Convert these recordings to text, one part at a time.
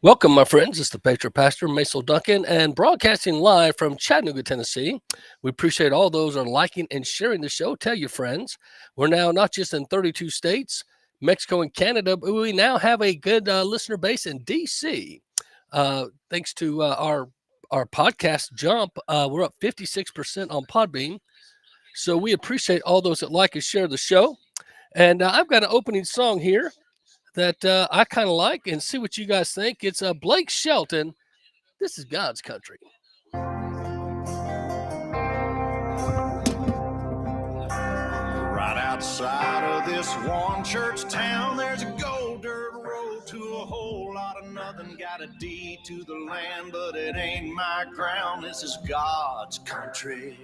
Welcome, my friends. It's the Patriot Pastor, Maisel Duncan, and broadcasting live from Chattanooga, Tennessee. We appreciate all those who are liking and sharing the show. Tell your friends. We're now not just in 32 states, Mexico and Canada, but we now have a good listener base in D.C. Thanks to our podcast jump, we're up 56% on Podbean. So we appreciate all those that like and share the show. And I've got an opening song here that I kind of like, and see what you guys think. It's Blake Shelton. This is God's country. Right outside of this one church town, there's a gold dirt road to a whole lot of nothing. Got a deed to the land, but it ain't my ground. This is God's country.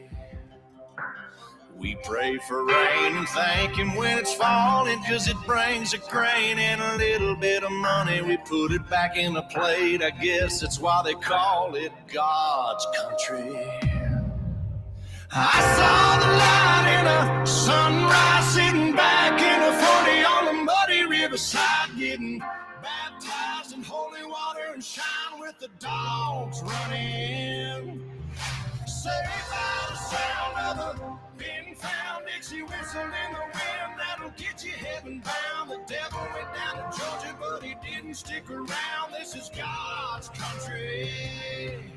We pray for rain and thank Him when it's falling, 'cause it brings a grain and a little bit of money. We put it back in a plate. I guess that's why they call it God's country. I saw the light in a sunrise, sitting back in a 40 on the muddy riverside, getting baptized in holy water and shine with the dogs running. Saved by the sound of a pin found Dixie whistle in the wind that'll get you heaven bound. The devil went down to Georgia, but he didn't stick around. This is God's country.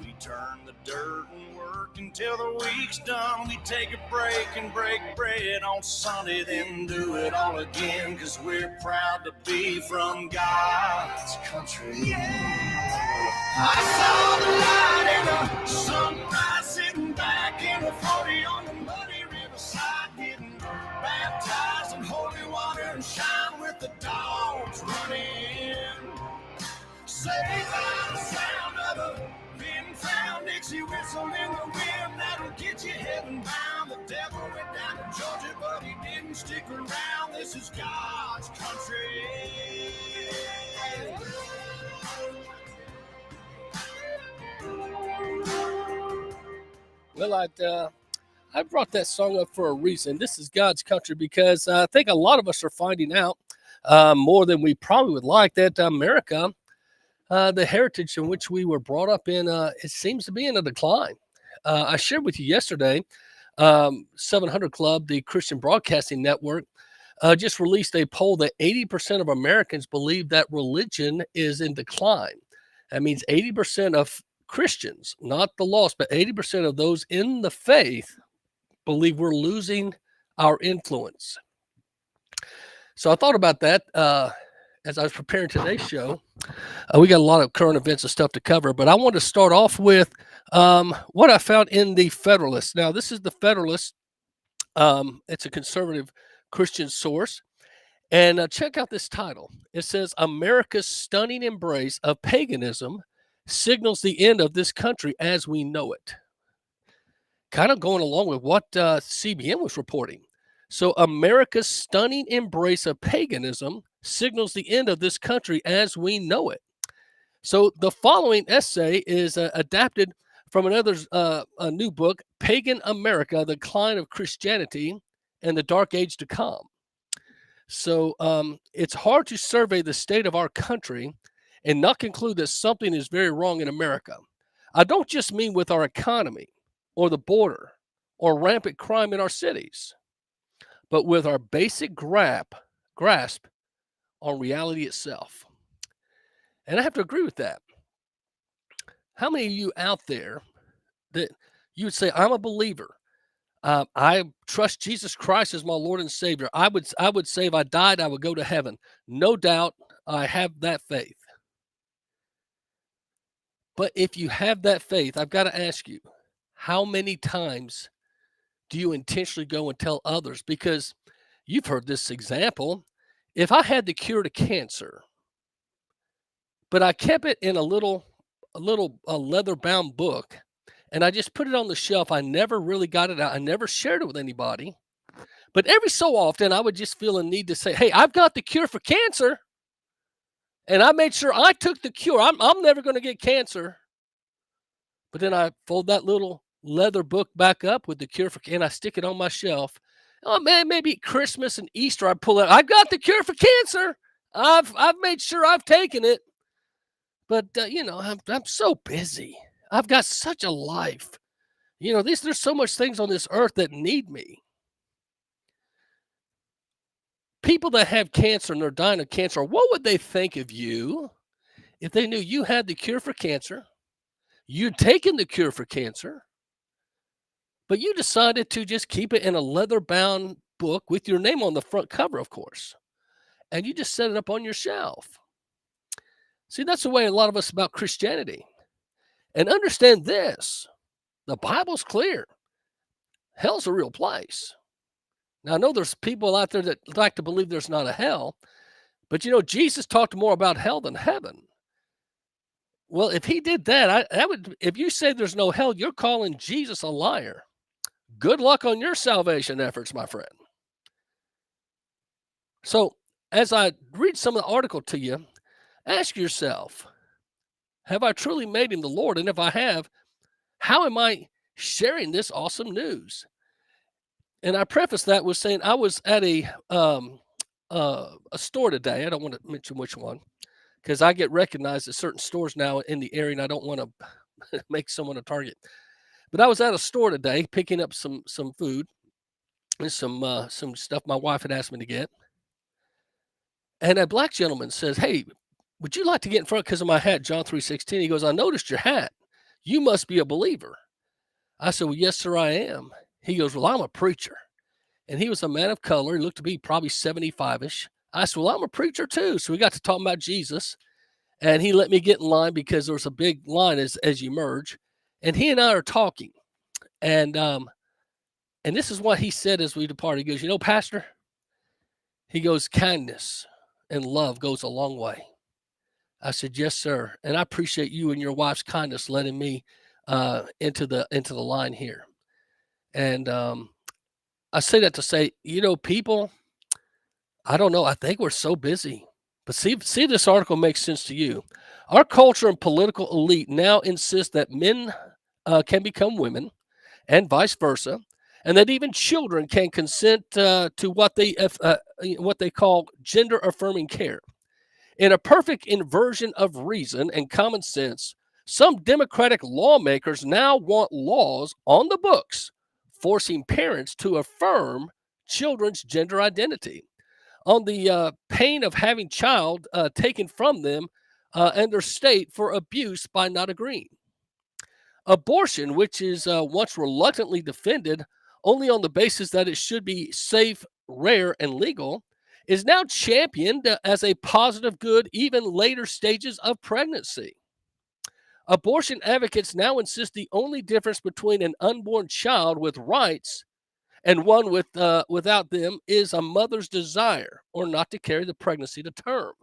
We turn the dirt and work until the week's done. We take a break and break bread on Sunday, then do it all again, 'cause we're proud to be from God's country. Yeah. I saw the light in the sunrise, sitting back in a 40 on the muddy riverside, getting baptized in holy water and shine with the dogs running. Saved by the sound of a pin found Dixie whistle in the wind that'll get you heaven bound. The devil went down to Georgia, but he didn't stick around. This is God's country. Well, I brought that song up for a reason. This is God's country because I think a lot of us are finding out more than we probably would like that America, the heritage in which we were brought up in, it seems to be in a decline. I shared with you yesterday, 700 Club, the Christian Broadcasting Network, just released a poll that 80% of Americans believe that religion is in decline. That means 80% of Christians, not the lost, but 80% of those in the faith believe we're losing our influence. So I thought about that as I was preparing today's show. We got a lot of current events and stuff to cover, but I want to start off with what I found in the Federalist. Now, this is the Federalist. It's a conservative Christian source. And check out this title. It says, America's stunning embrace of paganism signals the end of this country as we know it. Kind of going along with what CBN was reporting. So America's stunning embrace of paganism signals the end of this country as we know it. So the following essay is adapted from a new book, Pagan America, The Decline of Christianity and the Dark Age to Come. So it's hard to survey the state of our country and not conclude that something is very wrong in America. I don't just mean with our economy or the border or rampant crime in our cities, but with our basic grasp on reality itself. And I have to agree with that. How many of you out there that you would say, I'm a believer? I trust Jesus Christ as my Lord and Savior. I would say if I died, I would go to heaven. No doubt I have that faith. But if you have that faith, I've got to ask you, how many times do you intentionally go and tell others? Because you've heard this example. If I had the cure to cancer, but I kept it in a little leather-bound book, and I just put it on the shelf, I never really got it out. I never shared it with anybody. But every so often, I would just feel a need to say, hey, I've got the cure for cancer. And I made sure I took the cure. I'm never going to get cancer. But then I fold that little leather book back up with the cure for, and I stick it on my shelf. Oh man, maybe Christmas and Easter I pull out. I've got the cure for cancer. I've made sure I've taken it. But I'm so busy. I've got such a life. There's so much things on this earth that need me. People that have cancer and they're dying of cancer, what would they think of you if they knew you had the cure for cancer? You'd taken the cure for cancer, but you decided to just keep it in a leather bound book with your name on the front cover, of course, and you just set it up on your shelf. See, that's the way a lot of us about Christianity. And understand this, the Bible's clear. Hell's a real place. Now, I know there's people out there that like to believe there's not a hell, but Jesus talked more about hell than heaven. Well, if he did that, if you say there's no hell, you're calling Jesus a liar. Good luck on your salvation efforts, my friend. So, as I read some of the article to you, ask yourself, have I truly made him the Lord? And if I have, how am I sharing this awesome news? And I preface that with saying I was at a store today. I don't want to mention which one because I get recognized at certain stores now in the area, and I don't want to make someone a target. But I was at a store today picking up some food and some stuff my wife had asked me to get. And a black gentleman says, "Hey, would you like to get in front because of my hat, John 3:16?" He goes, "I noticed your hat. You must be a believer." I said, "Well, yes, sir, I am." He goes, "Well, I'm a preacher." And he was a man of color. He looked to be probably 75-ish. I said, "Well, I'm a preacher too." So we got to talking about Jesus. And he let me get in line because there was a big line as you merge. And he and I are talking. And this is what he said as we departed. He goes, Pastor, he goes, kindness and love goes a long way. I said, "Yes, sir. And I appreciate you and your wife's kindness letting me into the line here." And I say that to say, people, I don't know. I think we're so busy. But see if this article makes sense to you. Our culture and political elite now insist that men can become women and vice versa, and that even children can consent to what they call gender affirming care. In a perfect inversion of reason and common sense, some Democratic lawmakers now want laws on the books forcing parents to affirm children's gender identity on the pain of having child taken from them and their state for abuse by not agreeing. Abortion, which is once reluctantly defended only on the basis that it should be safe, rare, and legal, is now championed as a positive good even later stages of pregnancy. Abortion advocates now insist the only difference between an unborn child with rights and one without them is a mother's desire or not to carry the pregnancy to term.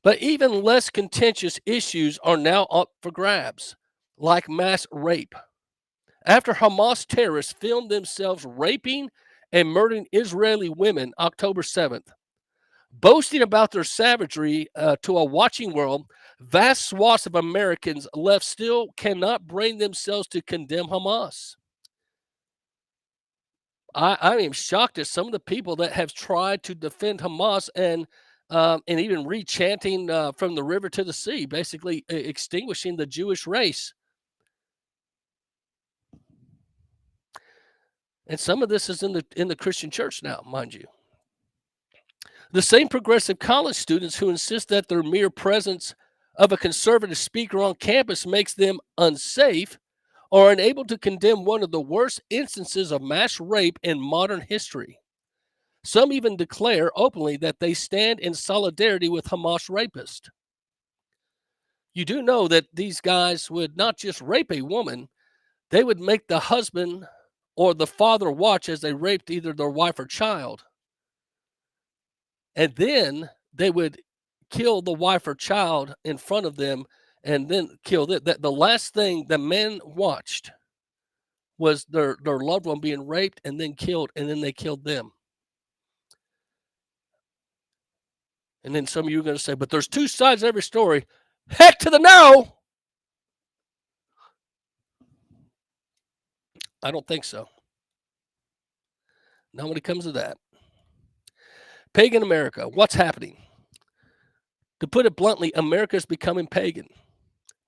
But even less contentious issues are now up for grabs, like mass rape. After Hamas terrorists filmed themselves raping and murdering Israeli women October 7th, boasting about their savagery to a watching world, vast swaths of Americans left still cannot bring themselves to condemn Hamas. I am shocked at some of the people that have tried to defend Hamas and even rechanting from the river to the sea, basically extinguishing the Jewish race. And some of this is in the Christian church now, mind you. The same progressive college students who insist that their mere presence of a conservative speaker on campus makes them unsafe are unable to condemn one of the worst instances of mass rape in modern history. Some even declare openly that they stand in solidarity with Hamas rapists. You do know that these guys would not just rape a woman, they would make the husband or the father watch as they raped either their wife or child. And then they would kill the wife or child in front of them and then kill them. The last thing the men watched was their loved one being raped and then killed, and then they killed them. And then some of you are going to say, but there's two sides to every story. Heck to the no. I don't think so. Not when it comes to that. Pagan America, what's happening? To put it bluntly, America is becoming pagan.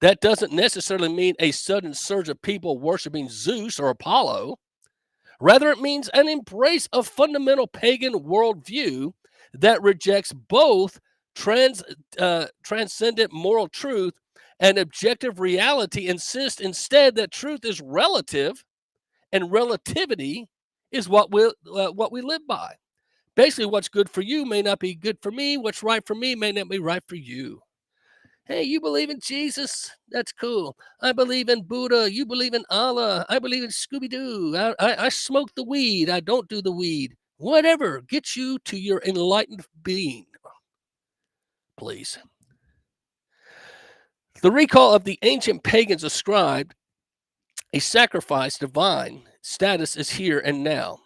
That doesn't necessarily mean a sudden surge of people worshiping Zeus or Apollo. Rather, it means an embrace of fundamental pagan worldview that rejects both transcendent moral truth and objective reality, insists instead that truth is relative and relativity is what we live by. Basically, what's good for you may not be good for me. What's right for me may not be right for you. Hey, you believe in Jesus? That's cool. I believe in Buddha. You believe in Allah. I believe in Scooby Doo. I smoke the weed. I don't do the weed. Whatever gets you to your enlightened being, please. The recall of the ancient pagans ascribed a sacrifice divine status is here and now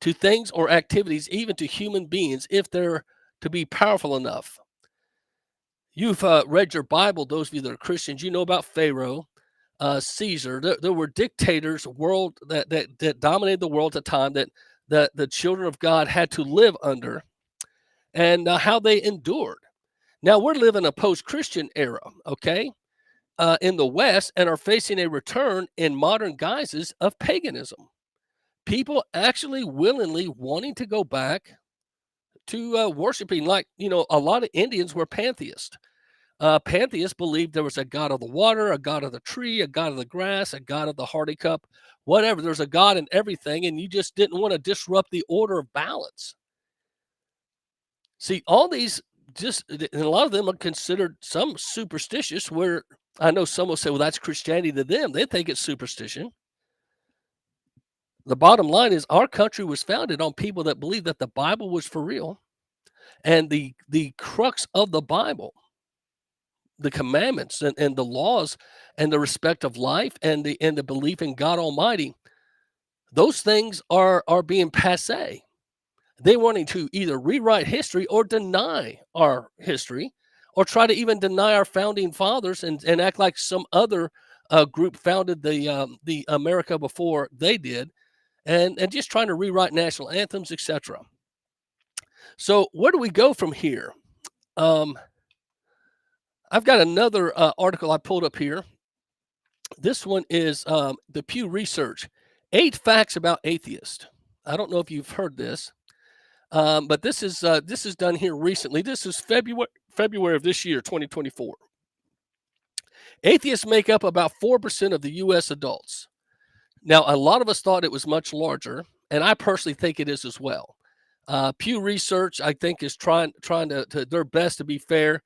to things or activities, even to human beings, if they're to be powerful enough. You've read your Bible, those of you that are Christians, you know about Pharaoh, Caesar. There were dictators, world that dominated the world at the time that the children of God had to live under, and how they endured. Now we're living a post-Christian era, okay, in the West, and are facing a return in modern guises of paganism. People actually willingly wanting to go back to worshiping, like a lot of Indians were pantheists. Pantheists believed there was a god of the water, a god of the tree, a god of the grass, a god of the hardy cup, whatever. There's a god in everything, and you just didn't want to disrupt the order of balance. See, all these and a lot of them are considered some superstitious, where I know some will say, well, that's Christianity to them. They think it's superstition. The bottom line is our country was founded on people that believed that the Bible was for real. And the crux of the Bible, the commandments and the laws and the respect of life and the belief in God Almighty, those things are being passe. They wanting to either rewrite history or deny our history, or try to even deny our founding fathers and act like some other group founded the America before they did, and just trying to rewrite national anthems, etc. So where do we go from here? I've got another article I pulled up here. This one is the Pew Research, 8 Facts About Atheists. I don't know if you've heard this, but this is done here recently. This is February of this year, 2024. Atheists make up about 4% of the U.S. adults. Now, a lot of us thought it was much larger, and I personally think it is as well. Pew Research, I think, is trying to their best to be fair,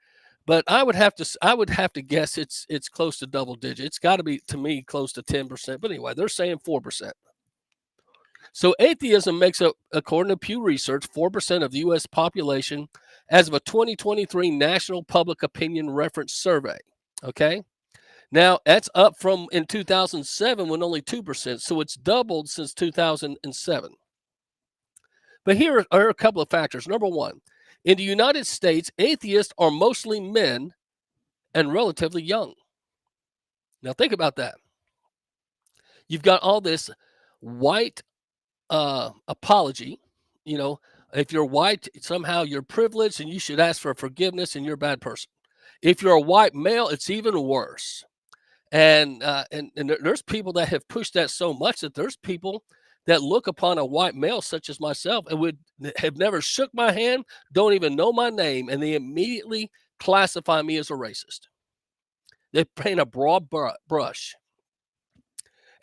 but I would have to guess it's close to double digit. It's got to be, to me, close to 10%. But anyway, they're saying 4%. So atheism makes up, according to Pew Research, 4% of the U.S. population as of a 2023 National Public Opinion Reference Survey. Okay. Now, that's up from in 2007 when only 2%. So it's doubled since 2007. But here are a couple of factors. Number one, in the United States, atheists are mostly men and relatively young. Now, think about that. You've got all this white apology. If you're white, somehow you're privileged and you should ask for forgiveness and you're a bad person. If you're a white male, it's even worse. And there's people that have pushed that so much that there's people that look upon a white male such as myself and would have never shook my hand, don't even know my name, and they immediately classify me as a racist. They paint a broad brush.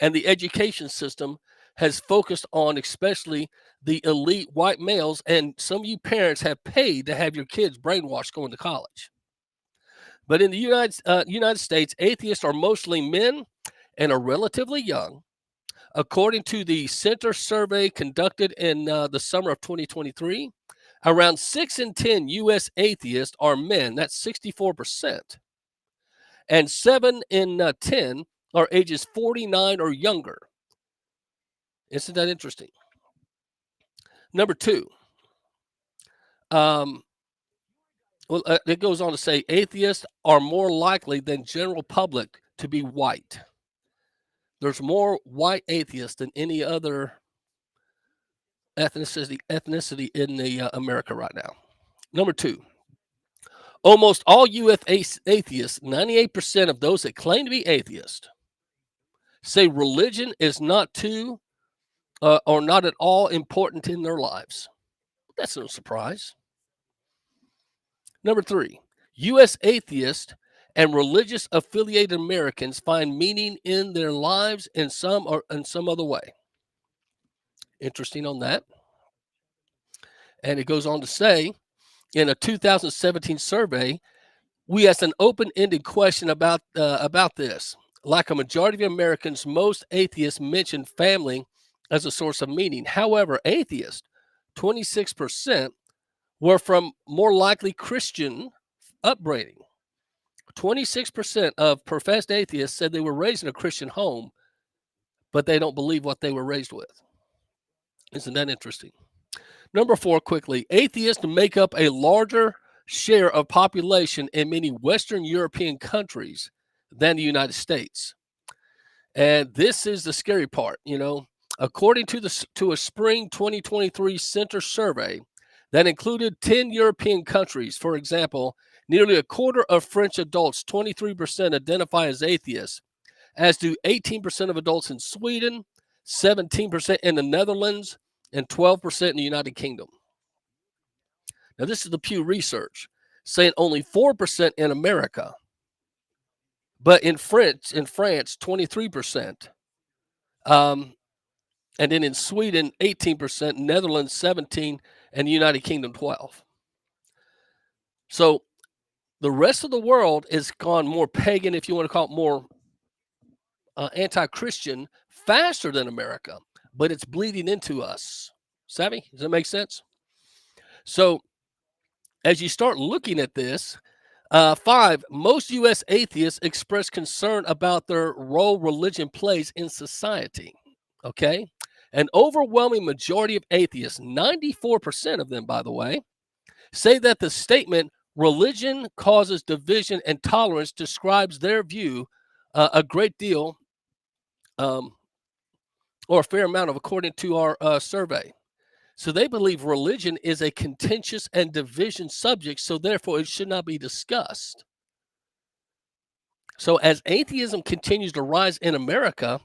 And the education system has focused on especially the elite white males, and some of you parents have paid to have your kids brainwashed going to college. But in the United States, atheists are mostly men and are relatively young. According to the Center survey conducted in the summer of 2023, around 6 in 10 U.S. atheists are men. That's 64%. And 7 in 10 are ages 49 or younger. Isn't that interesting? Number two, it goes on to say atheists are more likely than general public to be white. There's more white atheists than any other ethnicity in the America right now. Number 2, almost all U.S. atheists, 98% of those that claim to be atheist, say religion is not too or not at all important in their lives. That's no surprise. Number 3, U.S. atheists and religious affiliated Americans find meaning in their lives in some or in some other way. Interesting on that. And it goes on to say, in a 2017 survey, we asked an open-ended question about this. Like a majority of Americans, most atheists mention family as a source of meaning. However, atheists, 26%, were from more likely Christian upbringing. 26% of professed atheists said they were raised in a Christian home, but they don't believe what they were raised with. Isn't that interesting? Number 4, quickly, atheists make up a larger share of population in many Western European countries than the United States. And this is the scary part, According to a spring 2023 Center survey that included 10 European countries, for example, nearly a quarter of French adults, 23%, identify as atheists, as do 18% of adults in Sweden, 17% in the Netherlands, and 12% in the United Kingdom. Now, this is the Pew Research saying only 4% in America, but in France, 23%. And then in Sweden, 18%, Netherlands, 17%, and the United Kingdom, 12%. So the rest of the world has gone more pagan, if you want to call it more anti-Christian, faster than America, but it's bleeding into us. Savvy? Does that make sense? So as you start looking at this, 5, most U.S. atheists express concern about the role religion plays in society. Okay? An overwhelming majority of atheists, 94% of them, by the way, say that the statement, religion causes division and tolerance, describes their view a great deal, or a fair amount of, according to our survey. So they believe religion is a contentious and division subject, so therefore it should not be discussed. So as atheism continues to rise in America,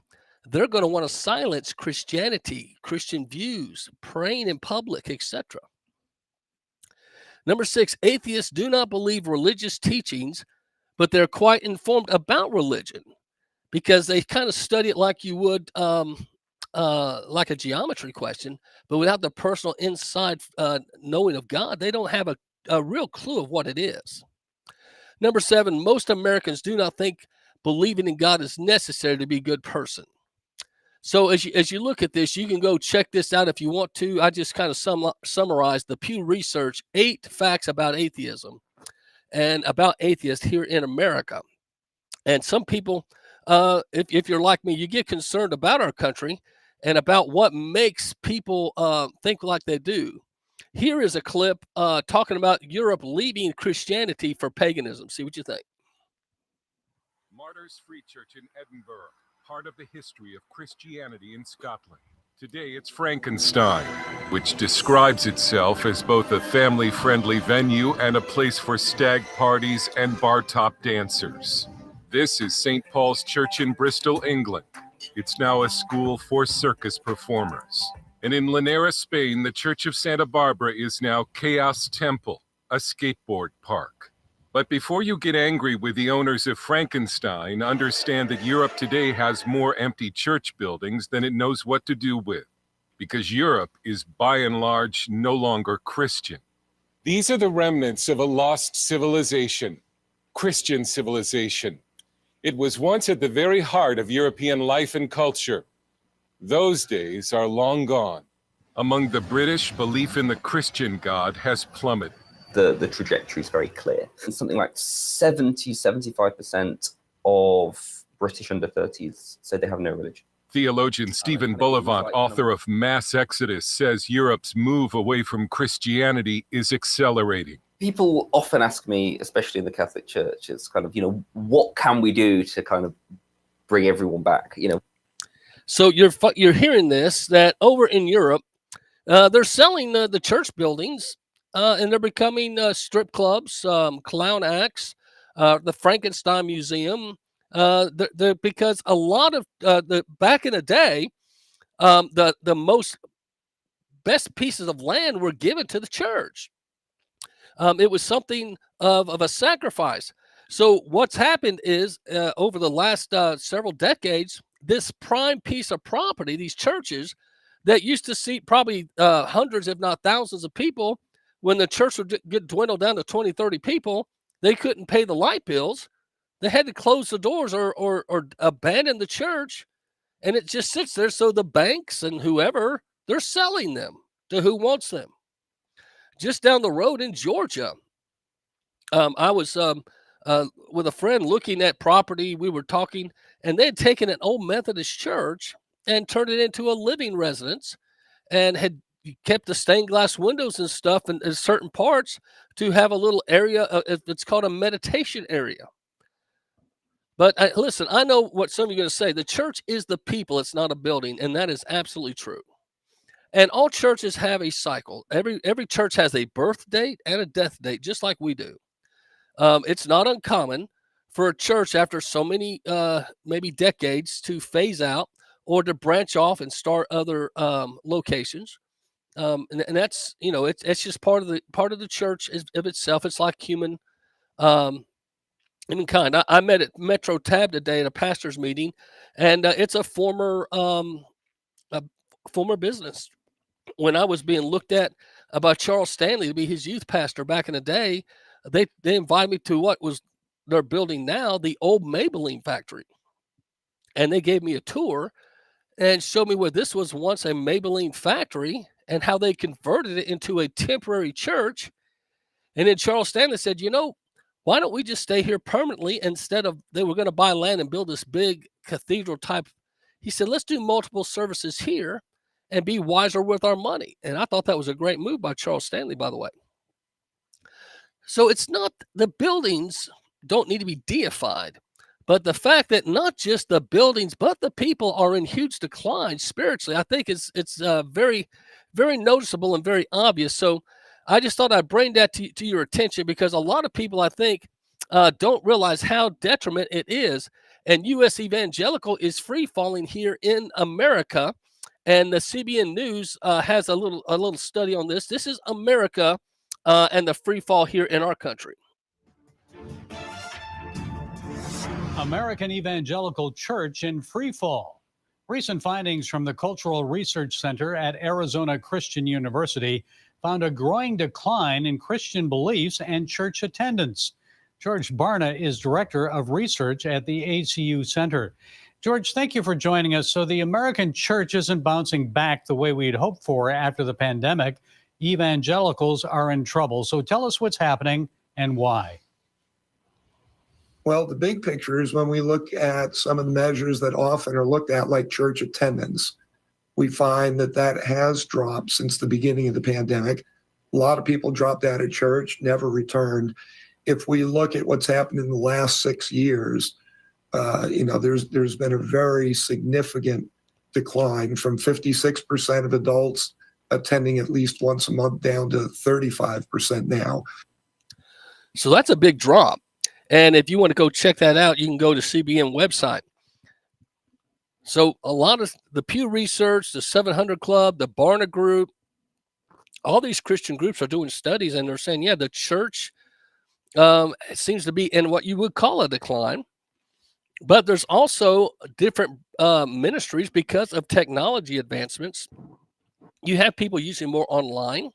they're going to want to silence Christianity, Christian views, praying in public, etc. Number 6, atheists do not believe religious teachings, but they're quite informed about religion because they kind of study it like you would like a geometry question, but without the personal inside knowing of God. They don't have a real clue of what it is. Number 7, most Americans do not think believing in God is necessary to be a good person. So as you look at this, you can go check this out if you want to. I just kind of summarized the Pew Research 8 facts about atheism and about atheists here in America. And some people, if you're like me, you get concerned about our country and about what makes people think like they do. Here is a clip talking about Europe leaving Christianity for paganism. See what you think. Martyrs Free Church in Edinburgh, part of the history of Christianity in Scotland. Today it's Frankenstein, which describes itself as both a family-friendly venue and a place for stag parties and bar-top dancers. This is St. Paul's Church in Bristol, England. It's now a school for circus performers. And in Linares, Spain, the Church of Santa Barbara is now Chaos Temple, a skateboard park. But before you get angry with the owners of Frankenstein, understand that Europe today has more empty church buildings than it knows what to do with, because Europe is by and large no longer Christian. These are the remnants of a lost civilization, Christian civilization. It was once at the very heart of European life and culture. Those days are long gone. Among the British, belief in the Christian God has plummeted. The trajectory is very clear. Something like 75% of British under 30s say they have no religion. Theologian Stephen Bullivant, author of Mass Exodus, says Europe's move away from Christianity is accelerating. People often ask me, especially in the Catholic Church, it's kind of, what can we do to kind of bring everyone back? So you're hearing this, that over in Europe, they're selling the church buildings, and they're becoming strip clubs, clown acts, the Frankenstein Museum. Because a lot of the back in the day, the most best pieces of land were given to the church. It was something of a sacrifice. So what's happened is, over the last several decades, this prime piece of property, these churches that used to seat probably hundreds, if not thousands of people, when the church would get dwindled down to 20, 30 people, they couldn't pay the light bills. They had to close the doors or abandon the church, and it just sits there. So the banks and whoever, they're selling them to who wants them. Just down the road in Georgia, I was with a friend looking at property. We were talking, and they had taken an old Methodist church and turned it into a living residence, and had kept the stained glass windows and stuff in certain parts to have a little area. It's called a meditation area. But listen, I know what some of you are going to say. The church is the people. It's not a building, and that is absolutely true. And all churches have a cycle. Every church has a birth date and a death date, just like we do. It's not uncommon for a church, after so many maybe decades, to phase out or to branch off and start other locations. And that's, it's just part of the church of itself. It's like human kind. I met at Metro Tab today at a pastor's meeting, and it's a former business. When I was being looked at by Charles Stanley to be his youth pastor back in the day, they invited me to what was they're building now, the old Maybelline factory. And they gave me a tour and showed me where this was once a Maybelline factory and how they converted it into a temporary church. And then Charles Stanley said, why don't we just stay here permanently, instead of, they were going to buy land and build this big cathedral type. He said, let's do multiple services here and be wiser with our money. And I thought that was a great move by Charles Stanley, by the way. So it's not, the buildings don't need to be deified, but the fact that not just the buildings, but the people are in huge decline spiritually, I think it's very, very noticeable and very obvious. So I just thought I'd bring that to your attention, because a lot of people, I think, don't realize how detriment it is. And U.S. evangelical is free falling here in America. And the CBN News has a little study on this. This is America and the free fall here in our country. American Evangelical Church in free fall. Recent findings from the Cultural Research Center at Arizona Christian University found a growing decline in Christian beliefs and church attendance. George Barna is Director of Research at the ACU Center. George, thank you for joining us. So the American church isn't bouncing back the way we'd hoped for after the pandemic. Evangelicals are in trouble. So tell us what's happening and why. Well, the big picture is when we look at some of the measures that often are looked at, like church attendance, we find that has dropped since the beginning of the pandemic. A lot of people dropped out of church, never returned. If we look at what's happened in the last 6 years, there's been a very significant decline from 56% of adults attending at least once a month down to 35% now. So that's a big drop. And if you want to go check that out, you can go to CBN website. So a lot of the Pew Research, the 700 Club, the Barna Group, all these Christian groups are doing studies, and they're saying, the church seems to be in what you would call a decline. But there's also different ministries because of technology advancements. You have people using more online.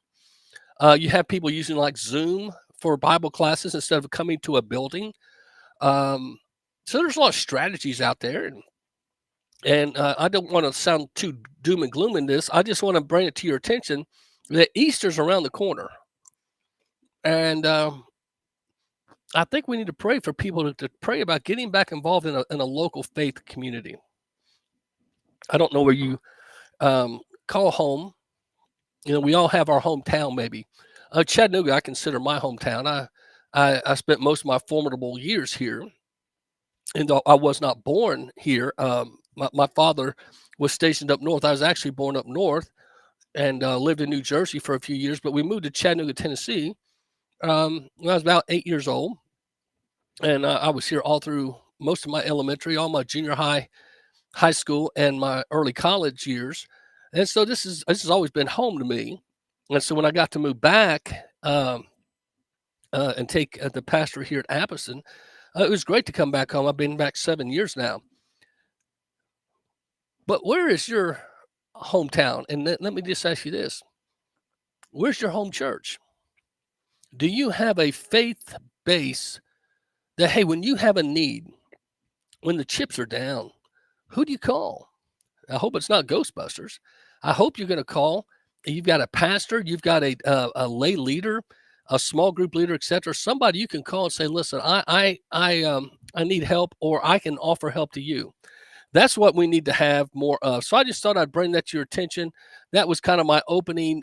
You have people using like Zoom for Bible classes instead of coming to a building. So there's a lot of strategies out there. And I don't want to sound too doom and gloom in this. I just want to bring it to your attention that Easter's around the corner. And I think we need to pray for people to pray about getting back involved in a local faith community. I don't know where you call home. We all have our hometown, maybe. Chattanooga, I consider my hometown. I spent most of my formidable years here. And though I was not born here, my father was stationed up north. I was actually born up north and lived in New Jersey for a few years, but we moved to Chattanooga, Tennessee when I was about 8 years old. And I was here all through most of my elementary, all my junior high, high school, and my early college years. And so this has always been home to me. And so when I got to move back and take the pastor here at Appleton, it was great to come back home. I've been back 7 years now. But where is your hometown? And let me just ask you this. Where's your home church? Do you have a faith base that, hey, when you have a need, when the chips are down, who do you call? I hope it's not Ghostbusters. I hope you're going to call. You've got a pastor, you've got a lay leader, a small group leader, etc. Somebody you can call and say, "Listen, I need help, or I can offer help to you." That's what we need to have more of. So I just thought I'd bring that to your attention. That was kind of my opening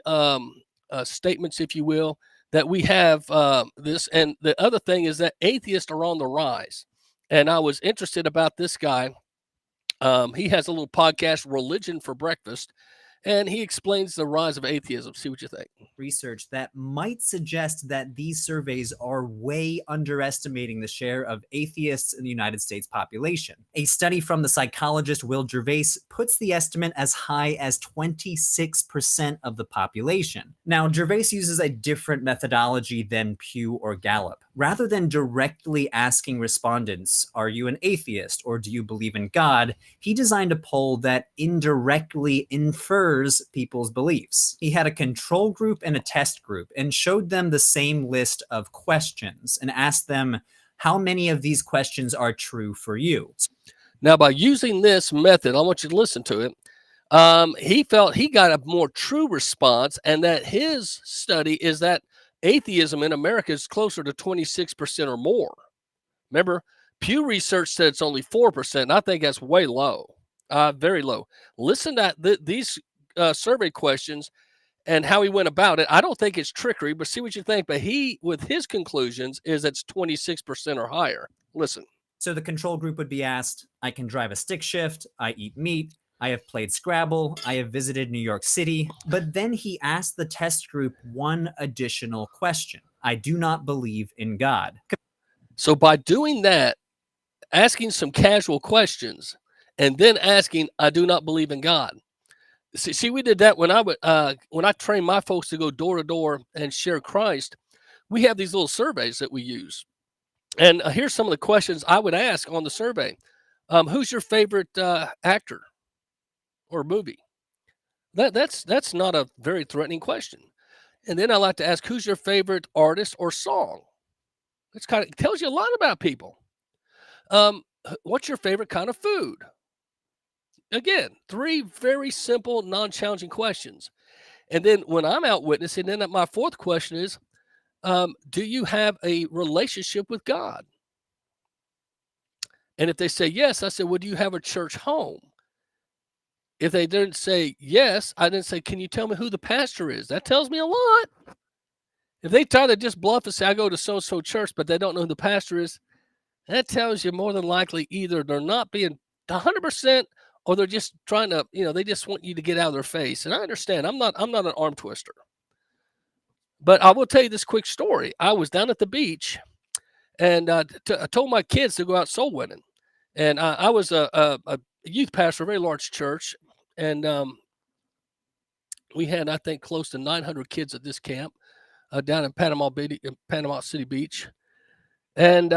statements, if you will, that we have this. And the other thing is that atheists are on the rise. And I was interested about this guy. He has a little podcast, Religion for Breakfast, and he explains the rise of atheism. See what you think. Research that might suggest that these surveys are way underestimating the share of atheists in the United States population. A study from the psychologist Will Gervais puts the estimate as high as 26% of the population. Now, Gervais uses a different methodology than Pew or Gallup. Rather than directly asking respondents, "Are you an atheist or do you believe in God?" he designed a poll that indirectly infers people's beliefs. He had a control group and a test group and showed them the same list of questions and asked them, how many of these questions are true for you? Now, by using this method, I want you to listen to it. He felt he got a more true response, and that his study is that atheism in America is closer to 26% or more. Remember, Pew Research said it's only 4%. And I think that's way low, very low. Listen to these survey questions and how he went about it. I don't think it's trickery, but see what you think. But he, with his conclusions, is it's 26% or higher. Listen. So the control group would be asked, I can drive a stick shift, I eat meat, I have played Scrabble, I have visited New York City. But then he asked the test group one additional question. I do not believe in God. So by doing that, asking some casual questions, and then asking, I do not believe in God. See, we did that when I trained my folks to go door to door and share Christ. We have these little surveys that we use, and here's some of the questions I would ask on the survey: who's your favorite actor or movie? That's not a very threatening question. And then I like to ask, who's your favorite artist or song? It tells you a lot about people. What's your favorite kind of food? Again, 3 very simple, non-challenging questions. And then when I'm out witnessing, then my fourth question is, do you have a relationship with God? And if they say yes, I said, well, do you have a church home? If they didn't say yes, I didn't say, can you tell me who the pastor is? That tells me a lot. If they try to just bluff and say, I go to so-and-so church, but they don't know who the pastor is, that tells you more than likely either they're not being 100%, or they're just trying to, they just want you to get out of their face. And I understand. I'm not an arm twister. But I will tell you this quick story. I was down at the beach, and I told my kids to go out soul winning. And I was a youth pastor, a very large church, and we had, I think, close to 900 kids at this camp down in Panama City Beach. And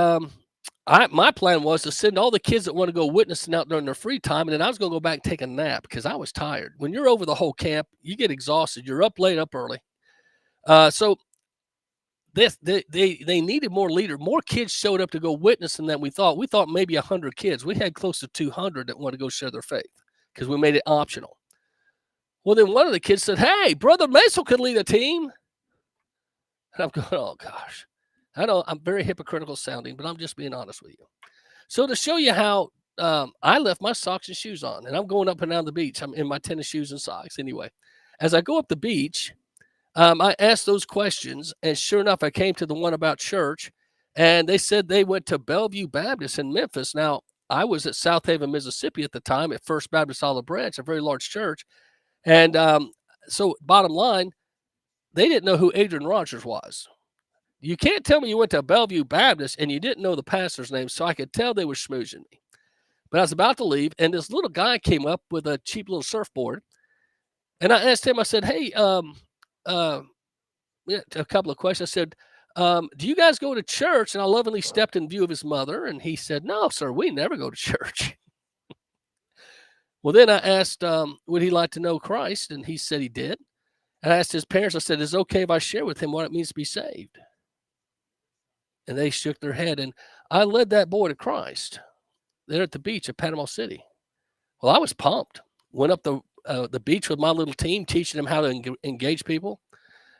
my plan was to send all the kids that want to go witnessing out during their free time, and then I was going to go back and take a nap because I was tired. When you're over the whole camp, you get exhausted. You're up late, up early. So they needed more leaders. More kids showed up to go witnessing than we thought. We thought maybe 100 kids. We had close to 200 that wanted to go share their faith because we made it optional. Well, then one of the kids said, hey, Brother Maisel could lead a team. And I'm going, oh, gosh. I know I'm very hypocritical sounding, but I'm just being honest with you. So to show you how I left my socks and shoes on, and I'm going up and down the beach. I'm in my tennis shoes and socks. Anyway, as I go up the beach, I asked those questions, and sure enough, I came to the one about church, and they said they went to Bellevue Baptist in Memphis. Now, I was at South Haven, Mississippi at the time at First Baptist Olive Branch, a very large church. And so bottom line, they didn't know who Adrian Rogers was. You can't tell me you went to Bellevue Baptist and you didn't know the pastor's name, so I could tell they were schmoozing me. But I was about to leave, and this little guy came up with a cheap little surfboard. And I asked him, I said, hey, a couple of questions. I said, do you guys go to church? And I lovingly stepped in view of his mother, and he said, no, sir, we never go to church. Well, then I asked, would he like to know Christ? And he said he did. And I asked his parents, I said, is it okay if I share with him what it means to be saved? And they shook their head, and I led that boy to Christ there at the beach at Panama City. Well, I was pumped. Went up the beach with my little team, teaching them how to engage people.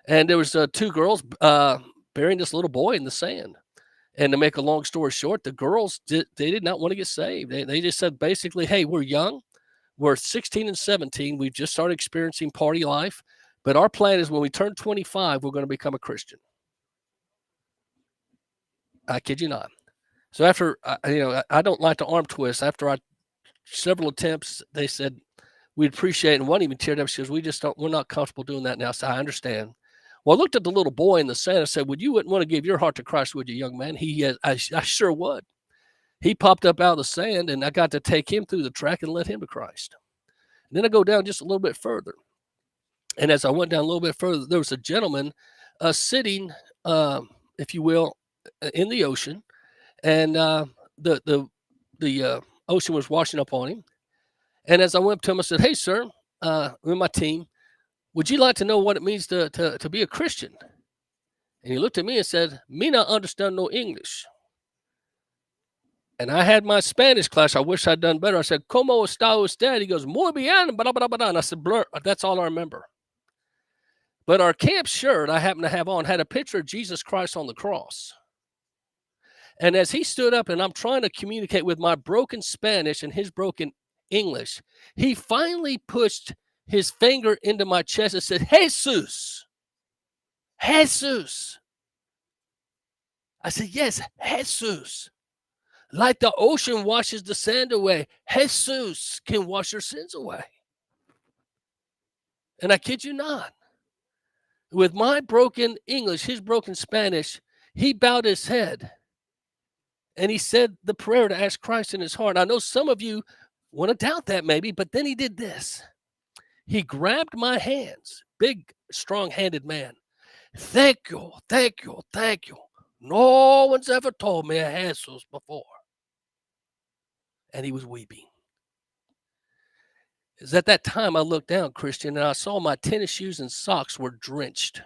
And there was 2 girls burying this little boy in the sand. And to make a long story short, the girls, they did not want to get saved. They just said basically, hey, we're young. We're 16 and 17. We've just started experiencing party life. But our plan is when we turn 25, we're going to become a Christian. I kid you not. So after, I don't like to arm twist. After several attempts, they said, we'd appreciate it. And one even teared up. She goes, we're not comfortable doing that now. So I understand. Well, I looked at the little boy in the sand and said, you wouldn't want to give your heart to Christ, would you, young man? I sure would. He popped up out of the sand, and I got to take him through the track and led him to Christ. And then I go down just a little bit further. And as I went down a little bit further, there was a gentleman sitting, if you will, in the ocean. And the ocean was washing up on him. And as I went up to him, I said, hey, sir, with my team, would you like to know what it means to be a Christian? And he looked at me and said, me not understand no English. And I had my Spanish class. I wish I'd done better. I said, ¿Cómo está usted? He goes, muy bien, blah, blah, blah, blah. And I said, blur, that's all I remember. But our camp shirt I happened to have on had a picture of Jesus Christ on the cross. And as he stood up and I'm trying to communicate with my broken Spanish and his broken English, he finally pushed his finger into my chest and said, Jesus. Jesus. I said, yes, Jesus. Like the ocean washes the sand away, Jesus can wash your sins away. And I kid you not. With my broken English, his broken Spanish, he bowed his head. And he said the prayer to ask Christ in his heart. I know some of you want to doubt that maybe, but then he did this. He grabbed my hands, big, strong-handed man. Thank you, thank you, thank you. No one's ever told me of Jesus before. And he was weeping. Is at that time I looked down, Christian, and I saw my tennis shoes and socks were drenched.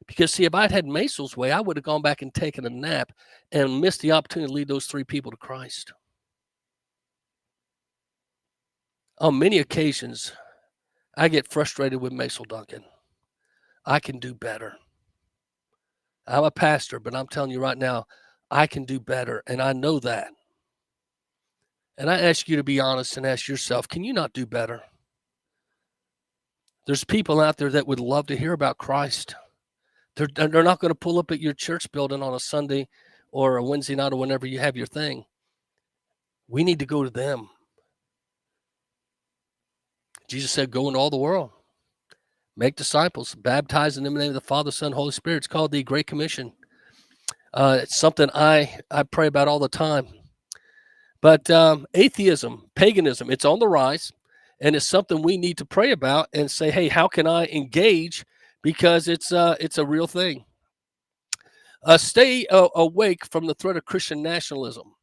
Because, see, if I'd had Masel's way, I would have gone back and taken a nap and missed the opportunity to lead those 3 people to Christ. On many occasions, I get frustrated with Masel Duncan. I can do better. I'm a pastor, but I'm telling you right now, I can do better, and I know that. And I ask you to be honest and ask yourself, can you not do better? There's people out there that would love to hear about Christ. They're not going to pull up at your church building on a Sunday or a Wednesday night or whenever you have your thing. We need to go to them. Jesus said, go into all the world. Make disciples, baptizing them in the name of the Father, Son, Holy Spirit. It's called the Great Commission. It's something I pray about all the time. But atheism, paganism, it's on the rise, and it's something we need to pray about and say, hey, how can I engage? Because it's a real thing. Stay awake from the threat of Christian nationalism.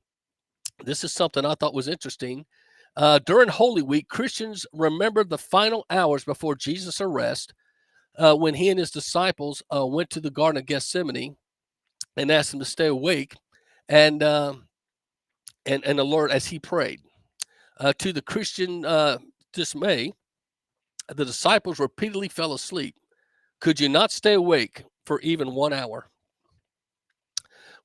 This is something I thought was interesting. During Holy Week, Christians remembered the final hours before Jesus' arrest when he and his disciples went to the Garden of Gethsemane and asked him to stay awake and alert as he prayed. To the Christian dismay, the disciples repeatedly fell asleep. Could you not stay awake for even 1 hour?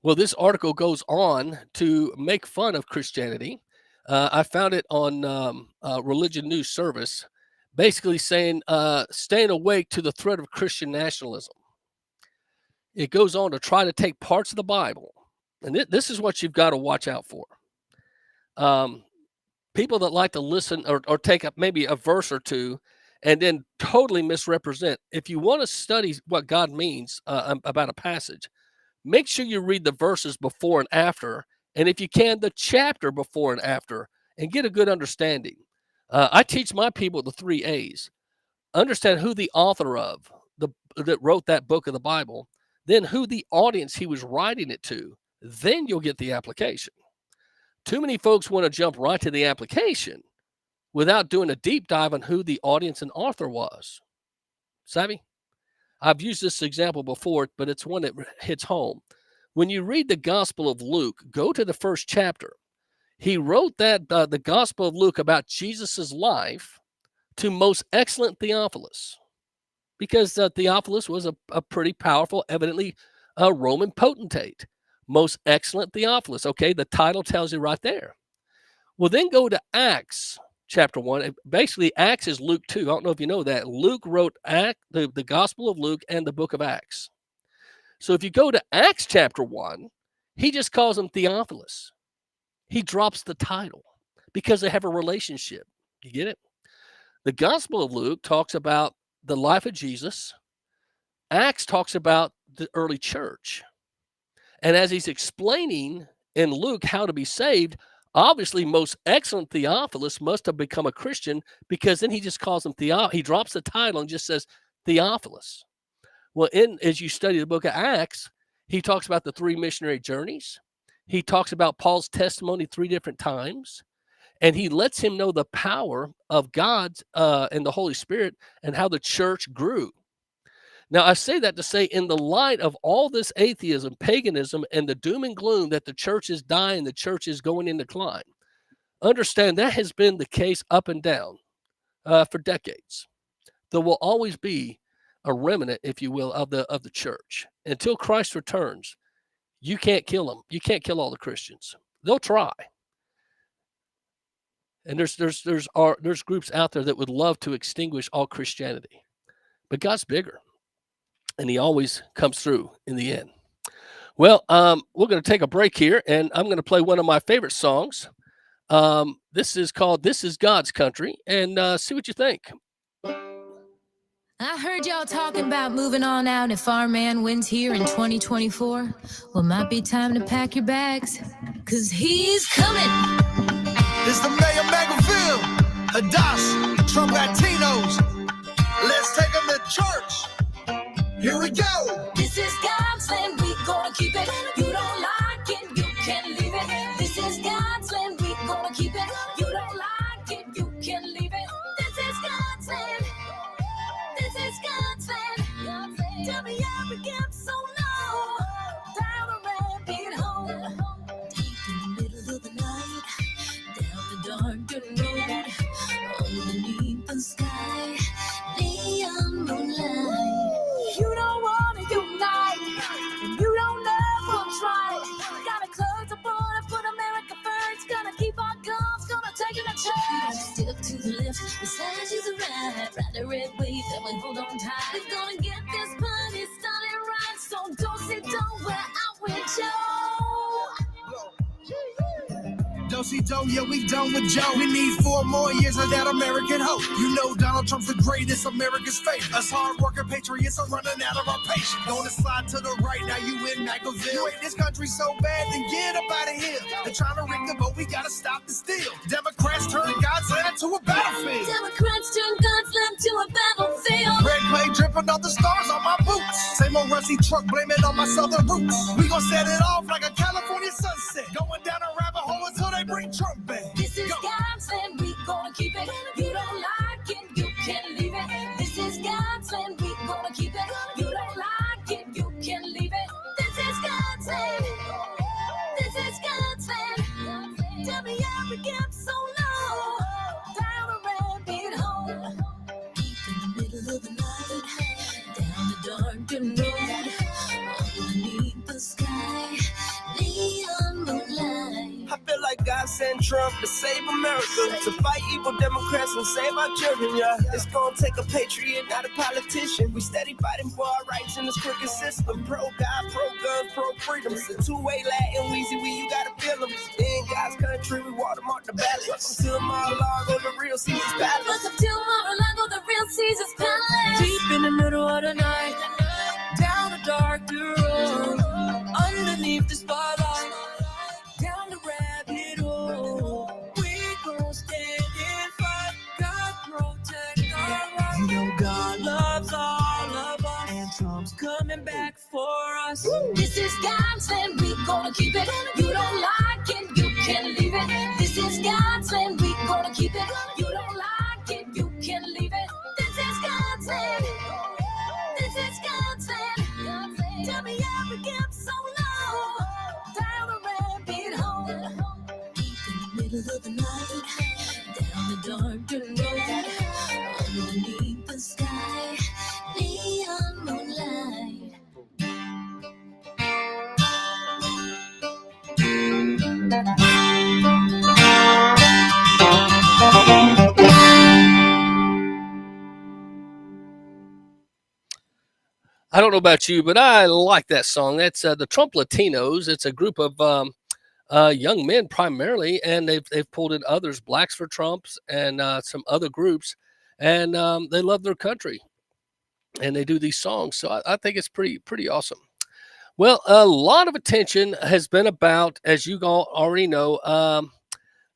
Well, this article goes on to make fun of Christianity. I found it on Religion News Service, basically saying staying awake to the threat of Christian nationalism. It goes on to try to take parts of the Bible, and this is what you've got to watch out for. People that like to listen or take up maybe a verse or two and then totally misrepresent. If you want to study what God means about a passage, make sure you read the verses before and after, and if you can, the chapter before and after, and get a good understanding. I teach my people the 3 A's. Understand who the author of that wrote that book of the Bible, then who the audience he was writing it to. Then you'll get the application. Too many folks want to jump right to the application without doing a deep dive on who the audience and author was. Savvy? I've used this example before, but it's one that hits home. When you read the Gospel of Luke, go to the first chapter. He wrote that the Gospel of Luke about Jesus's life to most excellent Theophilus, because Theophilus was a pretty powerful, evidently a Roman potentate. Most excellent Theophilus. Okay, the title tells you right there. Well, then go to Acts chapter 1. Basically, Acts is Luke 2. I don't know if you know that. Luke wrote the Gospel of Luke and the book of Acts. So if you go to Acts chapter 1, he just calls him Theophilus. He drops the title because they have a relationship. You get it? The Gospel of Luke talks about the life of Jesus. Acts talks about the early church. And as he's explaining in Luke how to be saved, obviously most excellent Theophilus must have become a Christian, because then he just calls him he drops the title and just says Theophilus. Well, as you study the book of Acts, he talks about the 3 missionary journeys. He talks about Paul's testimony 3 different times. And he lets him know the power of God and the Holy Spirit and how the church grew. Now, I say that to say, in the light of all this atheism, paganism, and the doom and gloom that the church is dying, the church is going in decline, understand that has been the case up and down for decades. There will always be a remnant, if you will, of the church. Until Christ returns, you can't kill them. You can't kill all the Christians. They'll try. And there's groups out there that would love to extinguish all Christianity. But God's bigger, and he always comes through in the end. Well, we're going to take a break here, and I'm going to play one of my favorite songs. This is called "This Is God's Country," and see what you think. I heard y'all talking about moving on out if our man wins here in 2024. Well, might be time to pack your bags, because he's coming. It's the mayor of Magaville, Hadass, Trump Latinos. Let's take them to church. Here we go. This is God's land, we gonna keep it. You don't like it, you can leave it. This is God's land, we gonna keep it. You don't like it, you can leave it. This is God's land. This is God's land. Tell me every gap so low. Down the rabbit hole. Deep in the middle of the night. Darkened road, underneath the sky, neon moonlight. You don't want to unite, and you don't ever try. Gotta close the border, put America first. Gonna keep our guns, gonna take it to church. Step to the left, beside you the right. Ride the red wave, and we hold on tight. We're gonna get this party started right, so don't sit down where out with Joe. Do-si-do, yeah, we done with Joe. We need 4 more years of that American hope. You know Donald Trump's the greatest, America's favorite. Us hard-working patriots are running out of our patience. Gonna slide to the right, now you in Magaville. You hate this country so bad, then get up out of here. They're trying to rig the vote, we gotta stop the steal. Democrats turn God's land into a battlefield. Democrats turn God's land to a battlefield. Red clay dripping off the stars on my boots. Same old rusty truck, blame it on my southern roots. We gon' set it off like a California sunset. Going down a rabbit hole until they bring Trump back. This is God's land, we gonna keep it. You don't like it, you can leave it. This is God's land, we gonna keep it. You don't like it, you can leave it. This is God's land. This is God's land. Tell me every gap so low. Down a rabbit hole. Deep in the middle of the night. Down the darkened road. Underneath the sky. Neon moonlight. I feel like God sent Trump to save America, to fight evil Democrats and save our children, yeah. It's gonna take a patriot, not a politician. We steady fighting for our rights in this crooked system. Pro-God, pro-guns, pro-freedom. It's a two-way Latin Weezy, you gotta feel them. In God's country, victory, we watermark the ballot. Welcome to Mar-a-Lago, the real Caesar's Palace. Welcome to Mar-a-Lago, the real Caesar's Palace. Deep in the middle of the night, down a dark road, underneath the spotlight, down the rabbit hole. We gon' stand and fight, God protect our rights. You know God loves all of us, and Trump's coming back for us. This is God's land, we gonna keep it. You don't like it, you can leave it. This is God's land, we gonna keep it. You don't like it, you can leave it. This is God's land. This is God's land. Tell me how we get so low. Down the rabbit hole. Deep in the middle of the night. Down the dark dirt road. Underneath the sky. Neon moonlight. I don't know about you, but I like that song. That's the Trump Latinos. It's a group of young men primarily, and they've pulled in others, Blacks for Trumps, and some other groups, and they love their country, and they do these songs. So I think it's pretty awesome. Well, a lot of attention has been about, as you all already know,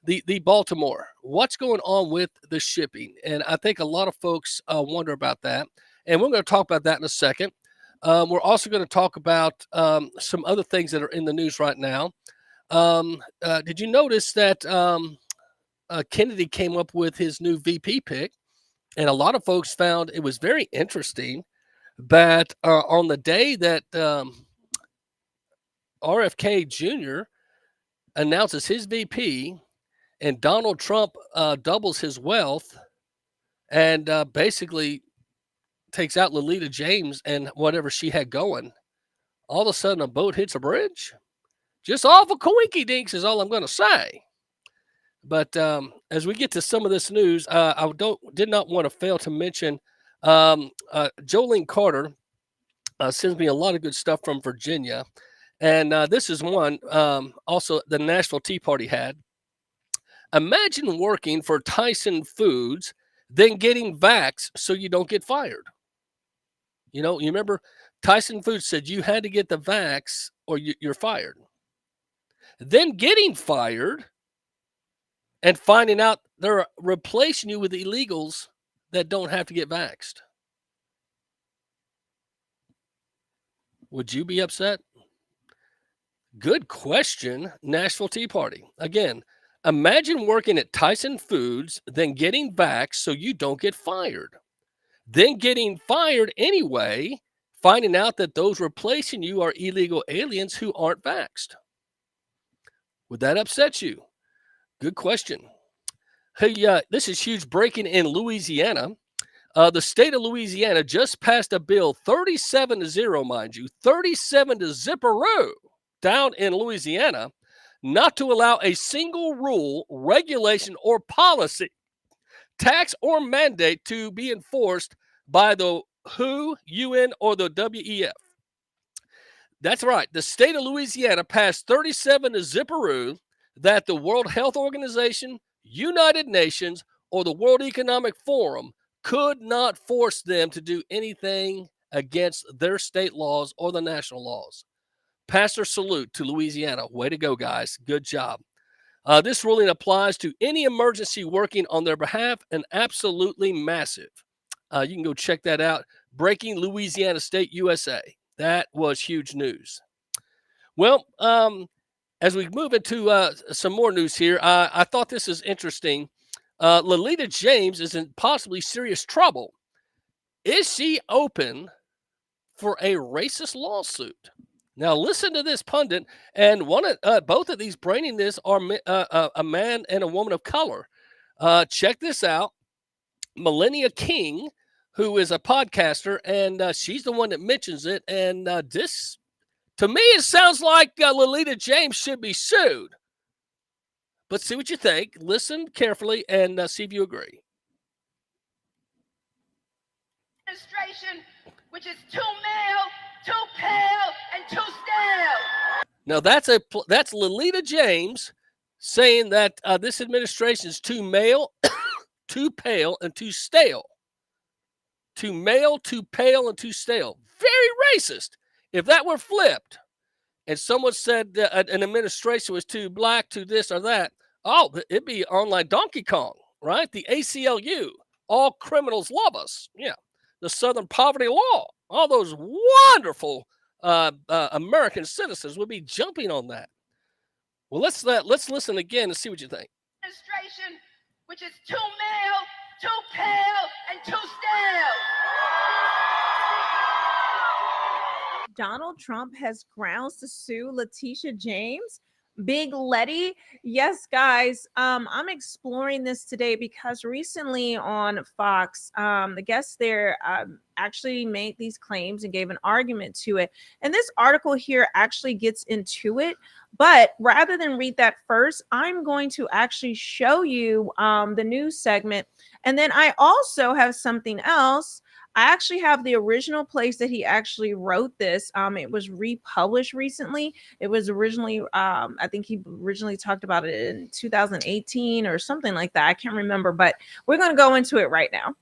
the Baltimore. What's going on with the shipping? And I think a lot of folks wonder about that, and we're going to talk about that in a second. We're also going to talk about some other things that are in the news right now. Did you notice that Kennedy came up with his new VP pick? And a lot of folks found it was very interesting that on the day that RFK Jr. announces his VP and Donald Trump doubles his wealth and basically takes out Lolita James and whatever she had going, all of a sudden a boat hits a bridge. Just awful coinky dinks is all I'm going to say. But as we get to some of this news, I did not want to fail to mention Jolene Carter sends me a lot of good stuff from Virginia. And this is one also the Nashville Tea Party had. Imagine working for Tyson Foods, then getting vaxxed so you don't get fired. You know, you remember Tyson Foods said you had to get the vax or you're fired. Then getting fired and finding out they're replacing you with illegals that don't have to get vaxxed. Would you be upset? Good question, Nashville Tea Party. Again, imagine working at Tyson Foods, then getting vaxxed so you don't get fired. Then getting fired anyway, finding out that those replacing you are illegal aliens who aren't vaxxed. Would that upset you? Good question. Hey, this is huge breaking in Louisiana. The state of Louisiana just passed a bill 37-0, mind you, 37-0 down in Louisiana, not to allow a single rule, regulation, or policy, tax, or mandate to be enforced by the WHO, UN, or the WEF. That's right. The state of Louisiana passed 37-0 that the World Health Organization, United Nations, or the World Economic Forum could not force them to do anything against their state laws or the national laws. Pastor salute to Louisiana. Way to go, guys. Good job. This ruling applies to any emergency working on their behalf and absolutely massive. You can go check that out. Breaking Louisiana State, USA. That was huge news. Well, as we move into some more news here, I thought this is interesting. Lolita James is in possibly serious trouble. Is she open for a racist lawsuit? Now, listen to this pundit, and both of these braining this are a man and a woman of color. Check this out. Melania King, who is a podcaster, and she's the one that mentions it. And this, to me, it sounds like Lolita James should be sued. But see what you think. Listen carefully and see if you agree. Administration, which is too male, too pale, and too stale. Now that's Lolita James saying that this administration is too male, too pale, and too stale. Too male, too pale, and too stale. Very racist. If that were flipped and someone said that an administration was too black, too this or that, oh, it'd be on like Donkey Kong, right? The ACLU. All criminals love us. Yeah. The Southern Poverty Law. All those wonderful American citizens would be jumping on that. Well, let's listen again and see what you think. Administration, which is too male, too pale, and too stale. Donald Trump has grounds to sue Letitia James. Big Letty. Yes, guys, I'm exploring this today because recently on Fox, the guests there actually made these claims and gave an argument to it. And this article here actually gets into it. But rather than read that first, I'm going to actually show you the news segment. And then I also have something else. I actually have the original place that he actually wrote this. It was republished recently. It was originally, I think he originally talked about it in 2018 or something like that. I can't remember, but we're going to go into it right now.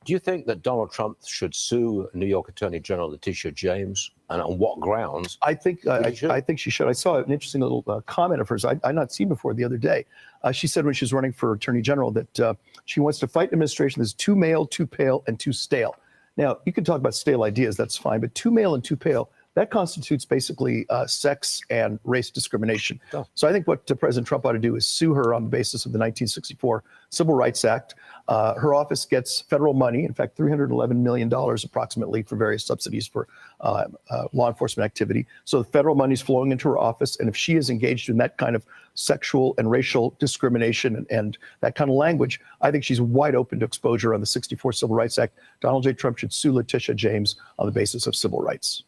Do you think that Donald Trump should sue New York Attorney General Letitia James, and on what grounds? I think I think she should. I saw an interesting little comment of hers I'd not seen before the other day. She said when she was running for Attorney General that she wants to fight an administration that's too male, too pale, and too stale. Now, you can talk about stale ideas, that's fine, but too male and too pale, that constitutes basically sex and race discrimination. Oh. So I think what President Trump ought to do is sue her on the basis of the 1964 Civil Rights Act. Her office gets federal money, in fact, $311 million approximately for various subsidies for law enforcement activity. So the federal money is flowing into her office, and if she is engaged in that kind of sexual and racial discrimination and that kind of language, I think she's wide open to exposure on the 64 Civil Rights Act. Donald J. Trump should sue Letitia James on the basis of civil rights.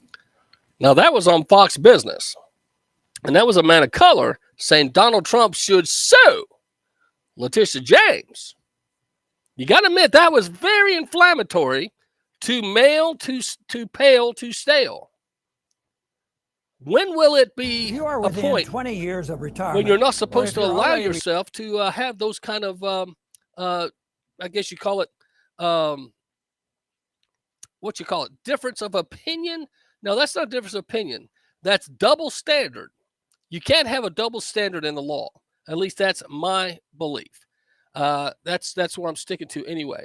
Now, that was on Fox Business, and that was a man of color saying Donald Trump should sue Letitia James. You got to admit, that was very inflammatory. Too male, too pale, too stale. When will it be you are a point 20 years of retirement when you're not supposed to allow yourself to have those kind of, I guess you call it, what you call it, difference of opinion? No, that's not difference of opinion. That's double standard. You can't have a double standard in the law. At least that's my belief. That's what I'm sticking to anyway.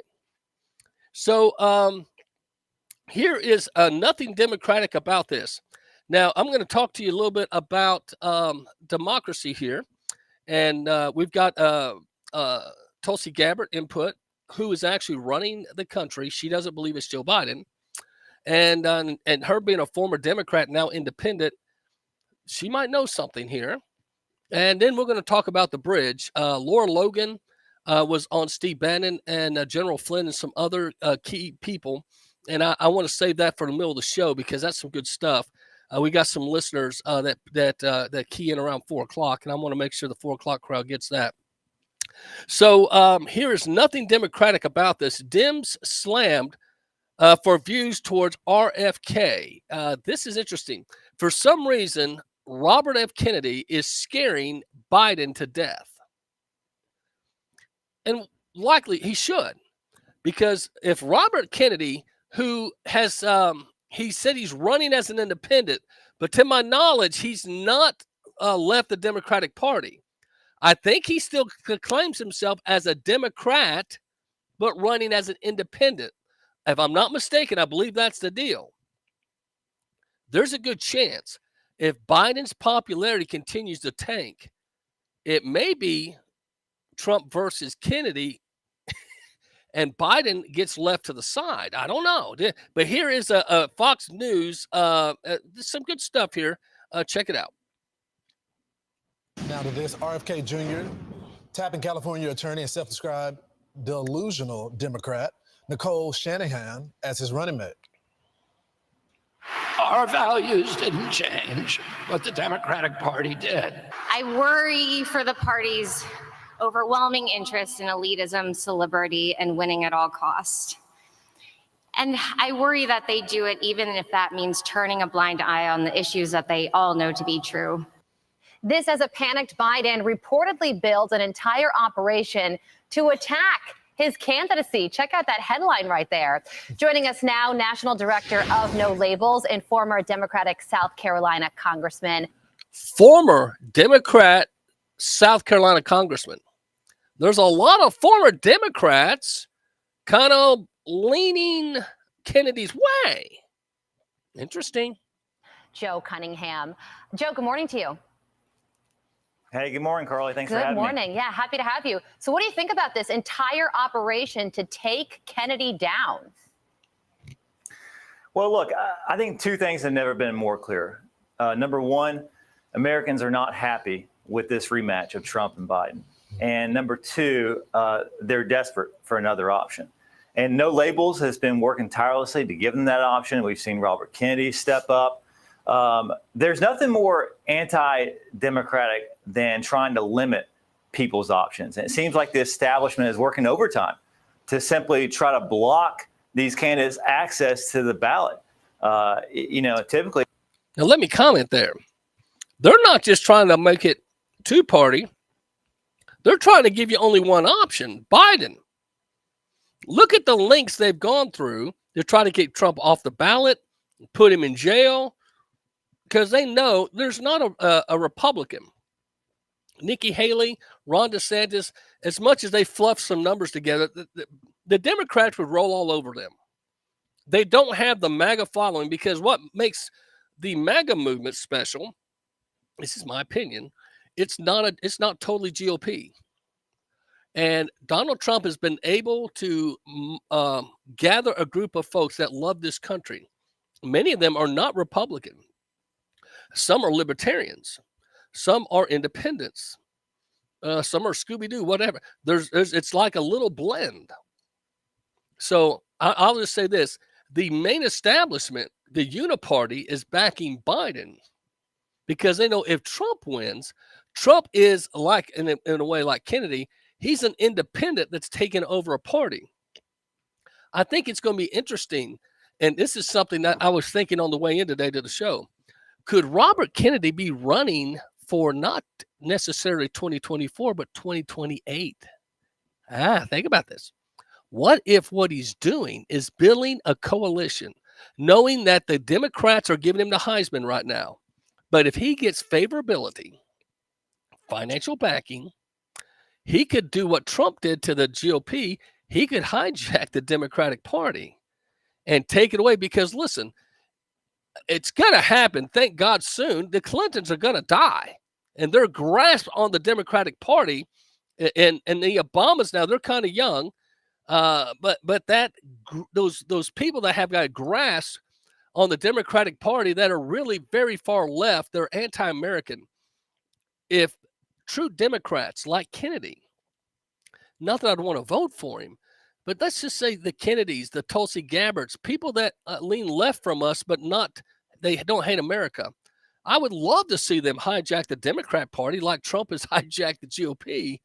So here is nothing democratic about this. Now, I'm going to talk to you a little bit about democracy here. And we've got Tulsi Gabbard input, who is actually running the country. She doesn't believe it's Joe Biden. And her being a former Democrat, now independent, she might know something here. And then we're going to talk about the bridge. Laura Logan was on Steve Bannon and General Flynn and some other key people. And I want to save that for the middle of the show because that's some good stuff. We got some listeners that key in around 4 o'clock, and I want to make sure the 4 o'clock crowd gets that. So here is nothing democratic about this. Dems slammed for views towards RFK. This is interesting. For some reason, Robert F. Kennedy is scaring Biden to death. And likely he should, because if Robert Kennedy, who has, he said he's running as an independent, but to my knowledge, he's not left the Democratic Party. I think he still claims himself as a Democrat, but running as an independent. If I'm not mistaken, I believe that's the deal. There's a good chance if Biden's popularity continues to tank, it may be Trump versus Kennedy and Biden gets left to the side. I don't know. But here is a Fox News. There's some good stuff here. Check it out. Now to this, RFK Jr., tapping California attorney and self-described delusional Democrat Nicole Shanahan as his running mate. Our values didn't change, but the Democratic Party did. I worry for the party's overwhelming interest in elitism, celebrity, and winning at all costs. And I worry that they do it even if that means turning a blind eye on the issues that they all know to be true. This as a panicked Biden reportedly builds an entire operation to attack his candidacy. Check out that headline right there. Joining us now, National Director of No Labels and former Democratic South Carolina Congressman. Former Democrat South Carolina Congressman. There's a lot of former Democrats kind of leaning Kennedy's way. Interesting. Joe Cunningham. Joe, good morning to you. Hey, good morning, Carly. Thanks for having me. Good morning. Yeah, happy to have you. So what do you think about this entire operation to take Kennedy down? Well, look, I think two things have never been more clear. Number one, Americans are not happy with this rematch of Trump and Biden. And number two, they're desperate for another option. And No Labels has been working tirelessly to give them that option. We've seen Robert Kennedy step up. There's nothing more anti-democratic than trying to limit people's options. And it seems like the establishment is working overtime to simply try to block these candidates' access to the ballot. Typically. Now, let me comment there. They're not just trying to make it two-party. They're trying to give you only one option, Biden. Look at the links they've gone through to try to get Trump off the ballot, put him in jail, because they know there's not a Republican. Nikki Haley, Ron DeSantis, as much as they fluff some numbers together, the Democrats would roll all over them. They don't have the MAGA following, because what makes the MAGA movement special, this is my opinion, it's not totally GOP. And Donald Trump has been able to gather a group of folks that love this country. Many of them are not Republican. Some are libertarians. Some are independents. Some are Scooby-Doo, whatever. It's like a little blend. So I'll just say this. The main establishment, the Uniparty, is backing Biden because they know if Trump wins, Trump is like, in a way like Kennedy, he's an independent that's taken over a party. I think it's going to be interesting, and this is something that I was thinking on the way in today to the show. Could Robert Kennedy be running for not necessarily 2024, but 2028? Think about this. What if what he's doing is building a coalition, knowing that the Democrats are giving him the Heisman right now, but if he gets favorability, financial backing, he could do what Trump did to the GOP. He could hijack the Democratic Party and take it away because, listen, it's going to happen, thank God, soon. The Clintons are going to die, and their grasp on the Democratic Party and the Obamas now, they're kind of young, but those people that have got a grasp on the Democratic Party that are really very far left, they're anti-American. If true Democrats like Kennedy, not that I'd want to vote for him, but let's just say the Kennedys, the Tulsi Gabbards, people that lean left from us, but they don't hate America. I would love to see them hijack the Democrat Party like Trump has hijacked the GOP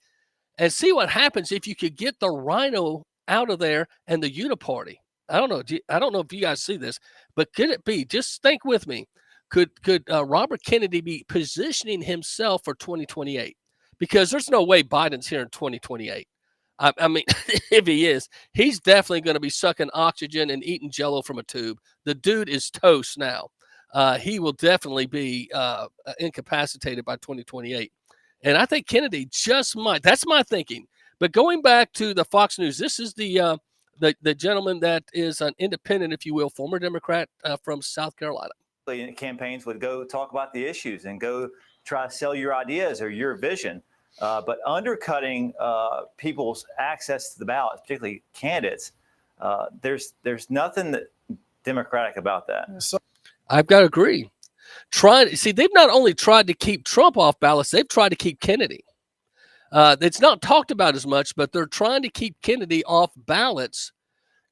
and see what happens if you could get the Rhino out of there and the Uniparty. I don't know if you guys see this, but could it be, just think with me, could Robert Kennedy be positioning himself for 2028? Because there's no way Biden's here in 2028. I mean, if he is, he's definitely going to be sucking oxygen and eating Jell-O from a tube. The dude is toast now. He will definitely be incapacitated by 2028. And I think Kennedy just might. That's my thinking. But going back to the Fox News, this is the gentleman that is an independent, if you will, former Democrat from South Carolina. Campaigns would go talk about the issues and go try to sell your ideas or your vision. But undercutting people's access to the ballot, particularly candidates, there's nothing democratic about that. I've got to agree. They've not only tried to keep Trump off ballots, they've tried to keep Kennedy. It's not talked about as much, but they're trying to keep Kennedy off ballots.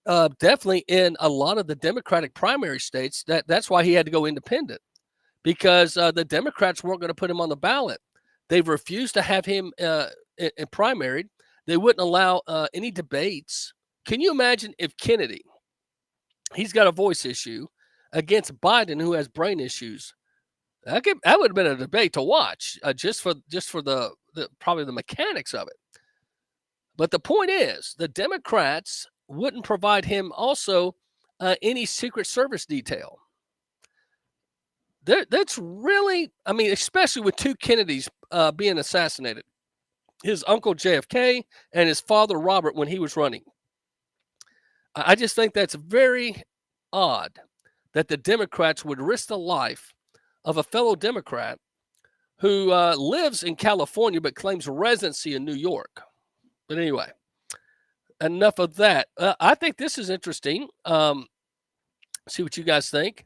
Definitely in a lot of the Democratic primary states. That's why he had to go independent, because the Democrats weren't going to put him on the ballot. They've refused to have him primaried. They wouldn't allow any debates. Can you imagine if Kennedy, he's got a voice issue, against Biden, who has brain issues? That would have been a debate to watch, just for the probably the mechanics of it. But the point is, the Democrats wouldn't provide him also any Secret Service detail. That's really, I mean, especially with two Kennedys being assassinated, his uncle JFK and his father Robert when he was running. I just think that's very odd that the Democrats would risk the life of a fellow Democrat who lives in California but claims residency in New York. But anyway, enough of that. I think this is interesting. See what you guys think.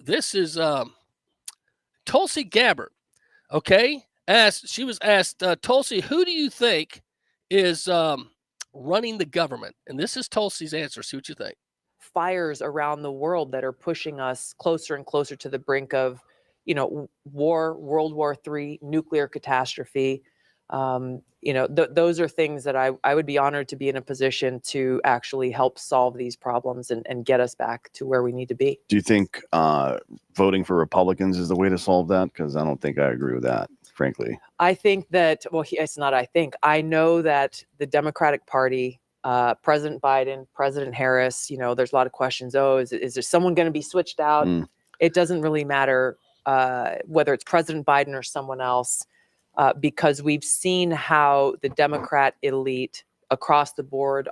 This is Tulsi Gabbard. Okay, she was asked, Tulsi, who do you think is running the government? And this is Tulsi's answer. See what you think. Fires around the world that are pushing us closer and closer to the brink of, war, World War III, nuclear catastrophe. Those are things that I would be honored to be in a position to actually help solve these problems and get us back to where we need to be. Do you think voting for Republicans is the way to solve that? Because I don't think I agree with that, frankly. I think that, it's not I think. I know that the Democratic Party, President Biden, President Harris, there's a lot of questions. Is there someone going to be switched out? It doesn't really matter whether it's President Biden or someone else. Because we've seen how the Democrat elite across the board.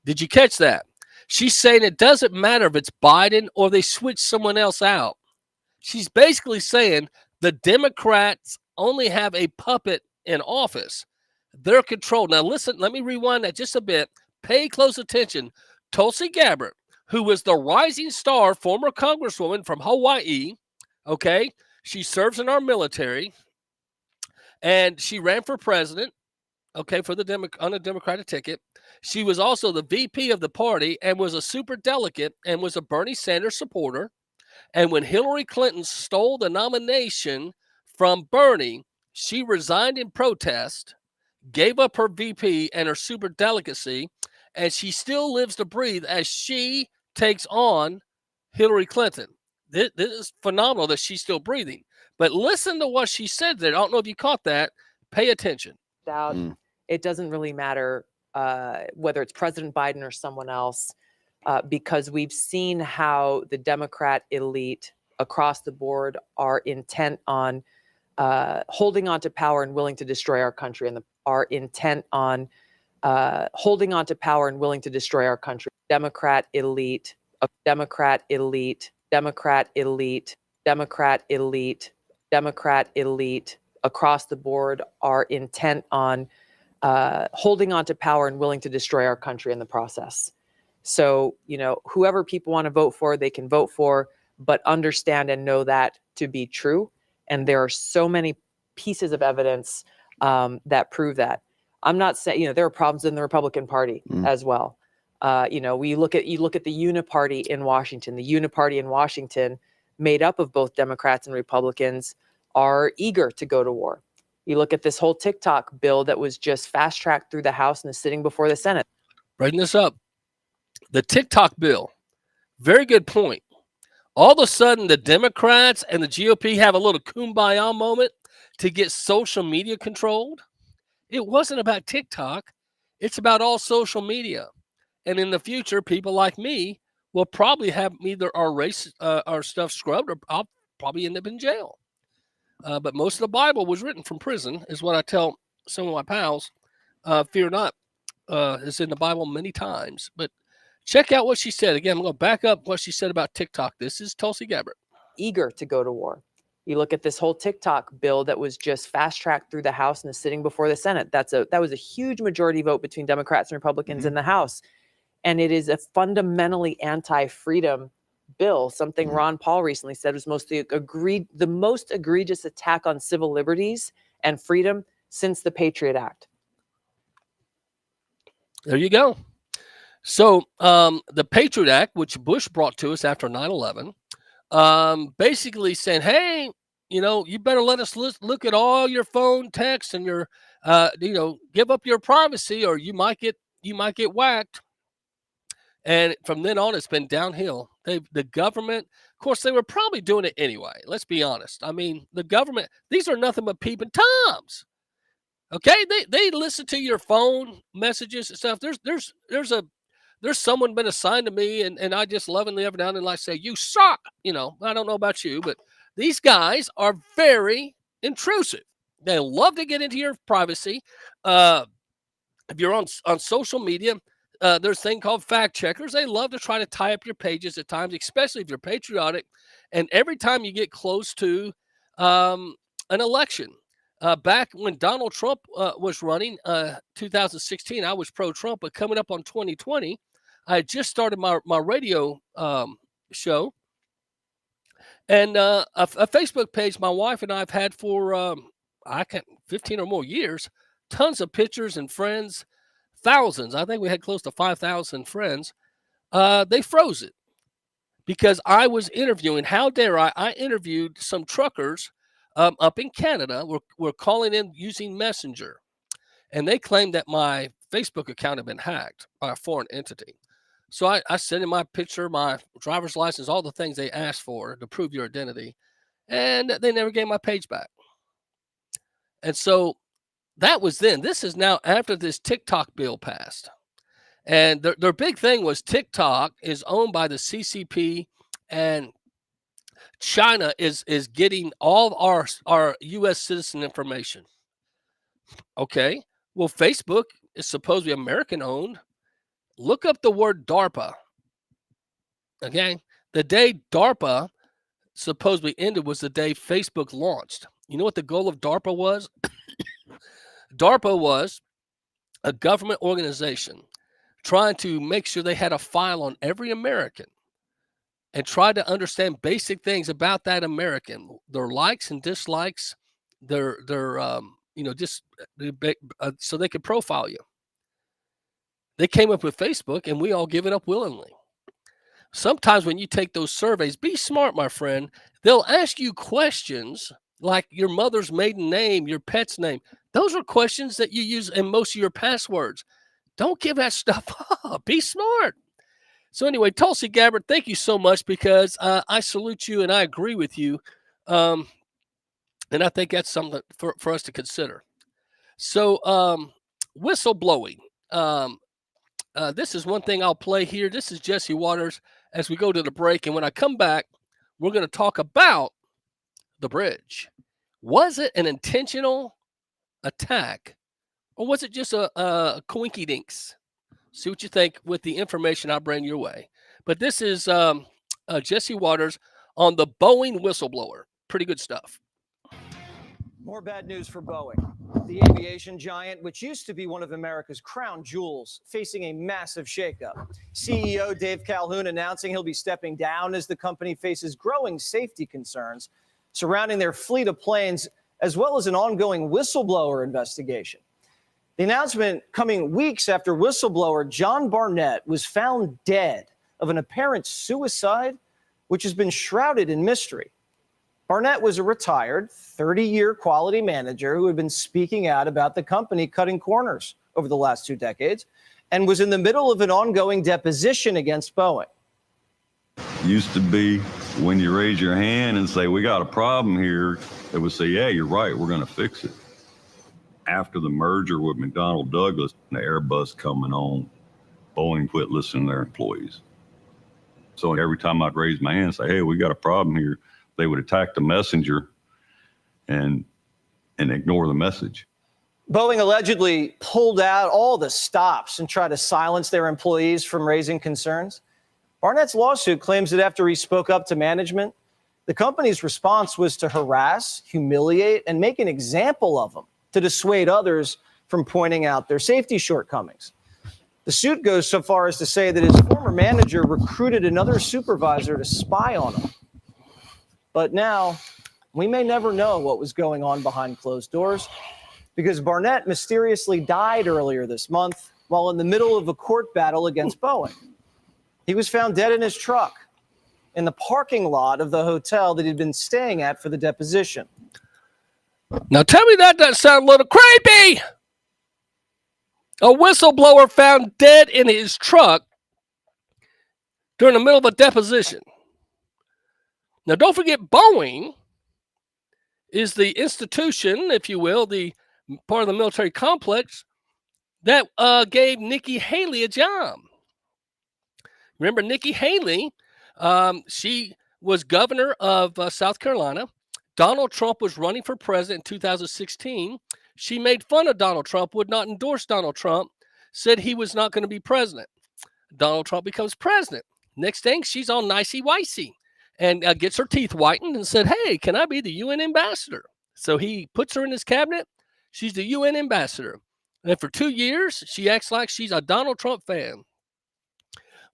Did you catch that? She's saying it doesn't matter if it's Biden or they switch someone else out. She's basically saying the Democrats only have a puppet in office. They're controlled. Now listen, let me rewind that just a bit. Pay close attention. Tulsi Gabbard, who was the rising star former congresswoman from Hawaii, okay? She serves in our military. And she ran for president, okay, on a Democratic ticket. She was also the VP of the party and was a super delegate and was a Bernie Sanders supporter. And when Hillary Clinton stole the nomination from Bernie, she resigned in protest, gave up her VP and her super delegacy, and she still lives to breathe as she takes on Hillary Clinton. This is phenomenal that she's still breathing. But listen to what she said there. I don't know if you caught that. Pay attention. It doesn't really matter whether it's President Biden or someone else, because we've seen how the Democrat elite across the board are intent on holding on to power and willing to destroy our country, and are intent on holding on to power and willing to destroy our country. Democrat elite, Democrat elite, Democrat elite, Democrat elite, Democrat elite across the board are intent on holding on to power and willing to destroy our country in the process. So, whoever people want to vote for, they can vote for, but understand and know that to be true. And there are so many pieces of evidence that prove that. I'm not saying, there are problems in the Republican Party as well. You look at the Uniparty in Washington. The Uniparty in Washington, made up of both Democrats and Republicans, are eager to go to war. You look at this whole TikTok bill that was just fast-tracked through the House and is sitting before the Senate. Writing this up. The TikTok bill. Very good point. All of a sudden, the Democrats and the GOP have a little kumbaya moment to get social media controlled. It wasn't about TikTok. It's about all social media. And in the future, people like me will probably have either our stuff scrubbed, or I'll probably end up in jail. But most of the Bible was written from prison, is what I tell some of my pals. Fear not, is in the Bible many times. But check out what she said. Again, I'm going to back up what she said about TikTok. This is Tulsi Gabbard. Eager to go to war. You look at this whole TikTok bill that was just fast-tracked through the House and is sitting before the Senate. That was a huge majority vote between Democrats and Republicans in the House. And it is a fundamentally anti-freedom bill. Something Ron Paul recently said was the most egregious attack on civil liberties and freedom since the Patriot Act. There you go. So the Patriot Act, which Bush brought to us after 9/11, basically saying, hey, you better let us look at all your phone texts and your, give up your privacy, or you might get whacked. And from then on, it's been downhill. The government, of course, they were probably doing it anyway. Let's be honest. I mean, the government, these are nothing but peeping Toms. Okay, they listen to your phone messages and stuff. There's someone been assigned to me, and I just lovingly every now and then like say, you suck. You know, I don't know about you, but these guys are very intrusive. They love to get into your privacy. If you're on social media, there's a thing called fact checkers. They love to try to tie up your pages at times, especially if you're patriotic. And every time you get close to an election, back when Donald Trump was running, 2016, I was pro-Trump, but coming up on 2020, I had just started my radio show, and a Facebook page my wife and I have had for 15 or more years. Tons of pictures and friends, thousands. I think we had close to 5,000 friends. They froze it because I was interviewing. How dare I? I interviewed some truckers up in Canada. We're calling in using Messenger, and they claimed that my Facebook account had been hacked by a foreign entity. So I sent in my picture, my driver's license, all the things they asked for to prove your identity, and they never gave my page back. And so that was then. This is now after this TikTok bill passed. And their big thing was TikTok is owned by the CCP, and China is getting all of our U.S. citizen information. Okay. Well, Facebook is supposedly American owned. Look up the word DARPA. Okay. The day DARPA supposedly ended was the day Facebook launched. You know what the goal of DARPA was? DARPA was a government organization trying to make sure they had a file on every American and try to understand basic things about that American, their likes and dislikes, their just so they could profile you. They came up with Facebook, and we all give it up willingly. Sometimes when you take those surveys, be smart, my friend. They'll ask you questions like your mother's maiden name, your pet's name. Those are questions that you use in most of your passwords. Don't give that stuff up. Be smart. So anyway, Tulsi Gabbard, thank you so much, because I salute you and I agree with you. And I think that's something for us to consider. So whistleblowing. This is one thing I'll play here. This is Jesse Waters as we go to the break. And when I come back, we're going to talk about the bridge. Was it an intentional attack, or was it just a coinky dinks? See what you think with the information I bring your way. But this is Jesse Waters on the Boeing whistleblower. Pretty good stuff. More bad news for Boeing. The aviation giant, which used to be one of America's crown jewels, facing a massive shakeup. CEO Dave Calhoun announcing he'll be stepping down as the company faces growing safety concerns surrounding their fleet of planes, as well as an ongoing whistleblower investigation. The announcement coming weeks after whistleblower John Barnett was found dead of an apparent suicide, which has been shrouded in mystery. Barnett was a retired 30-year quality manager who had been speaking out about the company cutting corners over the last 2 decades and was in the middle of an ongoing deposition against Boeing. Used to be when you raise your hand and say, we got a problem here, they would say, yeah, you're right, we're going to fix it. After the merger with McDonnell Douglas and the Airbus coming on, Boeing quit listening to their employees. So every time I'd raise my hand and say, hey, we got a problem here, they would attack the messenger and ignore the message. Boeing allegedly pulled out all the stops and tried to silence their employees from raising concerns. Barnett's lawsuit claims that after he spoke up to management, the company's response was to harass, humiliate, and make an example of them to dissuade others from pointing out their safety shortcomings. The suit goes so far as to say that his former manager recruited another supervisor to spy on him. But now, we may never know what was going on behind closed doors, because Barnett mysteriously died earlier this month while in the middle of a court battle against Boeing. He was found dead in his truck in the parking lot of the hotel that he'd been staying at for the deposition. Now tell me that doesn't sound a little creepy. A whistleblower found dead in his truck during the middle of a deposition. Now, don't forget, Boeing is the institution, if you will, the part of the military complex that gave Nikki Haley a job. Remember Nikki Haley? She was governor of South Carolina. Donald Trump was running for president in 2016. She made fun of Donald Trump, would not endorse Donald Trump, said he was not going to be president. Donald Trump becomes president. Next thing, she's all nicey-wicey and gets her teeth whitened and said, hey, can I be the UN ambassador? So he puts her in his cabinet. She's the UN ambassador. And for 2 years, she acts like she's a Donald Trump fan.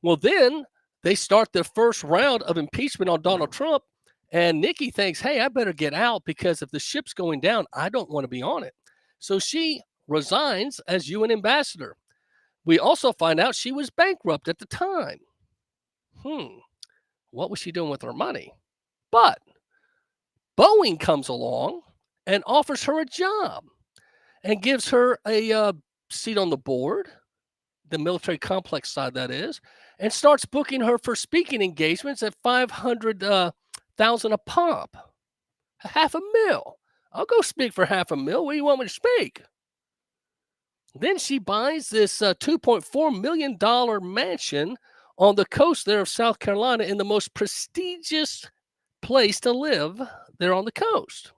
Well, then they start the first round of impeachment on Donald Trump. And Nikki thinks, hey, I better get out because if the ship's going down, I don't want to be on it. So she resigns as UN ambassador. We also find out she was bankrupt at the time. What was she doing with her money? But Boeing comes along and offers her a job and gives her a seat on the board, the military complex side, that is, and starts booking her for speaking engagements at $500,000 a pop, $500,000. I'll go speak for $500,000. What do you want me to speak? Then she buys this $2.4 million mansion on the coast there of South Carolina in the most prestigious place to live there on the coast.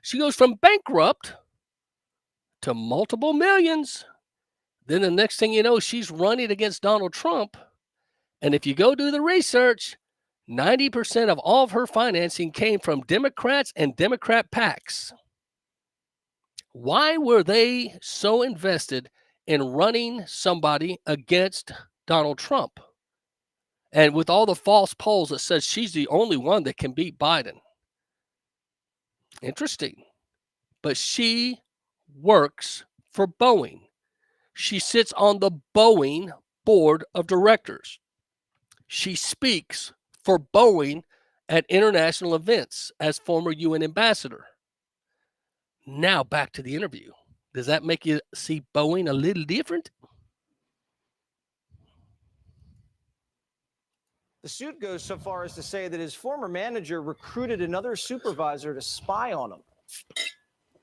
She goes from bankrupt to multiple millions. Then the next thing you know, she's running against Donald Trump. And if you go do the research, 90% of all of her financing came from Democrats and Democrat PACs. Why were they so invested in running somebody against Donald Trump? And with all the false polls that says she's the only one that can beat Biden. Interesting. But she works for Boeing. She sits on the Boeing board of directors. She speaks for Boeing at international events as former UN ambassador. Now back to the interview. Does that make you see Boeing a little different? The suit goes so far as to say that his former manager recruited another supervisor to spy on him.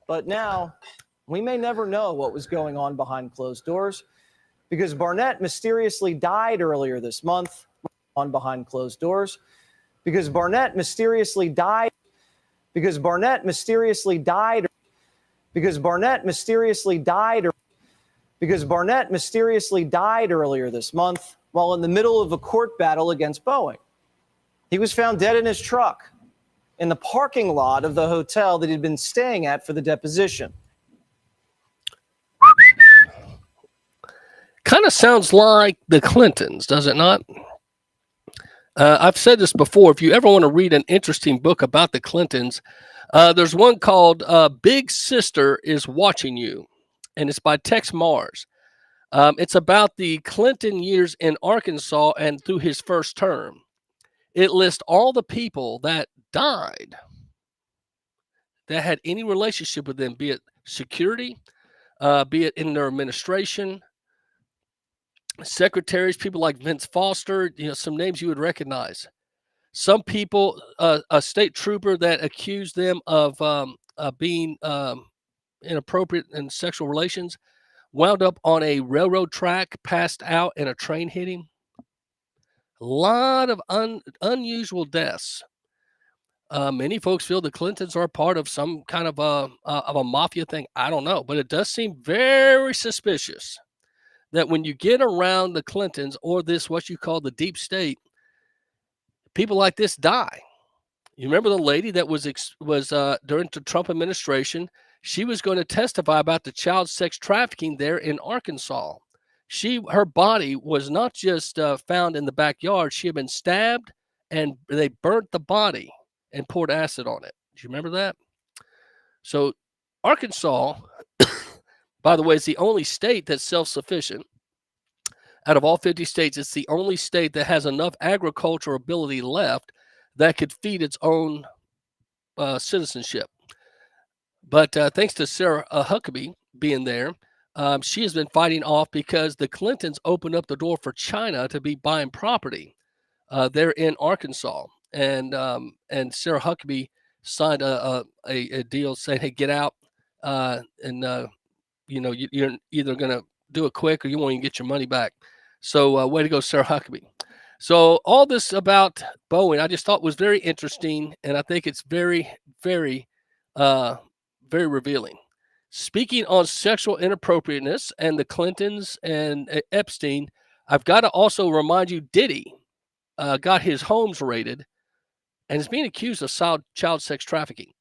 But now, we may never know what was going on behind closed doors because Barnett mysteriously died earlier this month on behind closed doors because Barnett mysteriously died because Barnett mysteriously died because Barnett mysteriously died because Barnett mysteriously died earlier this month while in the middle of a court battle against Boeing. He was found dead in his truck in the parking lot of the hotel that he'd been staying at for the deposition. Kind of sounds like the Clintons, does it not? I've said this before. If you ever want to read an interesting book about the Clintons, there's one called Big Sister is Watching You, and it's by Tex Mars. It's about the Clinton years in Arkansas and through his first term. It lists all the people that died that had any relationship with them, be it security, be it in their administration, secretaries, people like Vince Foster, some names you would recognize. Some people, a state trooper that accused them of being inappropriate in sexual relations, wound up on a railroad track, passed out, and a train hit him. A lot of unusual deaths. Many folks feel the Clintons are part of some kind of a mafia thing. I don't know, but it does seem very suspicious that when you get around the Clintons or this, what you call the deep state, people like this die. You remember the lady that was during the Trump administration? She was going to testify about the child sex trafficking there in Arkansas. Her body was not just found in the backyard. She had been stabbed, and they burnt the body and poured acid on it. Do you remember that? So Arkansas, by the way, is the only state that's self-sufficient. Out of all 50 states, it's the only state that has enough agricultural ability left that could feed its own citizenship. But thanks to Sarah Huckabee being there, she has been fighting off because the Clintons opened up the door for China to be buying property. They're in Arkansas, and Sarah Huckabee signed a deal saying, "Hey, get out, and you're either going to do it quick or you won't even get your money back." So, way to go, Sarah Huckabee. So, all this about Boeing, I just thought was very interesting, and I think it's very, very, very revealing. Speaking on sexual inappropriateness and the Clintons and Epstein, I've got to also remind you, Diddy got his homes raided and is being accused of child sex trafficking.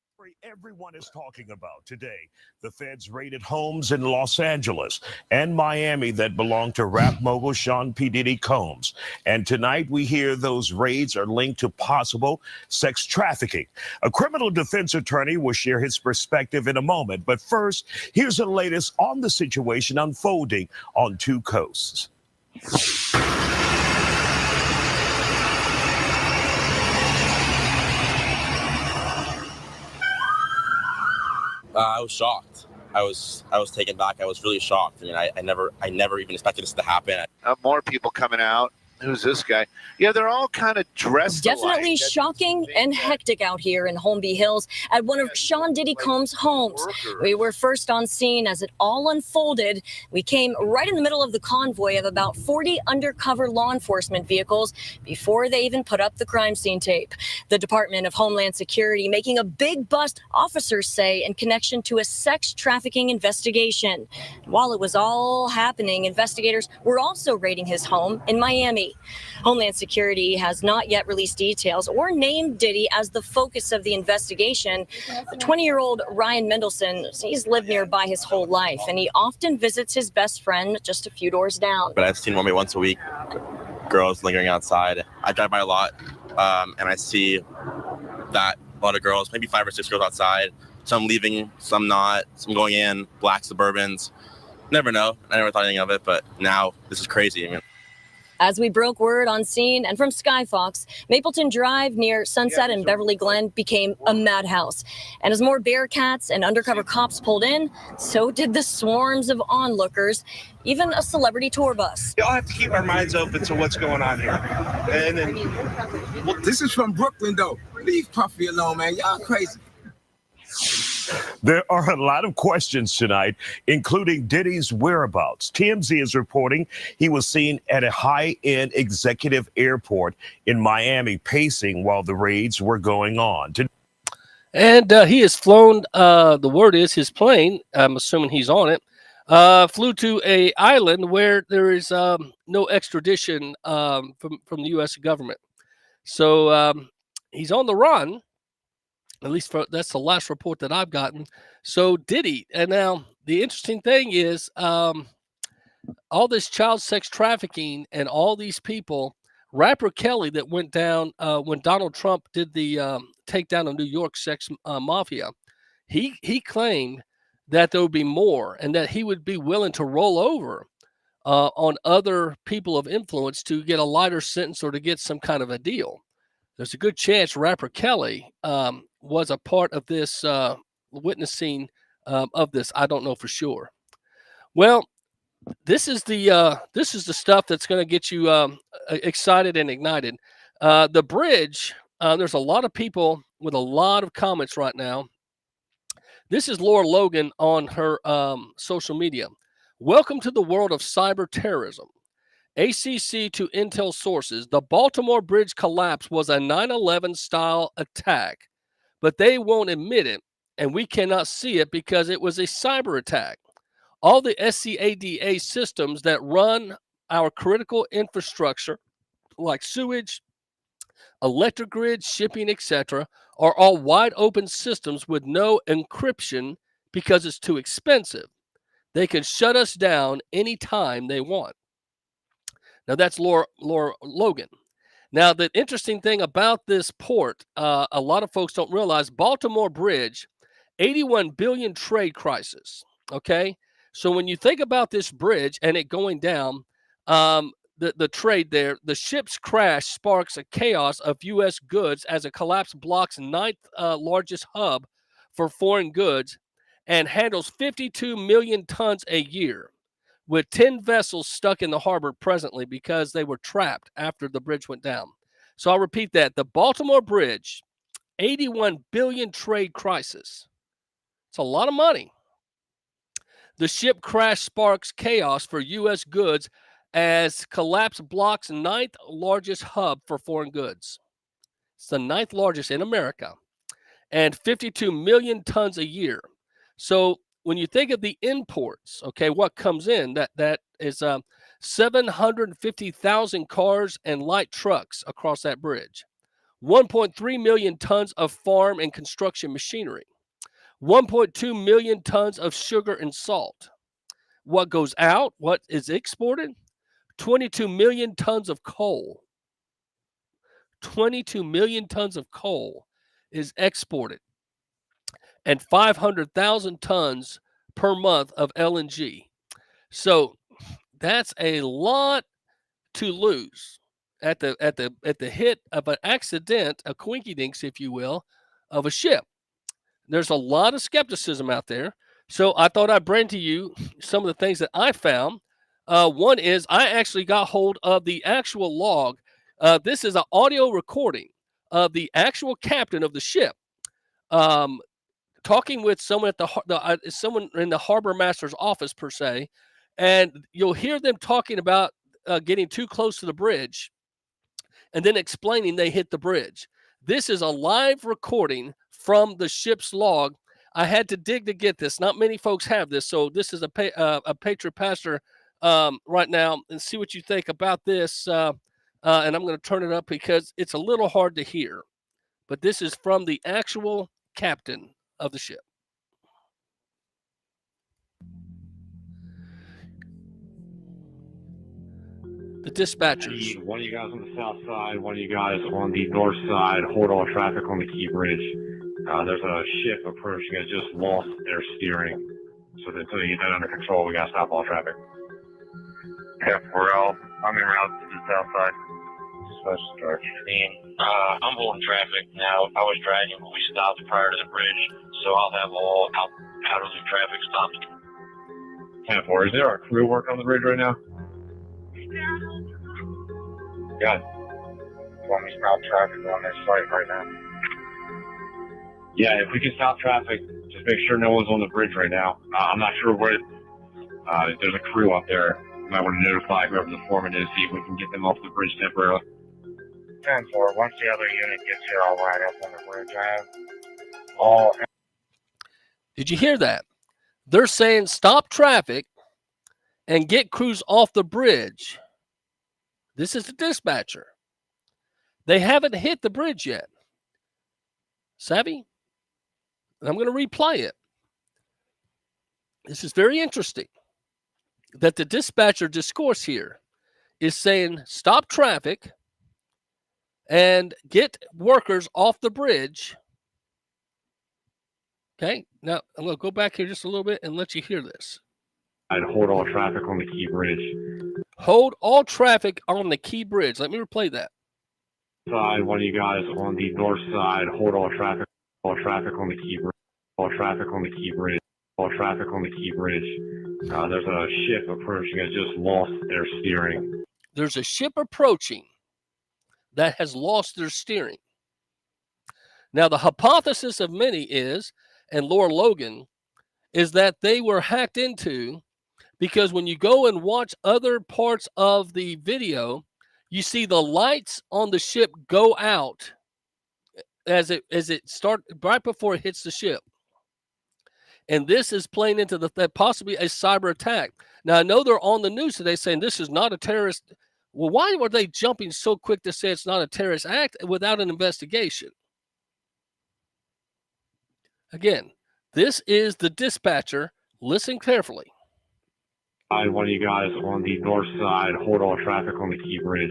Everyone is talking about today. The feds raided homes in Los Angeles and Miami that belong to rap mogul Sean P. Diddy Combs. And tonight we hear those raids are linked to possible sex trafficking. A criminal defense attorney will share his perspective in a moment. But first, here's the latest on the situation unfolding on two coasts. I was shocked. I was taken back. I was really shocked. I mean, I never even expected this to happen. More people coming out. Who's this guy? Yeah, they're all kind of dressed Definitely alike. shocking and hectic out here in Holmby Hills at one of Sean Diddy Combs' homes. We were first on scene as it all unfolded. We came right in the middle of the convoy of about 40 undercover law enforcement vehicles before they even put up the crime scene tape. The Department of Homeland Security making a big bust, officers say, in connection to a sex trafficking investigation. While it was all happening, investigators were also raiding his home in Miami. Homeland Security has not yet released details or named Diddy as the focus of the investigation. The 20-year-old Ryan Mendelson, he's lived nearby his whole life, and he often visits his best friend just a few doors down. But I've seen maybe once a week girls lingering outside. I drive by a lot, and I see that a lot of girls, maybe 5 or 6 girls outside. Some leaving, some not, some going in, black Suburbans. Never know. I never thought anything of it, but now this is crazy. I mean, As we broke word on scene and from Skyfox, Mapleton Drive near Sunset and Beverly Glen became a madhouse. And as more Bearcats and undercover cops pulled in, so did the swarms of onlookers, even a celebrity tour bus. We all have to keep our minds open to what's going on here. And then, well, this is from Brooklyn, though. Leave Puffy alone, man. Y'all crazy. There are a lot of questions tonight, including Diddy's whereabouts. TMZ is reporting he was seen at a high-end executive airport in Miami pacing while the raids were going on. And he has flown, the word is his plane, I'm assuming he's on it, flew to a island where there is no extradition from the U.S. government. So he's on the run. At least that's the last report that I've gotten. So Diddy, and now the interesting thing is all this child sex trafficking and all these people, rapper Kelly that went down when Donald Trump did the takedown of New York sex mafia, he claimed that there would be more and that he would be willing to roll over on other people of influence to get a lighter sentence or to get some kind of a deal. There's a good chance rapper Kelly was a part of this witnessing of this. I don't know for sure. Well, this is the stuff that's going to get you excited and ignited. The bridge. There's a lot of people with a lot of comments right now. This is Laura Logan on her social media. Welcome to the world of cyber terrorism. ACC to Intel sources, the Baltimore Bridge collapse was a 9/11 style attack, but they won't admit it, and we cannot see it because it was a cyber attack. All the SCADA systems that run our critical infrastructure, like sewage, electric grid, shipping, etc., are all wide open systems with no encryption because it's too expensive. They can shut us down anytime they want. Now, that's Laura Logan. Now, the interesting thing about this port, a lot of folks don't realize, Baltimore Bridge, 81 billion trade crisis, okay? So when you think about this bridge and it going down, the trade there, the ship's crash sparks a chaos of U.S. goods as a collapse blocks ninth largest hub for foreign goods and handles 52 million tons a year, with 10 vessels stuck in the harbor presently because they were trapped after the bridge went down. So I'll repeat that. The Baltimore Bridge, 81 billion trade crisis. It's a lot of money. The ship crash sparks chaos for U.S. goods as collapse blocks 9th largest hub for foreign goods. It's the 9th largest in America, and 52 million tons a year. So when you think of the imports, okay, what comes in, that is 750,000 cars and light trucks across that bridge, 1.3 million tons of farm and construction machinery, 1.2 million tons of sugar and salt. What goes out, what is exported, 22 million tons of coal. 22 million tons of coal is exported, and 500,000 tons per month of LNG. So that's a lot to lose at the hit of an accident, a quinky-dinks, if you will, of a ship. There's a lot of skepticism out there. So I thought I'd bring to you some of the things that I found. One is I actually got hold of the actual log. This is an audio recording of the actual captain of the ship talking with someone at someone in the harbor master's office per se, and you'll hear them talking about getting too close to the bridge, and then explaining they hit the bridge. This is a live recording from the ship's log. I had to dig to get this. Not many folks have this, so this is a Patriot Pastor right now, and see what you think about this. And I'm going to turn it up because it's a little hard to hear, but this is from the actual captain of the ship. The dispatchers. One of you guys on the south side, one of you guys on the north side, hold all traffic on the Key Bridge. There's a ship approaching. It just lost their steering. So until you get that under control, we got to stop all traffic. Yeah, we're all, I'm en route to the south side. Special start. I'm holding traffic now. I was dragging, but we stopped prior to the bridge, so I'll have all outer loop traffic stopped. 10-4, is there a crew working on the bridge right now? Got it. Want me to stop traffic on this site right now? Yeah, if we can stop traffic, just make sure no one's on the bridge right now. I'm not sure where, there's a crew up there. You might want to notify whoever the foreman is, see if we can get them off the bridge temporarily. 10-4, once the other unit gets here, I'll ride up on the bridge. I have all... Did you hear that? They're saying stop traffic and get crews off the bridge. This is the dispatcher. They haven't hit the bridge yet. Savvy? And I'm going to replay it. This is very interesting that the dispatcher discourse here is saying stop traffic and get workers off the bridge. Okay, now I'm going to go back here just a little bit and let you hear this. I'd hold all traffic on the Key Bridge. Hold all traffic on the Key Bridge. Let me replay that. Side, one of you guys on the north side, hold all traffic on the Key Bridge. All traffic on the Key Bridge. All traffic on the Key Bridge. There's a ship approaching. It just lost their steering. There's a ship approaching that has lost their steering. Now, the hypothesis of many is, and Laura Logan, is that they were hacked into, because when you go and watch other parts of the video, you see the lights on the ship go out as it starts right before it hits the ship. And this is playing into that possibly a cyber attack. Now, I know they're on the news today saying this is not a terrorist. Well, why were they jumping so quick to say it's not a terrorist act without an investigation? Again, this is the dispatcher. Listen carefully. One of you guys on the north side, hold all traffic on the Key Bridge.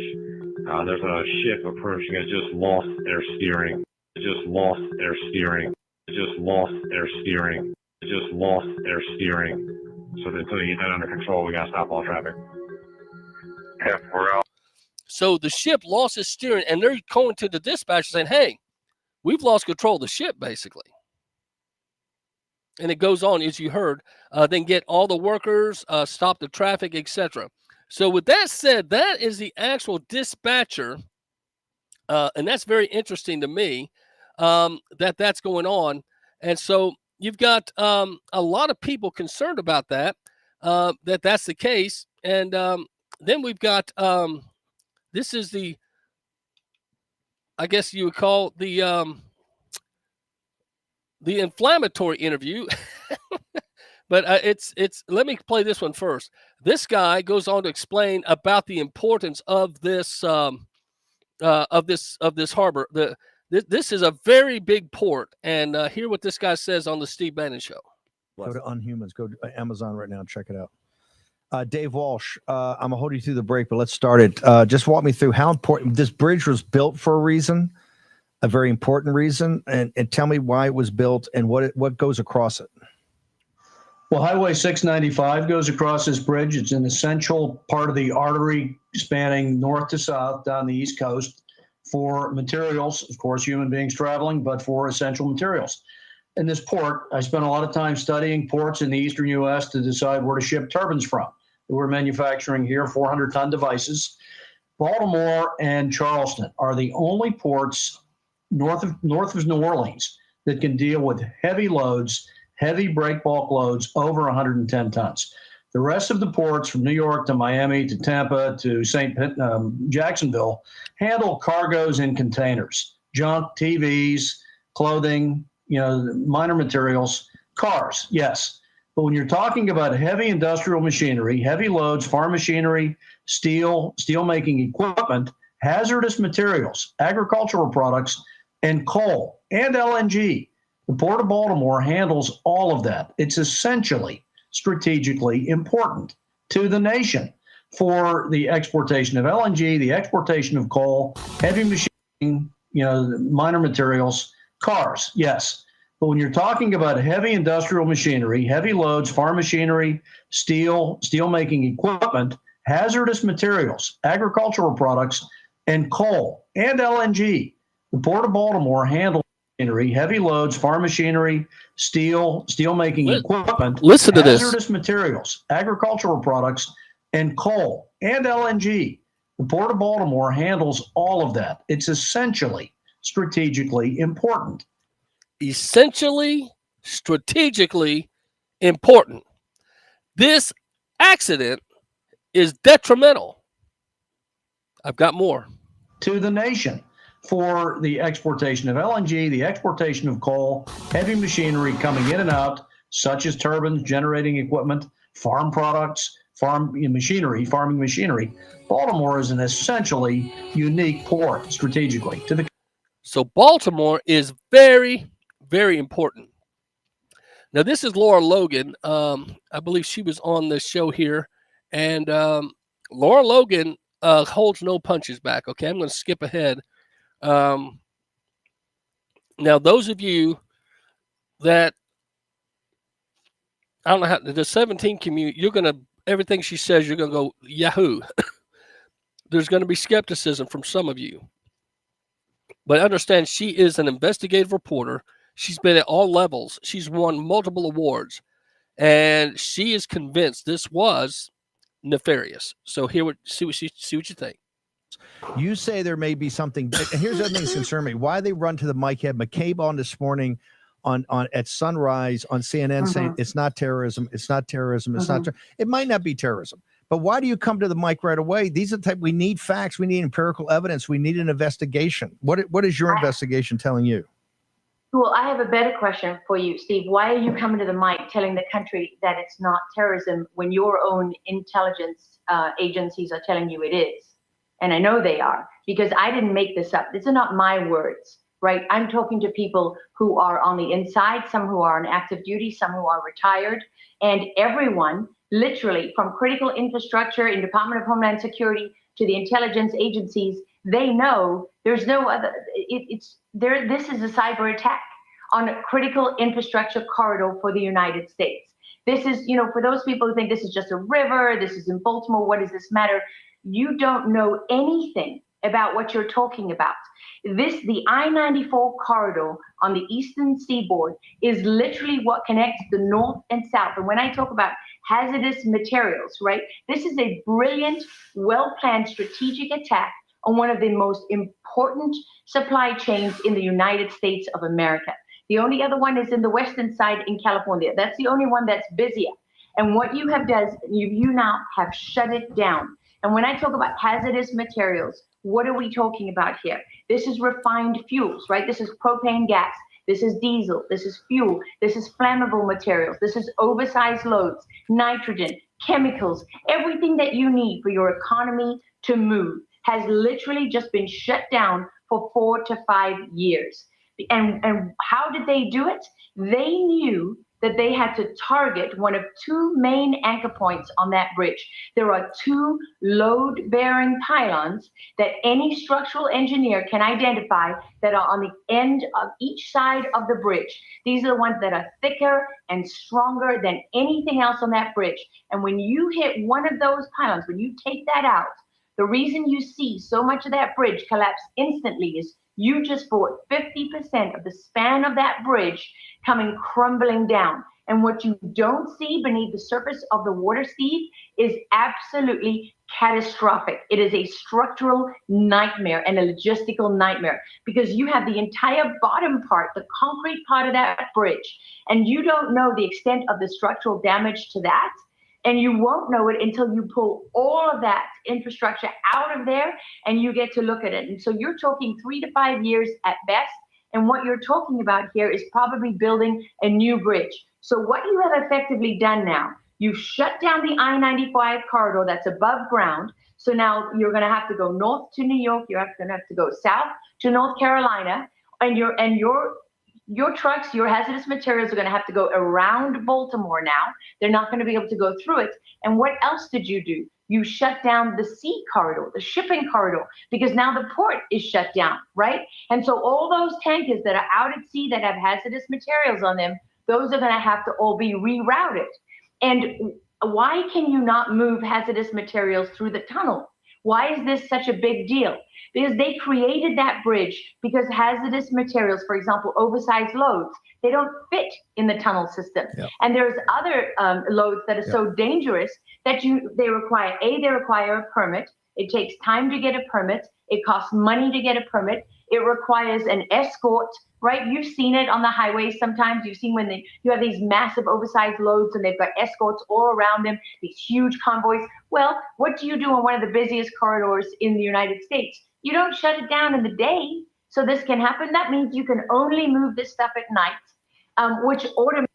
There's a ship approaching. It just lost their steering. It just lost their steering. It just lost their steering. It just lost their steering. So until you get that under control, we got to stop all traffic. Yeah, we're all... So the ship lost its steering, and they're going to the dispatcher saying, hey, we've lost control of the ship, basically. and it goes on as you heard. Then get all the workers, stop the traffic, etc. So with that said, that is the actual dispatcher, and that's very interesting to me that's going on. And so you've got a lot of people concerned about that, that's the case. And then we've got this is the, I guess you would call the inflammatory interview. But it's let me play this one first. This guy goes on to explain about the importance of this harbor. This is a very big port, and hear what this guy says on the Steve Bannon Show. Go to Unhumans. Go to Amazon right now and check it out. Dave Walsh, I'm gonna hold you through the break, but let's start it. Just walk me through how important this bridge was built for a reason, a very important reason, and tell me why it was built and what goes across it. Well, Highway 695 goes across this bridge. It's an essential part of the artery spanning north to south down the East Coast for materials, of course, human beings traveling, but for essential materials. In this port, I spent a lot of time studying ports in the eastern U.S. to decide where to ship turbines from. We're manufacturing here 400-ton devices. Baltimore and Charleston are the only ports north of New Orleans that can deal with heavy loads, heavy break bulk loads over 110 tons. The rest of the ports from New York to Miami to Tampa to Jacksonville handle cargoes in containers, junk, TVs, clothing, minor materials, cars, yes. But when you're talking about heavy industrial machinery, heavy loads, farm machinery, steel, steel-making equipment, hazardous materials, agricultural products, and coal and LNG, the Port of Baltimore handles all of that. It's essentially strategically important to the nation for the exportation of LNG, the exportation of coal, heavy machining, minor materials, cars, yes. But when you're talking about heavy industrial machinery, heavy loads, farm machinery, steel, steel-making equipment, hazardous materials, agricultural products, and coal and LNG, the Port of Baltimore handles heavy loads, farm machinery, steel, steel-making equipment, listen to this. hazardous materials, agricultural products, and coal and LNG. The Port of Baltimore handles all of that. It's essentially strategically important. Essentially strategically important. This accident is detrimental. I've got more. To the nation for the exportation of LNG, the exportation of coal, heavy machinery coming in and out, such as turbines, generating equipment, farm products, farming machinery. Baltimore is an essentially unique port strategically to the. So Baltimore is very, very important. Now, this is Laura Logan. I believe she was on the show here, and Laura Logan holds no punches back. Okay, I'm going to skip ahead. Now, those of you that I don't know how the 17 community, you're going to everything she says, you're going to go Yahoo. There's going to be skepticism from some of you, but understand she is an investigative reporter. She's been at all levels. She's won multiple awards, and she is convinced this was nefarious. So see what you think. You say there may be something, and here's the other thing that concerns me. Why they run to the mic? Had McCabe on this morning on at sunrise on CNN saying it's not terrorism, it's not terrorism, it's not. It might not be terrorism, but why do you come to the mic right away? These are the type we need facts, we need empirical evidence, we need an investigation. What is your investigation telling you? Well, I have a better question for you, Steve. Why are you coming to the mic telling the country that it's not terrorism when your own intelligence agencies are telling you it is? And I know they are, because I didn't make this up. These are not my words, right? I'm talking to people who are on the inside, some who are on active duty, some who are retired, and everyone, literally from critical infrastructure in Department of Homeland Security to the intelligence agencies, they know there's no other, this is a cyber attack on a critical infrastructure corridor for the United States. This is, for those people who think this is just a river, this is in Baltimore, what does this matter? You don't know anything about what you're talking about. The I-94 corridor on the eastern seaboard is literally what connects the north and south. And when I talk about hazardous materials, right, this is a brilliant, well-planned strategic attack on one of the most important supply chains in the United States of America. The only other one is in the western side in California. That's the only one that's busier. And what you have done, you now have shut it down. And when I talk about hazardous materials, what are we talking about here? This is refined fuels, right? This is propane gas. This is diesel. This is fuel. This is flammable materials. This is oversized loads, nitrogen, chemicals, everything that you need for your economy to move has literally just been shut down for 4 to 5 years. And how did they do it? They knew that they had to target one of 2 main anchor points on that bridge. There are 2 load-bearing pylons that any structural engineer can identify that are on the end of each side of the bridge. These are the ones that are thicker and stronger than anything else on that bridge. And when you hit one of those pylons, when you take that out, the reason you see so much of that bridge collapse instantly is you just brought 50% of the span of that bridge coming crumbling down. And what you don't see beneath the surface of the water, Steve, is absolutely catastrophic. It is a structural nightmare and a logistical nightmare because you have the entire bottom part, the concrete part of that bridge, and you don't know the extent of the structural damage to that. And you won't know it until you pull all of that infrastructure out of there and you get to look at it. And so you're talking 3 to 5 years at best. And what you're talking about here is probably building a new bridge. So what you have effectively done now, you've shut down the I-95 corridor that's above ground. So now you're going to have to go north to New York. You're going to have to go south to North Carolina. And your trucks, your hazardous materials are going to have to go around Baltimore now. They're not going to be able to go through it. And what else did you do? You shut down the sea corridor, the shipping corridor, because now the port is shut down, right? And so all those tankers that are out at sea that have hazardous materials on them, those are going to have to all be rerouted. And why can you not move hazardous materials through the tunnel? Why is this such a big deal? Because they created that bridge because hazardous materials, for example, oversized loads, they don't fit in the tunnel system. Yep. And there's other loads that are so dangerous that they require a permit. It takes time to get a permit. It costs money to get a permit. It requires an escort, right? You've seen it on the highways sometimes. You've seen when you have these massive oversized loads and they've got escorts all around them, these huge convoys. Well, what do you do on one of the busiest corridors in the United States? You don't shut it down in the day so this can happen. That means you can only move this stuff at night, which automatically.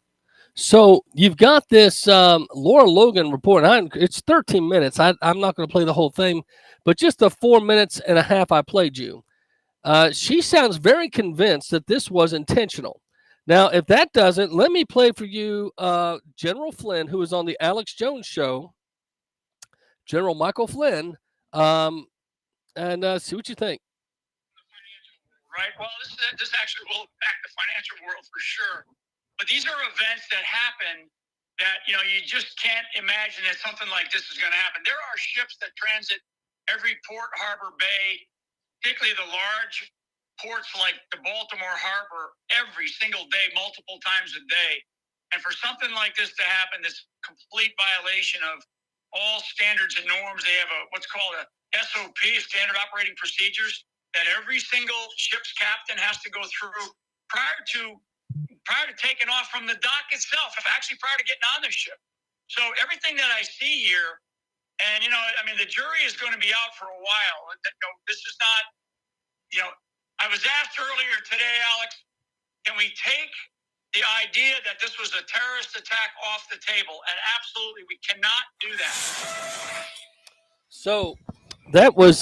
So you've got this Laura Logan report. It's 13 minutes. I'm not going to play the whole thing, but just the 4 minutes and a half I played you. She sounds very convinced that this was intentional. Now, if that doesn't, let me play for you General Flynn, who was on the Alex Jones show, General Michael Flynn, and see what you think. Right. Well, this actually will impact the financial world for sure. But these are events that happen that, you just can't imagine that something like this is going to happen. There are ships that transit every port, harbor, bay, particularly the large ports like the Baltimore harbor, every single day, multiple times a day. And for something like this to happen, this complete violation of all standards and norms, they have what's called a SOP, standard operating procedures, that every single ship's captain has to go through prior to taking off from the dock itself, actually prior to getting on the ship. So everything that I see here, and, the jury is going to be out for a while. This is not, I was asked earlier today, Alex, can we take the idea that this was a terrorist attack off the table? And absolutely, we cannot do that. So that was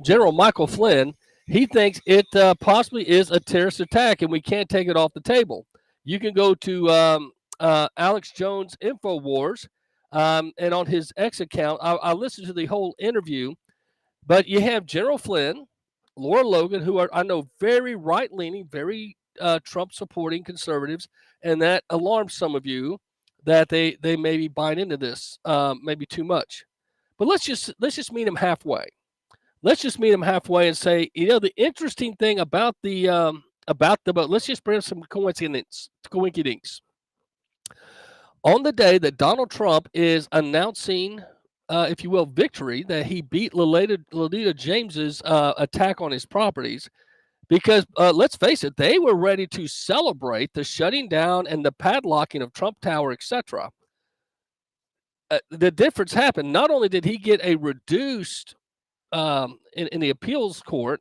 General Michael Flynn. He thinks it possibly is a terrorist attack, and we can't take it off the table. You can go to Alex Jones InfoWars, and on his X account, I listened to the whole interview. But you have General Flynn, Laura Logan, who are, I know, very right-leaning, very Trump-supporting conservatives, and that alarms some of you that they may be buying into this, maybe too much. But let's just meet them halfway. let's just meet them halfway and say, the interesting thing about the vote, let's just bring up some coincidence. On the day that Donald Trump is announcing, if you will, victory, that he beat Lolita James's attack on his properties, because let's face it, they were ready to celebrate the shutting down and the padlocking of Trump Tower, etc. The difference happened. Not only did he get a reduced in the appeals court,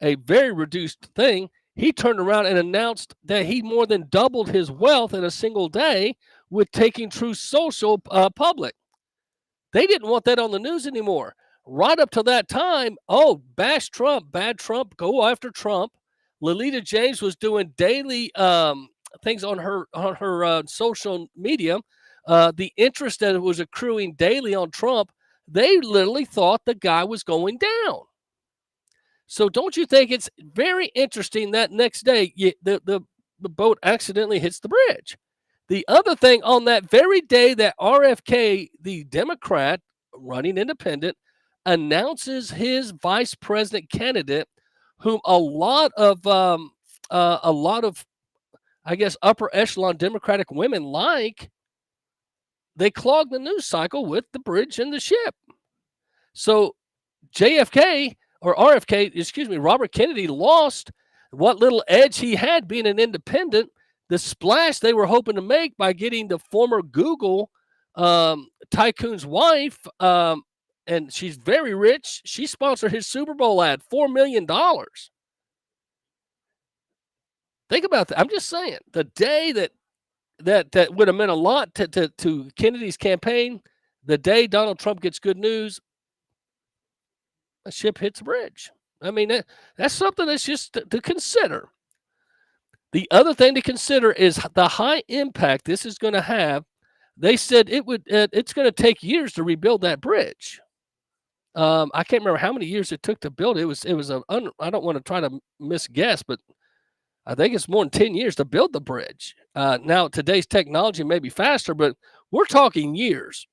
a very reduced thing, he turned around and announced that he more than doubled his wealth in a single day with taking Truth Social public. They didn't want that on the news anymore. Right up to that time, bash Trump, bad Trump, go after Trump. Lolita James was doing daily things on her social media. The interest that was accruing daily on Trump, they literally thought the guy was going down. So don't you think it's very interesting that next day the boat accidentally hits the bridge? The other thing, on that very day that RFK, the Democrat running independent, announces his vice president candidate, whom a lot of I guess upper echelon Democratic women like, they clog the news cycle with the bridge and the ship. So Robert Kennedy lost what little edge he had being an independent. The splash they were hoping to make by getting the former Google tycoon's wife, and she's very rich. She sponsored his Super Bowl ad, $4 million. Think about that. I'm just saying, the day that would have meant a lot to Kennedy's campaign, the day Donald Trump gets good news, a ship hits a bridge. I mean, that's something that's just to consider. The other thing to consider is the high impact this is going to have. They said it's going to take years to rebuild that bridge. I can't remember how many years it took to build it. It was I don't want to try to misguess, but I think it's more than 10 years to build the bridge. Now, today's technology may be faster, but we're talking years.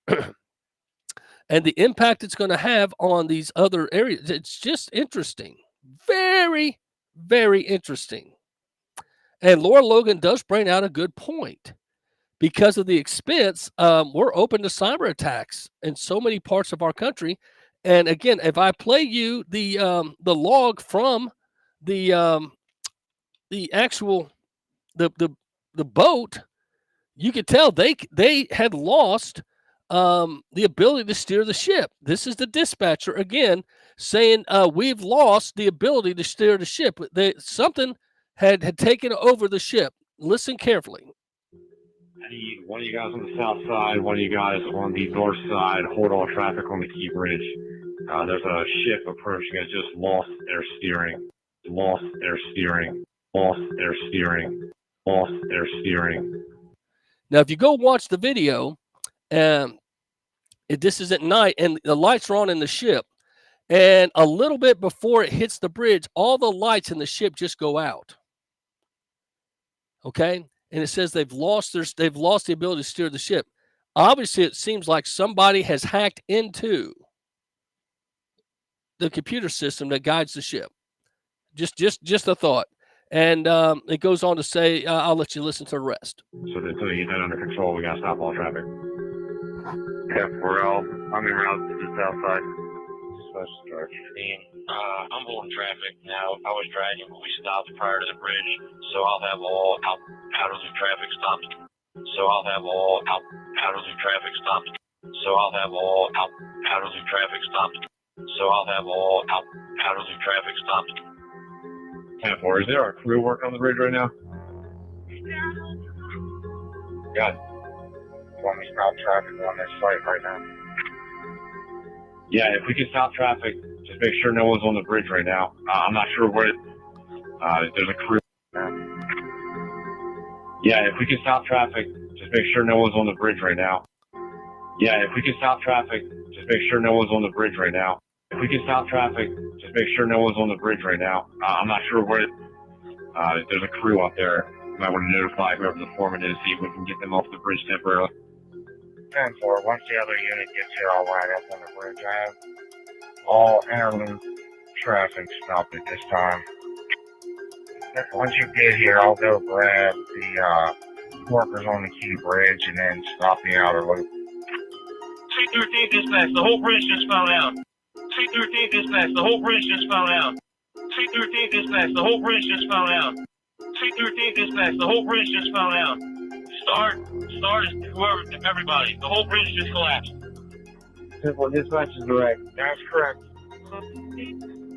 And the impact it's going to have on these other areas, it's just interesting. Very, very interesting. And Laura Logan does bring out a good point. Because of the expense, we're open to cyber attacks in so many parts of our country. And again, if I play you the log from the actual the boat, you could tell they had lost the ability to steer the ship. This is the dispatcher again saying we've lost the ability to steer the ship. Something had taken over the ship. Listen carefully. I need one of you guys on the south side, one of you guys on the north side, hold all traffic on the Key Bridge. There's a ship approaching that just lost their steering. Now, if you go watch the video, this is at night, and the lights are on in the ship. And a little bit before it hits the bridge, all the lights in the ship just go out. Okay? And it says they've lost the ability to steer the ship. Obviously, it seems like somebody has hacked into the computer system that guides the ship. Just a thought. And it goes on to say, I'll let you listen to the rest. So until you get that under control, we got to stop all traffic. We're all coming around to the south side. I'm holding traffic now. I was dragging, but we stopped prior to the bridge, so I'll have all outer loop traffic stopped. So I'll have all outer loop traffic stopped. So I'll have all outer loop traffic stopped. So I'll have all outer loop traffic stopped. 10-4, is there a crew working on the bridge right now? Got it. Want me to stop traffic on this site right now? Yeah, if we can stop traffic, just make sure no one's on the bridge right now. I'm not sure where there's a crew. Yeah, if we can stop traffic, just make sure no one's on the bridge right now. Yeah, if we can stop traffic, just make sure no one's on the bridge right now. If we can stop traffic, just make sure no one's on the bridge right now. I'm not sure where there's a crew out there. You might want to notify whoever the foreman is, see if we can get them off the bridge temporarily. 10-4, once the other unit gets here, I'll ride up on the bridge. I have all air loop traffic stop at this time. Once you get here, I'll go grab the workers on the Key Bridge and then stop the outer loop. 313 dispatch, the whole bridge just fell down. 313 dispatch, the whole bridge just fell down. 313 dispatch, the whole bridge just fell down. 313 dispatch, the whole bridge just fell down. Start, whoever, everybody. The whole bridge just collapsed. Simple dispatch is direct. That's correct.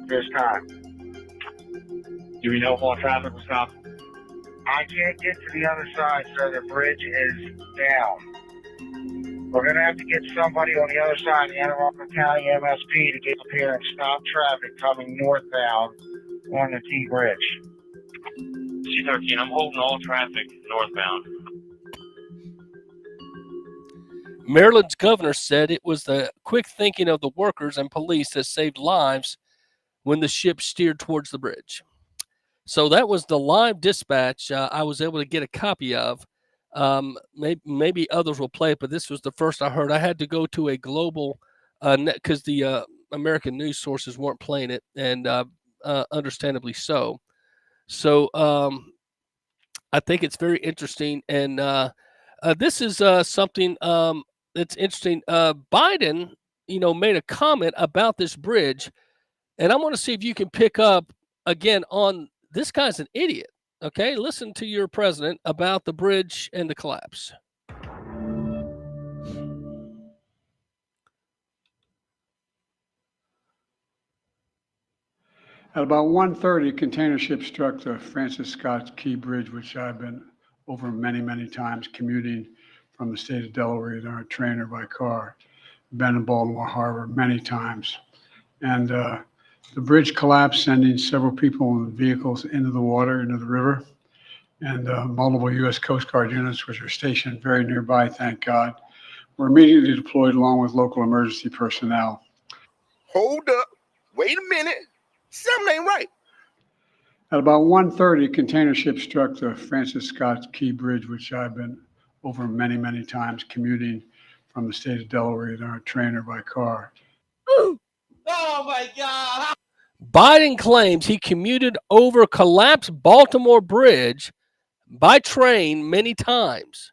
This time. Do we know if all traffic was stopped? I can't get to the other side, so the bridge is down. We're going to have to get somebody on the other side, the Anne Arundel County MSP, to get up here and stop traffic coming northbound on the T Bridge. C-13, I'm holding all traffic northbound. Maryland's governor said it was the quick thinking of the workers and police that saved lives when the ship steered towards the bridge. So that was the live dispatch I was able to get a copy of. Maybe others will play it, but this was the first I heard. I had to go to a global because the American news sources weren't playing it, and understandably so. So I think it's very interesting, and this is something that's interesting. Biden, made a comment about this bridge, and I want to see if you can pick up again on this guy's an idiot. Okay, listen to your president about the bridge and the collapse. At about 1:30, a container ship struck the Francis Scott Key Bridge, which I've been over many, many times commuting from the state of Delaware either on a train or by car. Been in Baltimore Harbor many times. And the bridge collapsed, sending several people and vehicles into the water, into the river. And multiple U.S. Coast Guard units, which are stationed very nearby, thank God, were immediately deployed along with local emergency personnel. Hold up. Wait a minute. Something ain't right. At about 1:30, a container ship struck the Francis Scott Key Bridge, which I've been over many, many times commuting from the state of Delaware either on a train or by car. Oh my God. Biden claims he commuted over collapsed Baltimore Bridge by train many times.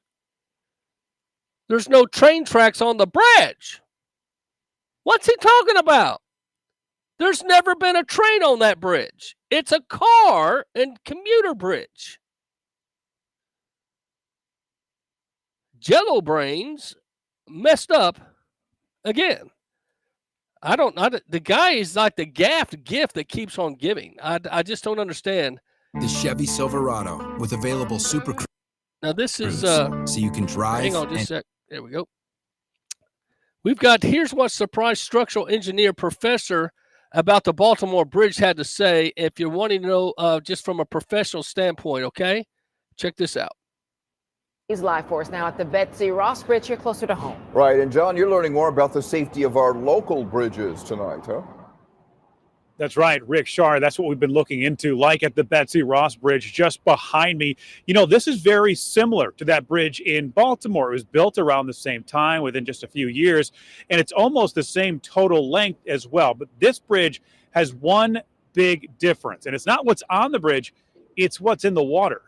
There's no train tracks on the bridge. What's he talking about? There's never been a train on that bridge. It's a car and commuter bridge. Jello brains messed up again. The guy is like the gaffed gift that keeps on giving. I just don't understand. The Chevy Silverado with available Super Cruise. Now this is so you can drive. Hang on just a sec. There we go. We've got here's what surprised structural engineer professor about the Baltimore Bridge had to say. If you're wanting to know just from a professional standpoint, okay? Check this out. He's live for us now at the Betsy Ross Bridge here closer to home. Right, and John, you're learning more about the safety of our local bridges tonight, huh? That's right, Rick Shar. That's what we've been looking into, like at the Betsy Ross Bridge just behind me. This is very similar to that bridge in Baltimore. It was built around the same time, within just a few years, and it's almost the same total length as well. But this bridge has one big difference, and it's not what's on the bridge, it's what's in the water.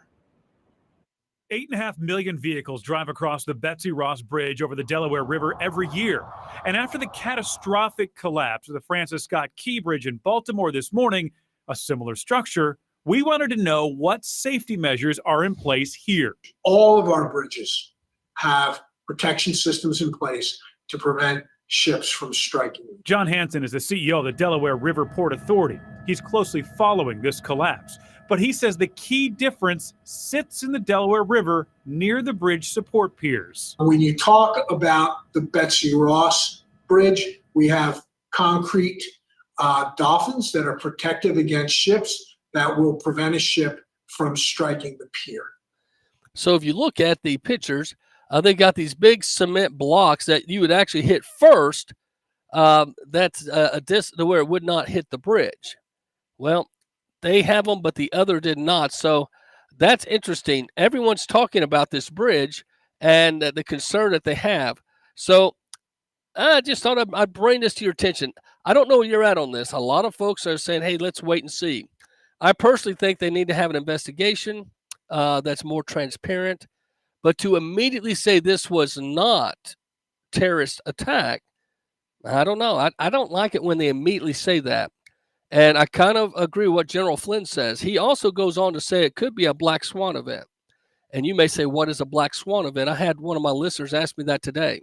8.5 million vehicles drive across the Betsy Ross Bridge over the Delaware River every year. And after the catastrophic collapse of the Francis Scott Key Bridge in Baltimore this morning, a similar structure, we wanted to know what safety measures are in place here. All of our bridges have protection systems in place to prevent ships from striking. John Hansen is the CEO of the Delaware River Port Authority. He's closely following this collapse. But he says the key difference sits in the Delaware River near the bridge support piers. When you talk about the Betsy Ross Bridge, we have concrete dolphins that are protective against ships that will prevent a ship from striking the pier. So if you look at the pictures, they got these big cement blocks that you would actually hit first. That's a distance where it would not hit the bridge. Well, they have them, but the other did not. So that's interesting. Everyone's talking about this bridge and the concern that they have. So I just thought I'd bring this to your attention. I don't know where you're at on this. A lot of folks are saying, hey, let's wait and see. I personally think they need to have an investigation that's more transparent. But to immediately say this was not terrorist attack, I don't know. I don't like it when they immediately say that. And I kind of agree with what General Flynn says. He also goes on to say it could be a black swan event. And you may say, what is a black swan event? I had one of my listeners ask me that today.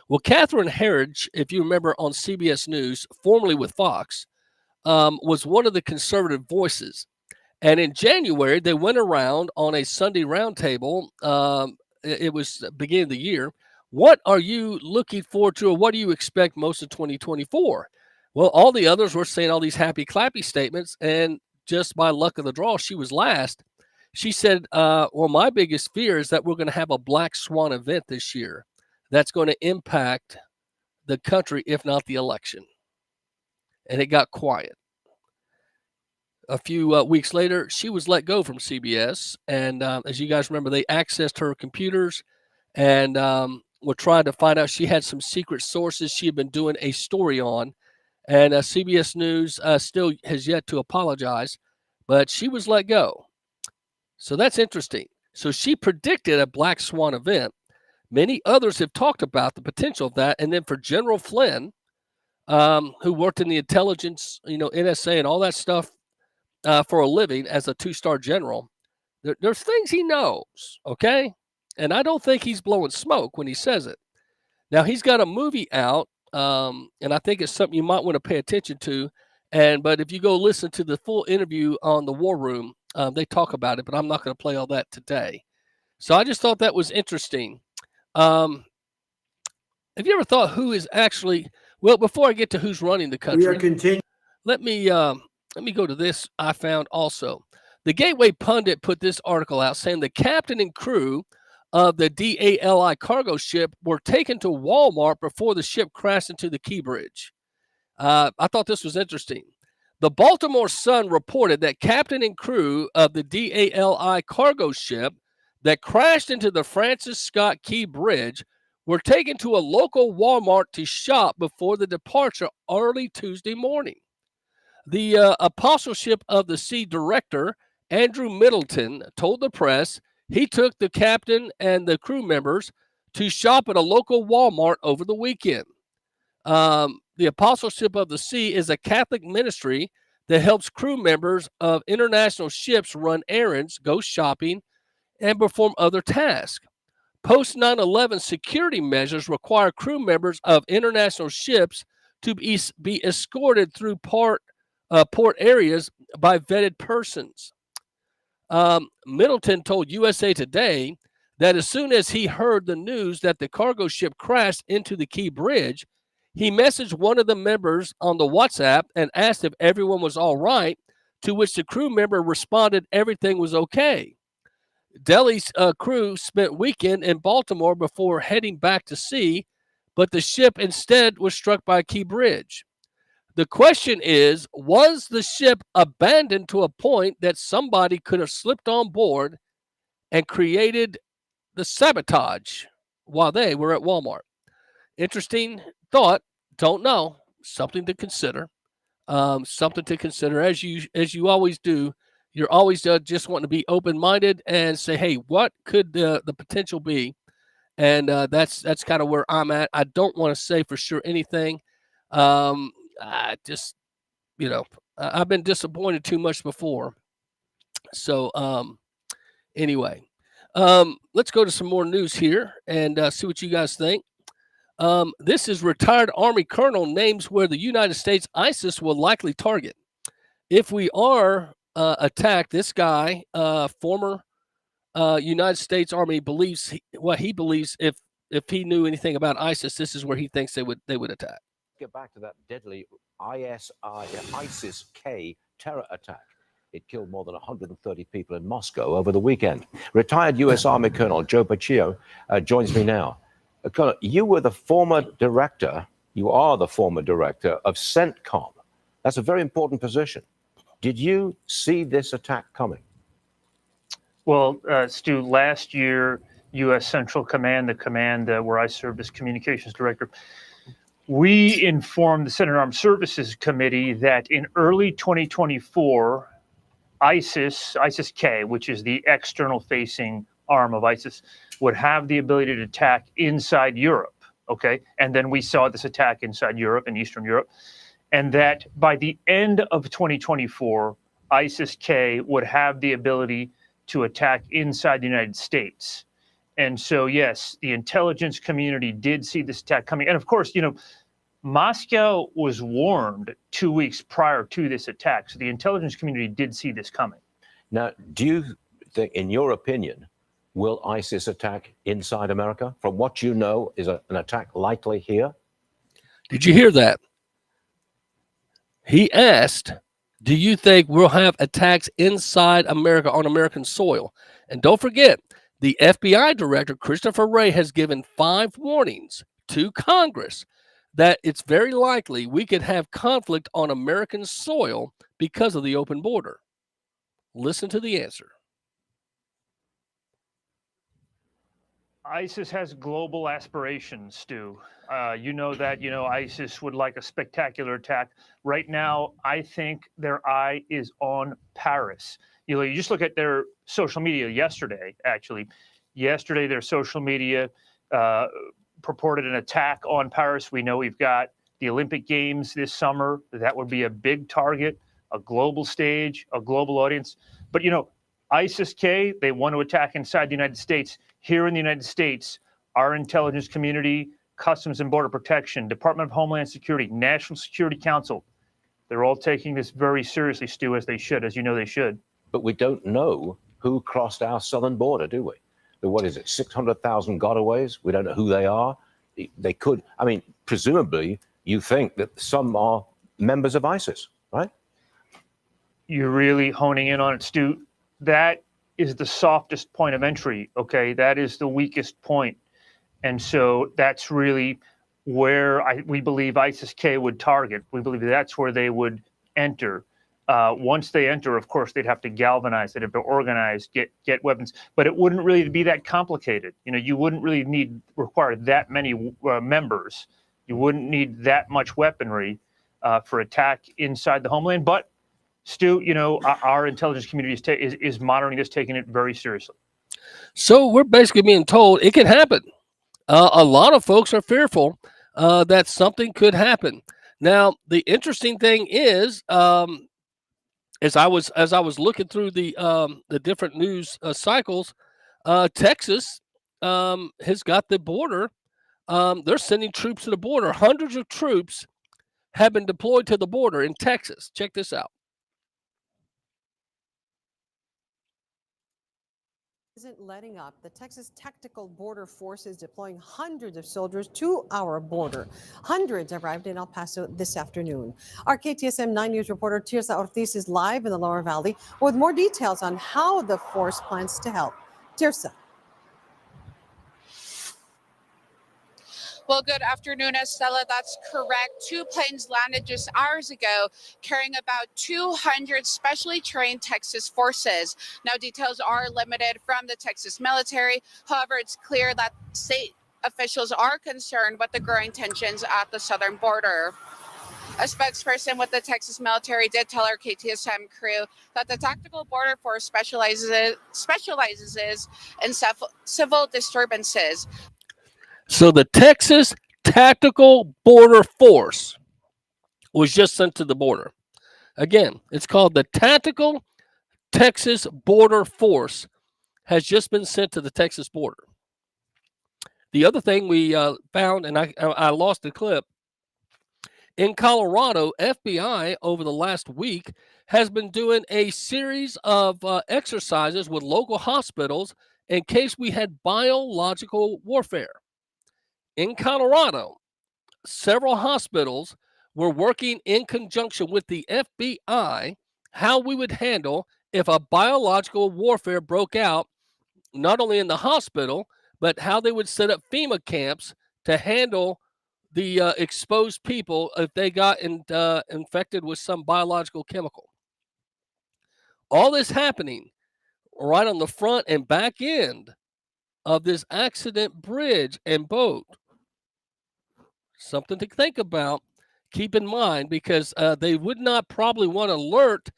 Well, Catherine Herridge, if you remember on CBS News, formerly with Fox, was one of the conservative voices. And in January, they went around on a Sunday roundtable. It was the beginning of the year. What are you looking forward to, or what do you expect most of 2024? Well, all the others were saying all these happy, clappy statements, and just by luck of the draw, she was last. She said, well, my biggest fear is that we're going to have a black swan event this year that's going to impact the country, if not the election. And it got quiet. A few weeks later, she was let go from CBS. And as you guys remember, they accessed her computers and were trying to find out. She had some secret sources she had been doing a story on. And CBS News still has yet to apologize, but she was let go. So that's interesting. So she predicted a black swan event. Many others have talked about the potential of that. And then for General Flynn, who worked in the intelligence, NSA and all that stuff for a living as a 2-star general, there's things he knows, okay? And I don't think he's blowing smoke when he says it. Now, he's got a movie out, and I think it's something you might want to pay attention to. But if you go listen to the full interview on the War Room, they talk about it, but I'm not going to play all that today. So I just thought that was interesting. Have you ever thought who is actually, well, before I get to who's running the country, We are continuing. let me go to this I found also. The Gateway Pundit put this article out saying the captain and crew of the DALI cargo ship were taken to Walmart before the ship crashed into the Key Bridge. I thought this was interesting. The Baltimore Sun reported that captain and crew of the DALI cargo ship that crashed into the Francis Scott Key Bridge were taken to a local Walmart to shop before the departure early Tuesday morning. The Apostleship of the Sea director, Andrew Middleton, told the press he took the captain and the crew members to shop at a local Walmart over the weekend. The Apostleship of the Sea is a Catholic ministry that helps crew members of international ships run errands, go shopping, and perform other tasks. Post 9/11 security measures require crew members of international ships to be escorted through port areas by vetted persons. Middleton told USA Today that as soon as he heard the news that the cargo ship crashed into the Key Bridge, he messaged one of the members on the WhatsApp and asked if everyone was all right, to which the crew member responded everything was okay. Delhi's crew spent weekend in Baltimore before heading back to sea, but the ship instead was struck by Key Bridge. The question is, was the ship abandoned to a point that somebody could have slipped on board and created the sabotage while they were at Walmart? Interesting thought. Don't know. Something to consider. Something to consider, as you always do. You're always just wanting to be open-minded and say, hey, what could the potential be? And that's kind of where I'm at. I don't want to say for sure anything. I just, I've been disappointed too much before. So anyway, let's go to some more news here and see what you guys think. This is retired Army colonel names where the United States ISIS will likely target. If we are attacked, this guy, former United States Army, believes what he believes. If he knew anything about ISIS, this is where he thinks they would attack. Get back to that deadly ISIS-K terror attack. It killed more than 130 people in Moscow over the weekend. Retired U.S. Army Colonel Joe Paccio joins me now. Colonel, you are the former director of CENTCOM. That's a very important position. Did you see this attack coming? Well, Stu, last year U.S. Central Command, the command where I served as communications director, we informed the Senate Armed Services Committee that in early 2024, ISIS-K, which is the external-facing arm of ISIS, would have the ability to attack inside Europe. Okay, and then we saw this attack inside Europe and Eastern Europe, and that by the end of 2024, ISIS-K would have the ability to attack inside the United States. And so, yes, the intelligence community did see this attack coming. And of course, you know, Moscow was warned 2 weeks prior to this attack. So the intelligence community did see this coming. Now, do you think, in your opinion, will ISIS attack inside America? From what you know, is an attack likely here? Did you hear that? He asked, do you think we'll have attacks inside America on American soil? And don't forget, the FBI director, Christopher Wray, has given 5 warnings to Congress that it's very likely we could have conflict on American soil because of the open border. Listen to the answer. ISIS has global aspirations, Stu. You know that, ISIS would like a spectacular attack. Right now, I think their eye is on Paris. You just look at their social media yesterday, actually. Yesterday, their social media purported an attack on Paris. We know we've got the Olympic Games this summer. That would be a big target, a global stage, a global audience. But, ISIS-K, they want to attack inside the United States. Here in the United States, our intelligence community, Customs and Border Protection, Department of Homeland Security, National Security Council, they're all taking this very seriously, Stu, as they should, as you know they should. But we don't know who crossed our southern border, do we? What is it, 600,000 gotaways? We don't know who they are. They could, presumably, you think that some are members of ISIS, right? You're really honing in on it, Stu. That is the softest point of entry, okay? That is the weakest point. And so that's really where we believe ISIS-K would target. We believe that's where they would enter. Once they enter, of course, they'd have to galvanize, they'd have to organize, get weapons. But it wouldn't really be that complicated. You wouldn't really require that many members. You wouldn't need that much weaponry for attack inside the homeland. But Stu, our intelligence community is monitoring this, taking it very seriously. So we're basically being told it can happen. A lot of folks are fearful that something could happen. Now, the interesting thing is, as I was looking through the different news cycles, Texas has got the border. They're sending troops to the border. Hundreds of troops have been deployed to the border in Texas. Check this out. Isn't letting up. The Texas Tactical Border Force is deploying hundreds of soldiers to our border. Hundreds arrived in El Paso this afternoon. Our KTSM 9 News reporter Tirsa Ortiz is live in the Lower Valley with more details on how the force plans to help. Tirsa. Well, good afternoon, Estella. That's correct. 2 planes landed just hours ago, carrying about 200 specially trained Texas forces. Now, details are limited from the Texas military. However, it's clear that state officials are concerned with the growing tensions at the southern border. A spokesperson with the Texas military did tell our KTSM crew that the Tactical Border Force specializes in civil disturbances. So the Texas Tactical Border Force was just sent to the border. Again, it's called the Tactical Texas Border Force, has just been sent to the Texas border. The other thing we found, and I lost the clip, in Colorado, FBI over the last week has been doing a series of exercises with local hospitals in case we had biological warfare. In Colorado, several hospitals were working in conjunction with the FBI how we would handle if a biological warfare broke out, not only in the hospital, but how they would set up FEMA camps to handle the exposed people if they got infected with some biological chemical. All this happening right on the front and back end of this accident bridge and boat. Something to think about, keep in mind, because they would not probably want to alert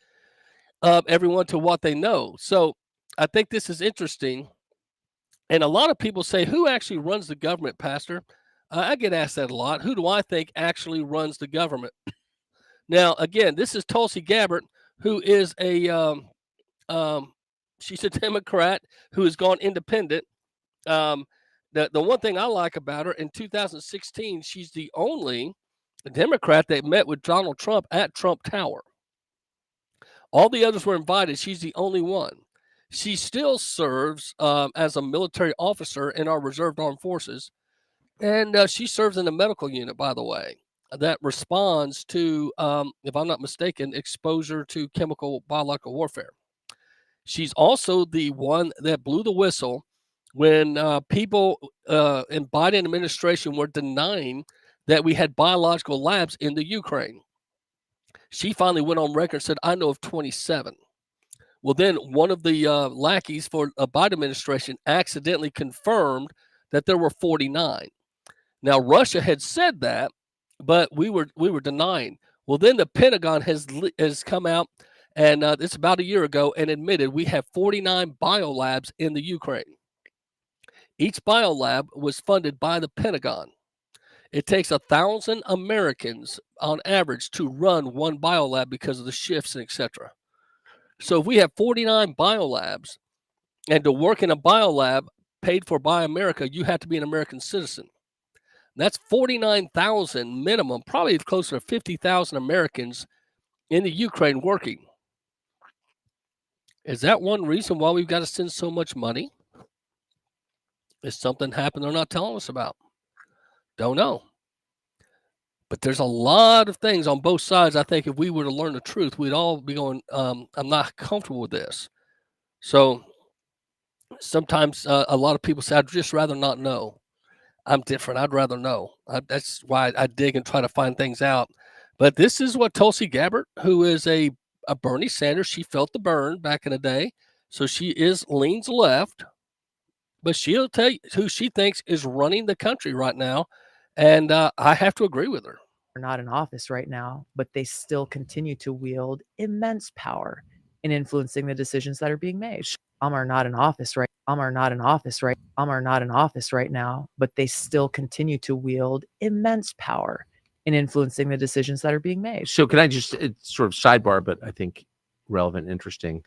everyone to what they know. So I think this is interesting. And a lot of people say, who actually runs the government, Pastor? I get asked that a lot. Who do I think actually runs the government? Now, again, this is Tulsi Gabbard, who is she's a Democrat who has gone independent. The one thing I like about her, in 2016, she's the only Democrat that met with Donald Trump at Trump Tower. All the others were invited. She's the only one. She still serves as a military officer in our reserve armed forces. And she serves in the medical unit, by the way, that responds to, if I'm not mistaken, exposure to chemical biological warfare. She's also the one that blew the whistle when people in Biden administration were denying that we had biological labs in the Ukraine. She finally went on record and said, I know of 27. Well, then one of the lackeys for a Biden administration accidentally confirmed that there were 49. Now, Russia had said that, but we were denying. Well, then the Pentagon has come out, and it's about a year ago, and admitted we have 49 biolabs in the Ukraine. Each biolab was funded by the Pentagon. It takes 1,000 Americans on average to run one biolab because of the shifts and etc. So if we have 49 biolabs, and to work in a biolab paid for by America, you have to be an American citizen. That's 49,000 minimum, probably closer to 50,000 Americans in the Ukraine working. Is that one reason why we've got to send so much money? Is something happened they're not telling us about? Don't know. But there's a lot of things on both sides. I think if we were to learn the truth, we'd all be going, I'm not comfortable with this. So sometimes a lot of people say, I'd just rather not know. I'm different. I'd rather know. That's why I dig and try to find things out. But this is what Tulsi Gabbard, who is a Bernie Sanders, she felt the burn back in the day. So she leans left, but she'll tell you who she thinks is running the country right now. And I have to agree with her. Are not in office right now, but they still continue to wield immense power in influencing the decisions that are being made. Are not in office right now, but they still continue to wield immense power in influencing the decisions that are being made. So can I just sort of sidebar, but I think relevant, interesting.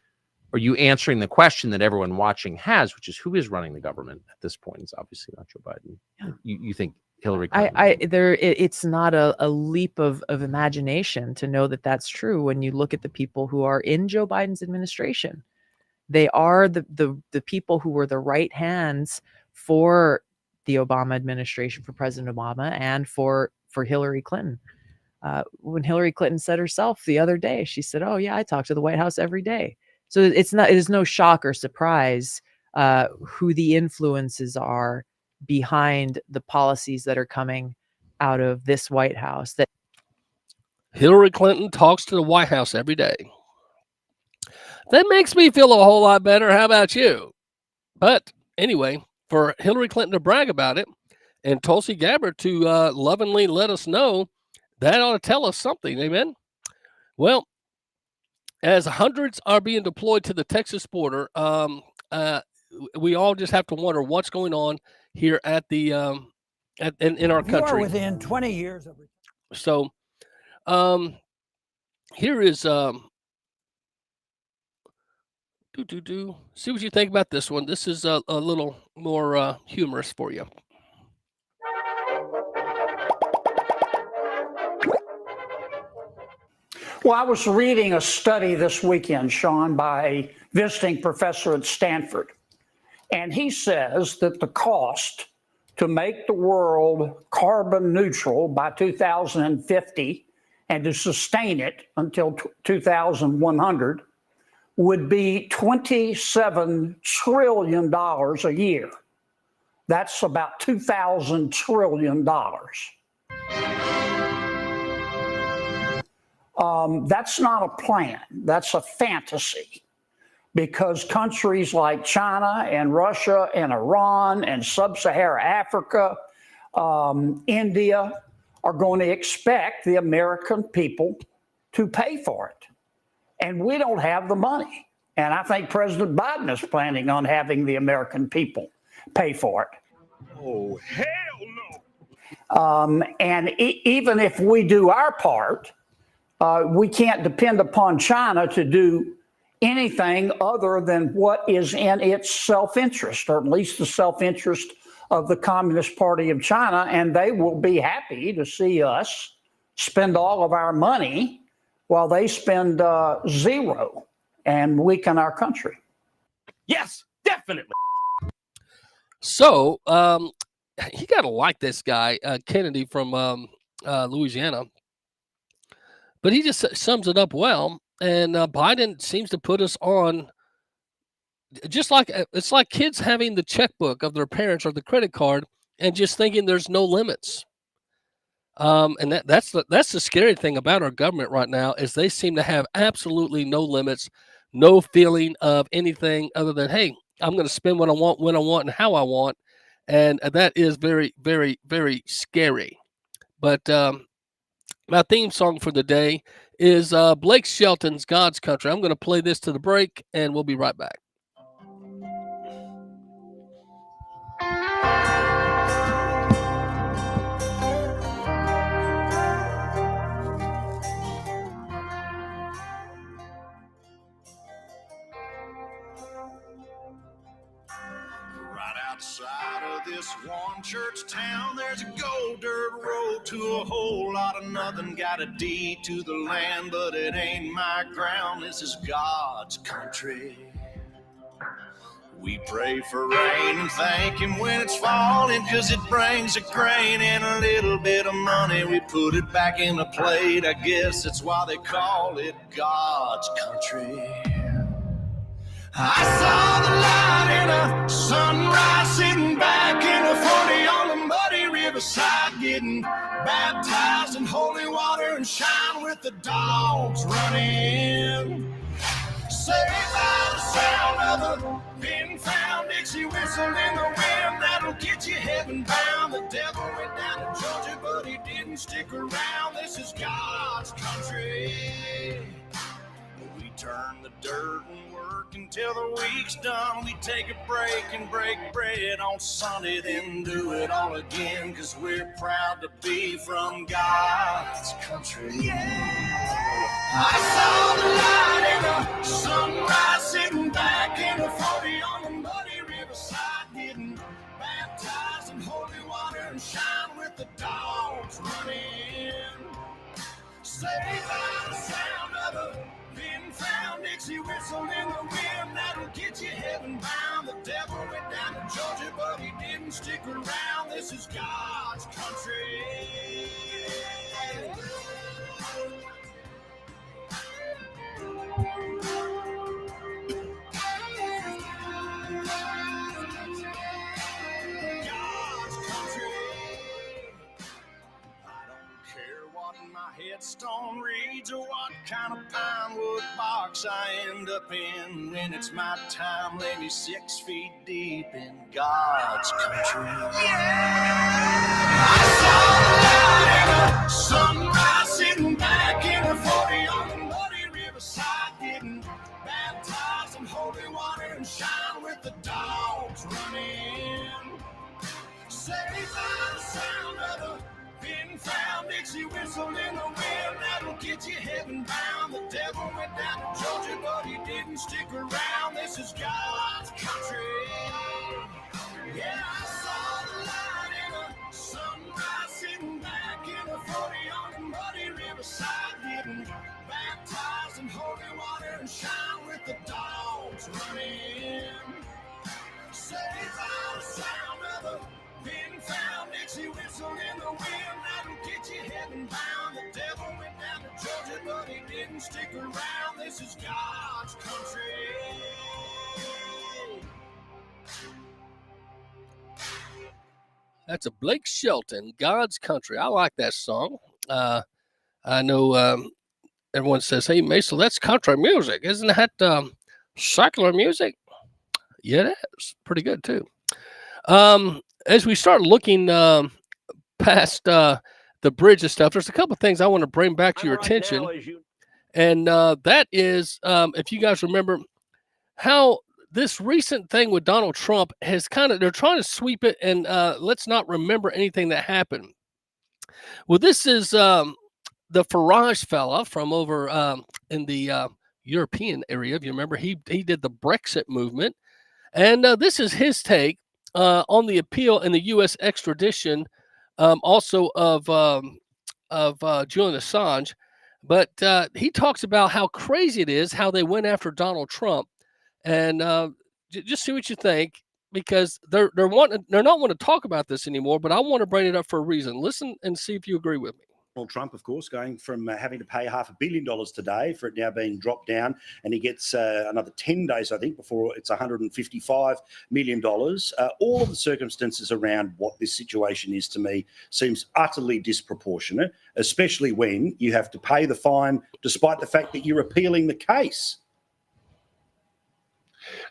Are you answering the question that everyone watching has, which is who is running the government at this point? It's obviously not Joe Biden. Yeah. You think Hillary Clinton? It's not a leap of imagination to know that that's true when you look at the people who are in Joe Biden's administration. They are the people who were the right hands for the Obama administration, for President Obama, and for Hillary Clinton. When Hillary Clinton said herself the other day, she said, "Oh yeah, I talk to the White House every day." So it is no shock or surprise who the influences are behind the policies that are coming out of this White House. That Hillary Clinton talks to the White House every day. That makes me feel a whole lot better. How about you? But anyway, for Hillary Clinton to brag about it and Tulsi Gabbard to lovingly let us know, that ought to tell us something. Amen. Well, as hundreds are being deployed to the Texas border, we all just have to wonder what's going on here at the in our country. You are within 20 years of. So, here is see what you think about this one. This is a little more humorous for you. Well, I was reading a study this weekend, Sean, by a visiting professor at Stanford. And he says that the cost to make the world carbon neutral by 2050 and to sustain it until 2100 would be $27 trillion a year. That's about $2,000 trillion. That's not a plan. That's a fantasy. because countries like China and Russia and Iran and sub-Saharan Africa, India, are going to expect the American people to pay for it. And we don't have the money. And I think President Biden is planning on having the American people pay for it. Oh, hell no. And even if we do our part, we can't depend upon China to do anything other than what is in its self-interest, or at least the self-interest of the Communist Party of China. And they will be happy to see us spend all of our money while they spend zero and weaken our country. Yes, definitely. So you got to like this guy, Kennedy from Louisiana. But he just sums it up well. And Biden seems to put us on, just like it's like kids having the checkbook of their parents or the credit card and just thinking there's no limits. And that's the scary thing about our government right now is they seem to have absolutely no limits, no feeling of anything other than, hey, I'm going to spend what I want, when I want, and how I want. And that is very, very, very scary. But my theme song for the day is Blake Shelton's God's Country. I'm going to play this to the break, and we'll be right back. Outside of this one church town, there's a gold dirt road to a whole lot of nothing. Got a deed to the land, but it ain't my ground. This is God's country. We pray for rain and thank Him when it's falling, 'cause it brings a grain and a little bit of money. We put it back in the plate. I guess that's why they call it God's country. I saw the light in a sunrise, sitting back in a 40 on the muddy riverside, getting baptized in holy water and shine with the dogs running. Saved by the sound of a pin found Dixie whistle in the wind that'll get you heaven bound. The devil went down to Georgia, but he didn't stick around. This is God's country. We turn the dirt and work until the week's done. We take a break and break bread on Sunday, then do it all again, 'cause we're proud to be from God's country. Yeah. I saw the light in a sunrise, sitting back in a 40 on the muddy riverside, getting baptized in holy water and shine with the dogs running. Saved by the sound of a pin found Dixie whistle in the wind that'll get you heaven bound. The devil went down to Georgia, but he didn't stick around. This is God's country. Headstone reads or what kind of pine wood box I end up in. When it's my time, lay me 6 feet deep in God's country. Yeah! I saw the light in a sunrise, sitting back in a 40 on the muddy riverside, getting baptized in holy water and shine with the dogs running. Saved by the sound of the pin found Dixie whistle in the wind that'll get you heaven bound. The devil went down to Georgia, but he didn't stick around. This is God's country. Yeah, I saw the light in a sunrise, sitting back in a 40 on the muddy riverside, getting baptized in holy water and shine with the dogs running. Saved by the sound of a pin found Dixie whistle in the wind that'll get you heaven bound. The devil went down to Georgia, but he didn't stick around. This is God's country. That's a Blake Shelton, God's Country. I like that song. I know everyone says, hey, Mason, that's country music. Isn't that Secular music? Yeah, it is. Pretty good, too. As we start looking past the bridge and stuff, there's a couple things I want to bring back to your attention. And that is, if you guys remember, how this recent thing with Donald Trump has they're trying to sweep it and let's not remember anything that happened. Well, this is the Farage fella from over in the European area. If you remember, he did the Brexit movement. And this is his take on the appeal in the U.S. extradition also of Julian Assange. But he talks about how crazy it is how they went after Donald Trump. And just see what you think, because they're not wanting to talk about this anymore, but I want to bring it up for a reason. Listen and see if you agree with me. Donald Trump, of course, going from having to pay $500 million today for it now being dropped down, and he gets another 10 days, I think, before it's $155 million. All of the circumstances around what this situation is, to me, seems utterly disproportionate, especially when you have to pay the fine despite the fact that you're appealing the case.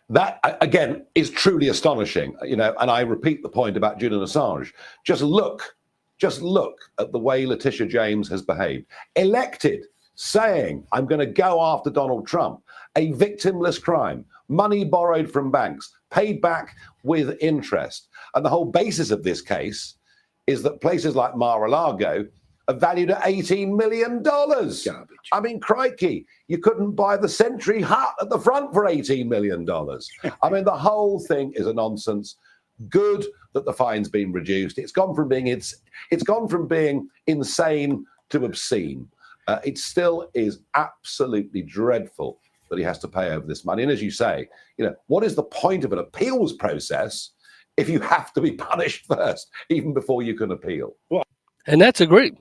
That, again, is truly astonishing, and I repeat the point about Julian Assange. Just look at the way Letitia James has behaved. Elected, saying, I'm going to go after Donald Trump. A victimless crime. Money borrowed from banks, paid back with interest. And the whole basis of this case is that places like Mar-a-Lago are valued at $18 million. Garbage. I mean, crikey, you couldn't buy the Century Hut at the front for $18 million. I mean, the whole thing is a nonsense. Good that the fine's been reduced. It's gone from being insane to obscene. It still is absolutely dreadful that he has to pay over this money. And as you say, what is the point of an appeals process if you have to be punished first, even before you can appeal? And that's a great.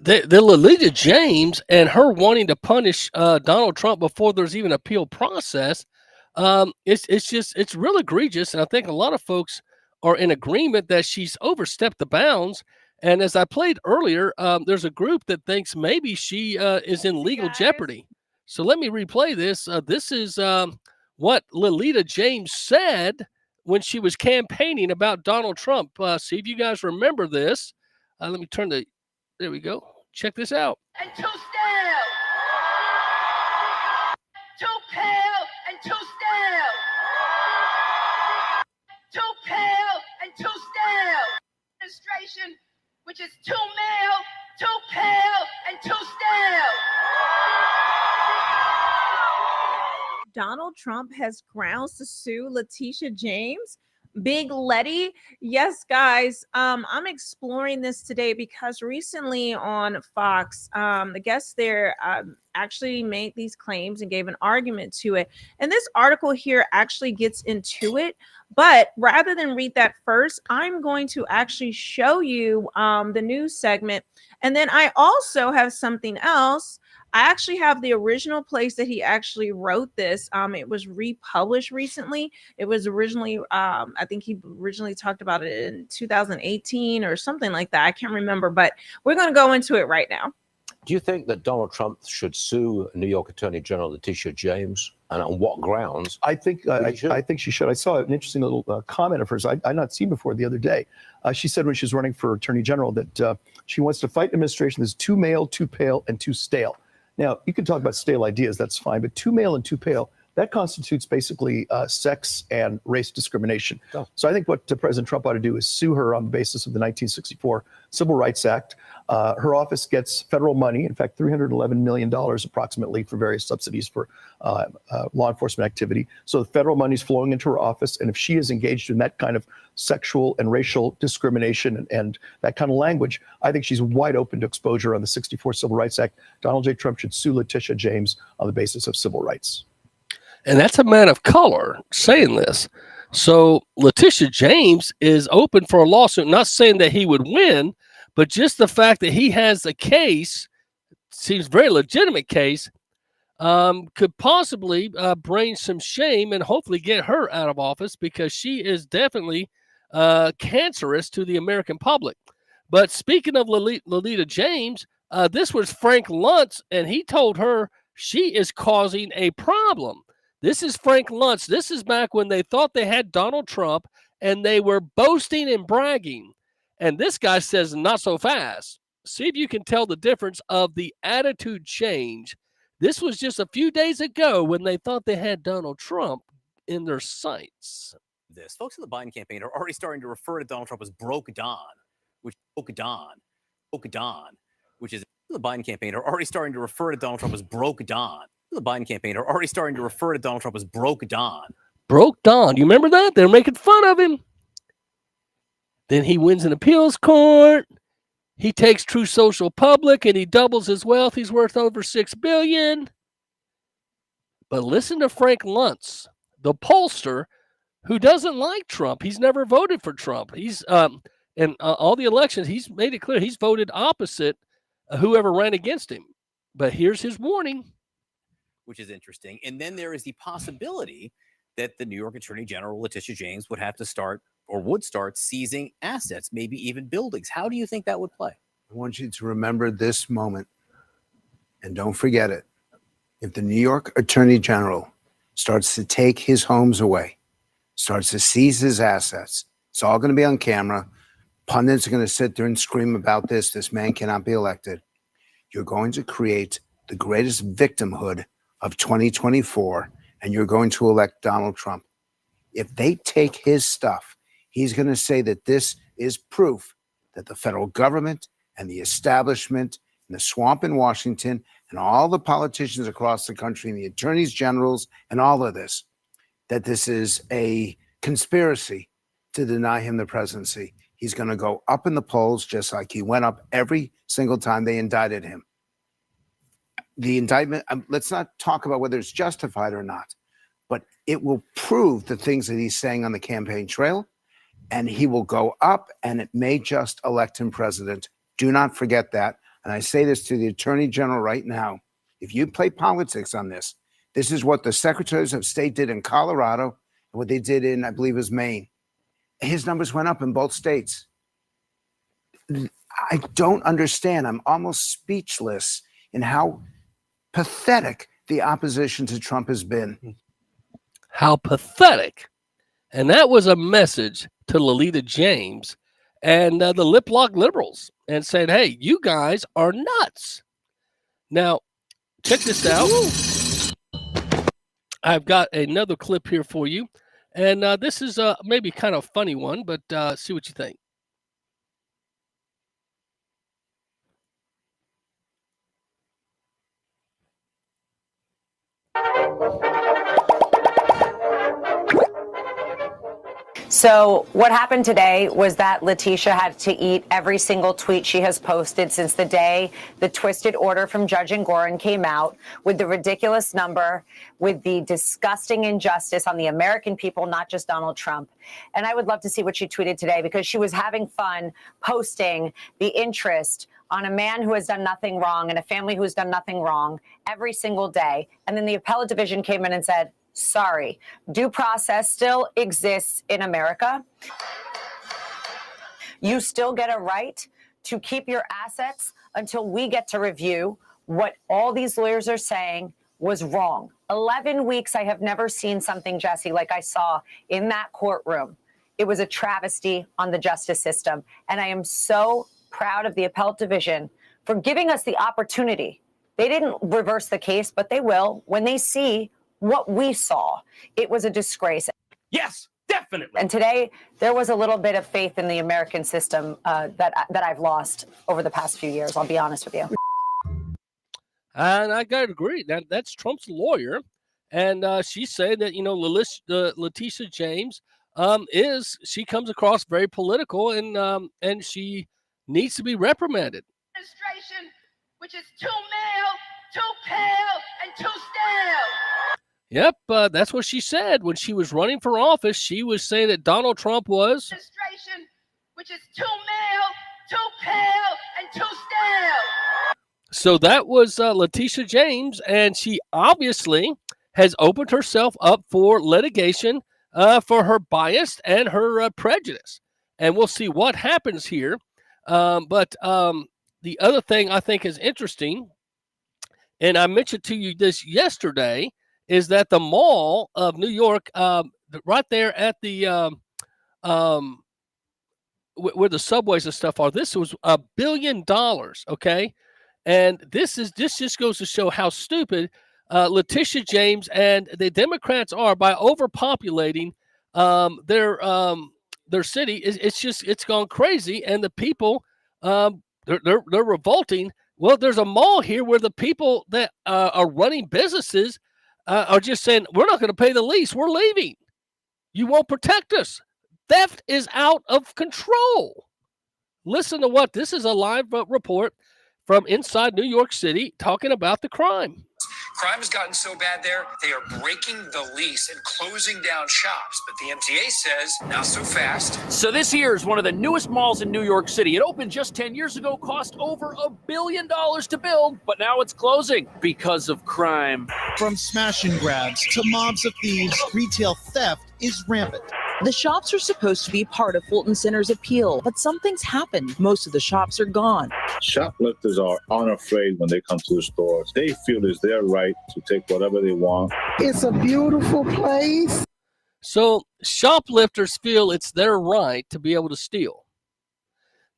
The Lolita James and her wanting to punish Donald Trump before there's even an appeal process, it's real egregious. And I think a lot of folks are in agreement that she's overstepped the bounds. And as I played earlier, there's a group that thinks maybe she is in legal jeopardy. So let me replay this. This is what Lolita James said when she was campaigning about Donald Trump. See if you guys remember this. Let me turn the. There we go. Check this out. And two stale. 2 pale and 2 stale. 2 pale and 2 stale. Administration, which is 2 male, 2 pale, and 2 stale. Donald Trump has grounds to sue Letitia James. Big Letty. Yes, guys, I'm exploring this today because recently on Fox, the guest there actually made these claims and gave an argument to it. And this article here actually gets into it. But rather than read that first, I'm going to actually show you the news segment. And then I also have something else. I actually have the original place that he actually wrote this. It was republished recently. It was originally, I think he originally talked about it in 2018 or something like that. I can't remember, but we're going to go into it right now. Do you think that Donald Trump should sue New York Attorney General Letitia James, and on what grounds? I think she should. I saw an interesting little comment of hers I'd not seen before the other day. She said when she was running for Attorney General that she wants to fight an administration that's 2 male, 2 pale, and 2 stale. Now, you can talk about stale ideas, that's fine, but 2 male and 2 pale, that constitutes basically sex and race discrimination. Oh. So I think what President Trump ought to do is sue her on the basis of the 1964 Civil Rights Act. Her office gets federal money, in fact, $311 million approximately for various subsidies for law enforcement activity. So the federal money is flowing into her office. And if she is engaged in that kind of sexual and racial discrimination and that kind of language, I think she's wide open to exposure on the 64 Civil Rights Act. Donald J. Trump should sue Letitia James on the basis of civil rights. And that's a man of color saying this. So Letitia James is open for a lawsuit, not saying that he would win, but just the fact that he has a case, seems very legitimate case, could possibly bring some shame and hopefully get her out of office, because she is definitely cancerous to the American public. But speaking of Lolita James, this was Frank Luntz, and he told her she is causing a problem. This is Frank Luntz. This is back when they thought they had Donald Trump and they were boasting and bragging. And this guy says, not so fast. See if you can tell the difference of the attitude change. This was just a few days ago when they thought they had Donald Trump in their sights. This. Folks in the Biden campaign are already starting to refer to Donald Trump as broke Don, which which is the Biden campaign are already starting to refer to Donald Trump as broke Don. The Biden campaign are already starting to refer to Donald Trump as broke Don. Broke Don. You remember that? They're making fun of him. Then he wins an appeals court. He takes True Social public and he doubles his wealth. He's worth over $6 billion. But listen to Frank Luntz, the pollster, who doesn't like Trump. He's never voted for Trump. He's in all the elections, he's made it clear he's voted opposite whoever ran against him. But here's his warning. Which is interesting. And then there is the possibility that the New York Attorney General, Letitia James, would have to start or would start seizing assets, maybe even buildings. How do you think that would play? I want you to remember this moment and don't forget it. If the New York Attorney General starts to take his homes away, starts to seize his assets, it's all going to be on camera. Pundits are going to sit there and scream about this. This man cannot be elected. You're going to create the greatest victimhood of 2024, and you're going to elect Donald Trump. If they take his stuff, he's going to say that this is proof that the federal government and the establishment and the swamp in Washington and all the politicians across the country and the attorneys generals and all of this, that this is a conspiracy to deny him the presidency. He's going to go up in the polls just like he went up every single time they indicted him. The indictment, let's not talk about whether it's justified or not, but it will prove the things that he's saying on the campaign trail, and he will go up, and it may just elect him president. Do not forget that. And I say this to the Attorney General right now. If you play politics on this, this is what the secretaries of state did in Colorado and what they did in, I believe it was Maine. His numbers went up in both states. I don't understand. I'm almost speechless in how pathetic the opposition to Trump has been. How pathetic. And that was a message to Lolita James and the lip lock liberals and said, hey, you guys are nuts. Now, check this out. I've got another clip here for you. And this is maybe kind of funny one, but see what you think. So what happened today was that Letitia had to eat every single tweet she has posted since the day the twisted order from Judge Engoron came out, with the ridiculous number, with the disgusting injustice on the American people, not just Donald Trump. And I would love to see what she tweeted today, because she was having fun posting the interest on a man who has done nothing wrong and a family who has done nothing wrong every single day. And then the appellate division came in and said, sorry, due process still exists in America. You still get a right to keep your assets until we get to review what all these lawyers are saying was wrong. 11 weeks, I have never seen something, Jesse, like I saw in that courtroom. It was a travesty on the justice system. And I am so proud of the appellate division for giving us the opportunity. They didn't reverse the case, but they will when they see what we saw. It was a disgrace. Yes, definitely. And today, there was a little bit of faith in the American system that I've lost over the past few years. I'll be honest with you. And I got to agree. That's Trump's lawyer. And she's saying that, you know, Letitia James she comes across very political, and she needs to be reprimanded. Administration, which is too male, too pale, and too stale. Yep, that's what she said when she was running for office. She was saying that Donald Trump was Administration, which is too male, too pale, and too stale. So that was Letitia James, and she obviously has opened herself up for litigation for her bias and her prejudice. And we'll see what happens here. But the other thing I think is interesting, and I mentioned to you this yesterday, is that the Mall of New York, right there at the where the subways and stuff are, this was $1 billion. Okay, and this just goes to show how stupid Letitia James and the Democrats are by overpopulating their city. It's gone crazy, and the people they're revolting. Well, there's a mall here where the people that are running businesses are just saying, we're not going to pay the lease. We're leaving. You won't protect us. Theft is out of control. Listen to what this is, a live report from inside New York City talking about the crime. Crime has gotten so bad there, they are breaking the lease and closing down shops. But the MTA says, not so fast. So this here is one of the newest malls in New York City. It opened just 10 years ago, cost over $1 billion to build, but now it's closing because of crime. From smash and grabs to mobs of thieves, retail theft is rampant. The shops are supposed to be part of Fulton Center's appeal, but something's happened. Most of the shops are gone. Shoplifters are unafraid when they come to the stores. They feel it's their right to take whatever they want. It's a beautiful place. So shoplifters feel it's their right to be able to steal.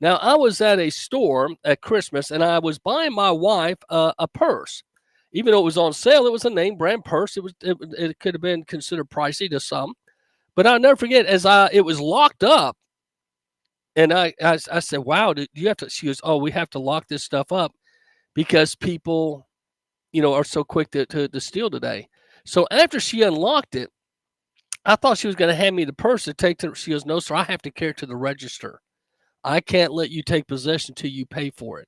Now, I was at a store at Christmas, and I was buying my wife a purse. Even though it was on sale, it was a name brand purse. It could have been considered pricey to some. But I'll never forget, it was locked up, and I said, "Wow, do you have to?" She goes, "Oh, we have to lock this stuff up because people, are so quick to steal today." So after she unlocked it, I thought she was going to hand me the purse to take to. She goes, "No, sir, I have to carry it to the register. I can't let you take possession until you pay for it."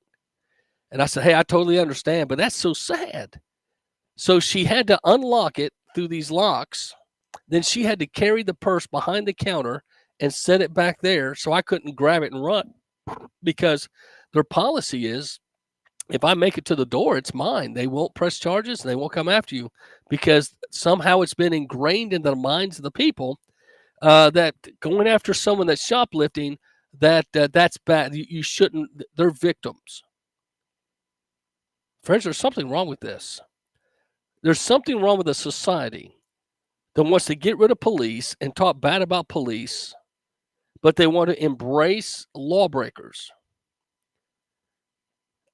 And I said, "Hey, I totally understand, but that's so sad." So she had to unlock it through these locks. Then she had to carry the purse behind the counter and set it back there so I couldn't grab it and run, because their policy is if I make it to the door, it's mine. They won't press charges and they won't come after you, because somehow it's been ingrained in the minds of the people that going after someone that's shoplifting, that's bad. You shouldn't. They're victims. Friends, there's something wrong with this. There's something wrong with a society that wants to get rid of police and talk bad about police, but they want to embrace lawbreakers.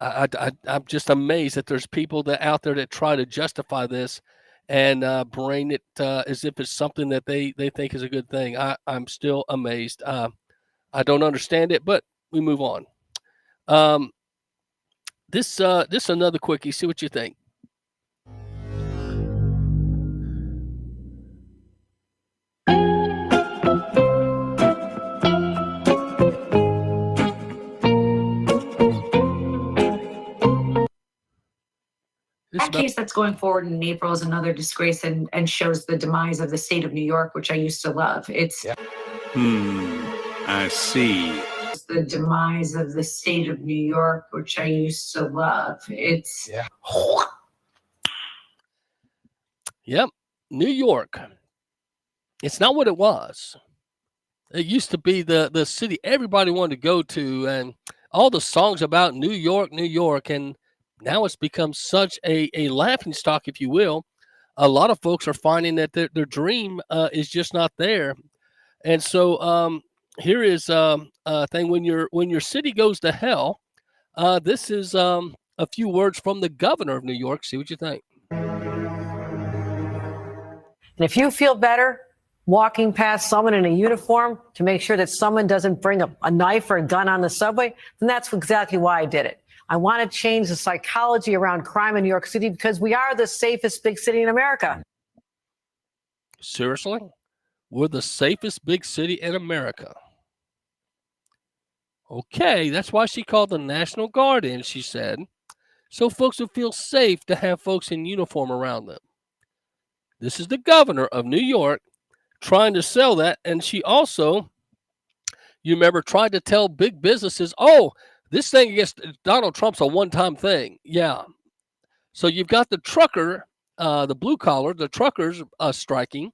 I'm just amazed that there's people out there that try to justify this and bring it as if it's something that they think is a good thing. I'm still amazed. I don't understand it, but we move on. This another quickie. See what you think. That case that's going forward in April is another disgrace and shows the demise of the state of New York, which I used to love. It's I see. the demise of the state of New York, which I used to love. It's Yep, New York. It's not what it was. It used to be the city everybody wanted to go to, and all the songs about New York, New York, and now it's become such a laughing stock, if you will. A lot of folks are finding that their dream is just not there. And so here is a thing: when your city goes to hell, this is a few words from the governor of New York. See what you think. And if you feel better walking past someone in a uniform to make sure that someone doesn't bring a knife or a gun on the subway, then that's exactly why I did it. I want to change the psychology around crime in New York City because we are the safest big city in America. Seriously? We're the safest big city in America. Okay, that's why she called the National Guard in, she said, so folks would feel safe to have folks in uniform around them. This is the governor of New York trying to sell that. And she also, you remember, tried to tell big businesses, oh, this thing against Donald Trump's a one-time thing. Yeah. So you've got the trucker, the blue collar, the truckers striking.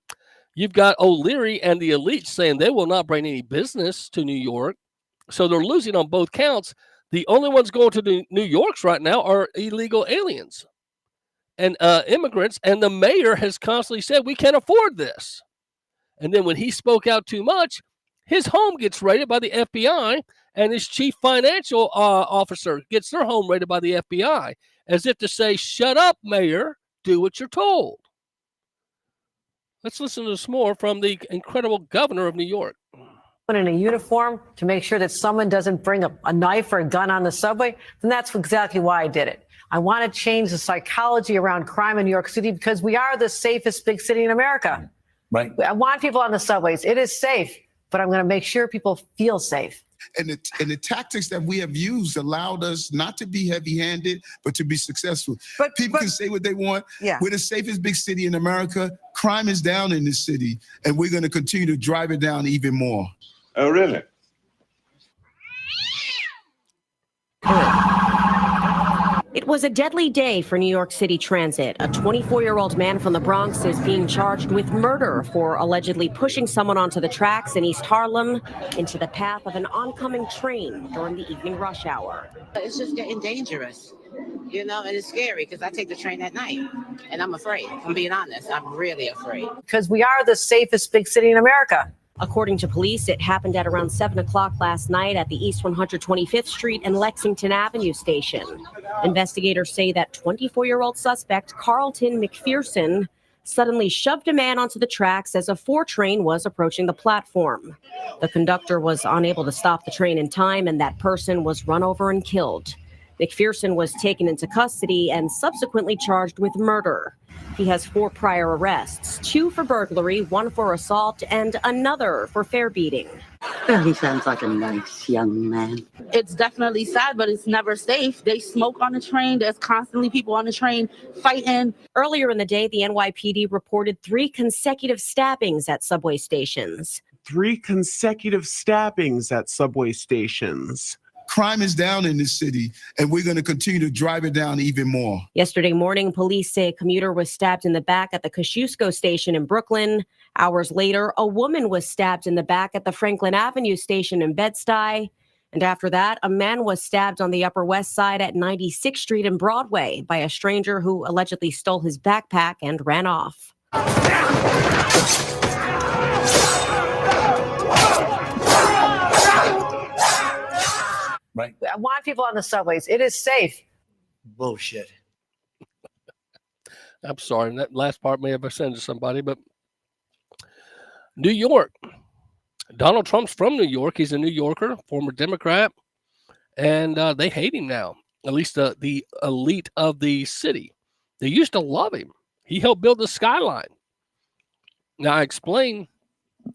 You've got O'Leary and the elite saying they will not bring any business to New York. So they're losing on both counts. The only ones going to New York's right now are illegal aliens. and immigrants, and the mayor has constantly said we can't afford this. And then when he spoke out too much, his home gets raided by the FBI, and his chief financial officer gets their home raided by the FBI, as if to say, shut up, mayor, do what you're told. Let's listen to some more from the incredible governor of New York. In a uniform to make sure that someone doesn't bring a knife or a gun on the subway, then that's exactly why I did it. I want to change the psychology around crime in New York City because we are the safest big city in America. Right. I want people on the subways. It is safe, but I'm going to make sure people feel safe. And the tactics that we have used allowed us not to be heavy-handed, but to be successful. People can say what they want. Yeah. We're the safest big city in America. Crime is down in this city, and we're going to continue to drive it down even more. Oh, really? It was a deadly day for New York City Transit. A 24-year-old man from the Bronx is being charged with murder for allegedly pushing someone onto the tracks in East Harlem into the path of an oncoming train during the evening rush hour. It's just getting dangerous, you know, and it's scary because I take the train at night and I'm afraid. I'm being honest. I'm really afraid. Because we are the safest big city in America. According to police, it happened at around 7 o'clock last night at the East 125th Street and Lexington Avenue station. Investigators say that 24-year-old suspect Carlton McPherson suddenly shoved a man onto the tracks as a 4 train was approaching the platform. The conductor was unable to stop the train in time, and that person was run over and killed. McPherson was taken into custody and subsequently charged with murder. He has 4 prior arrests, 2 for burglary, 1 for assault, and another for fare beating. He sounds like a nice young man. It's definitely sad, but it's never safe. They smoke on the train. There's constantly people on the train fighting. Earlier in the day, the NYPD reported 3 consecutive stabbings at subway stations. 3 consecutive stabbings at subway stations. Crime is down in this city, and we're going to continue to drive it down even more. Yesterday morning, police say a commuter was stabbed in the back at the Kosciuszko station in Brooklyn. Hours later, a woman was stabbed in the back at the Franklin Avenue station in Bed-Stuy. And after that, a man was stabbed on the Upper West Side at 96th Street and Broadway by a stranger who allegedly stole his backpack and ran off. Right. I want people on the subways. It is safe. Bullshit. I'm sorry. That last part may have offended somebody, but New York. Donald Trump's from New York. He's a New Yorker, former Democrat, and they hate him now, at least the elite of the city. They used to love him. He helped build the skyline. Now, I explain,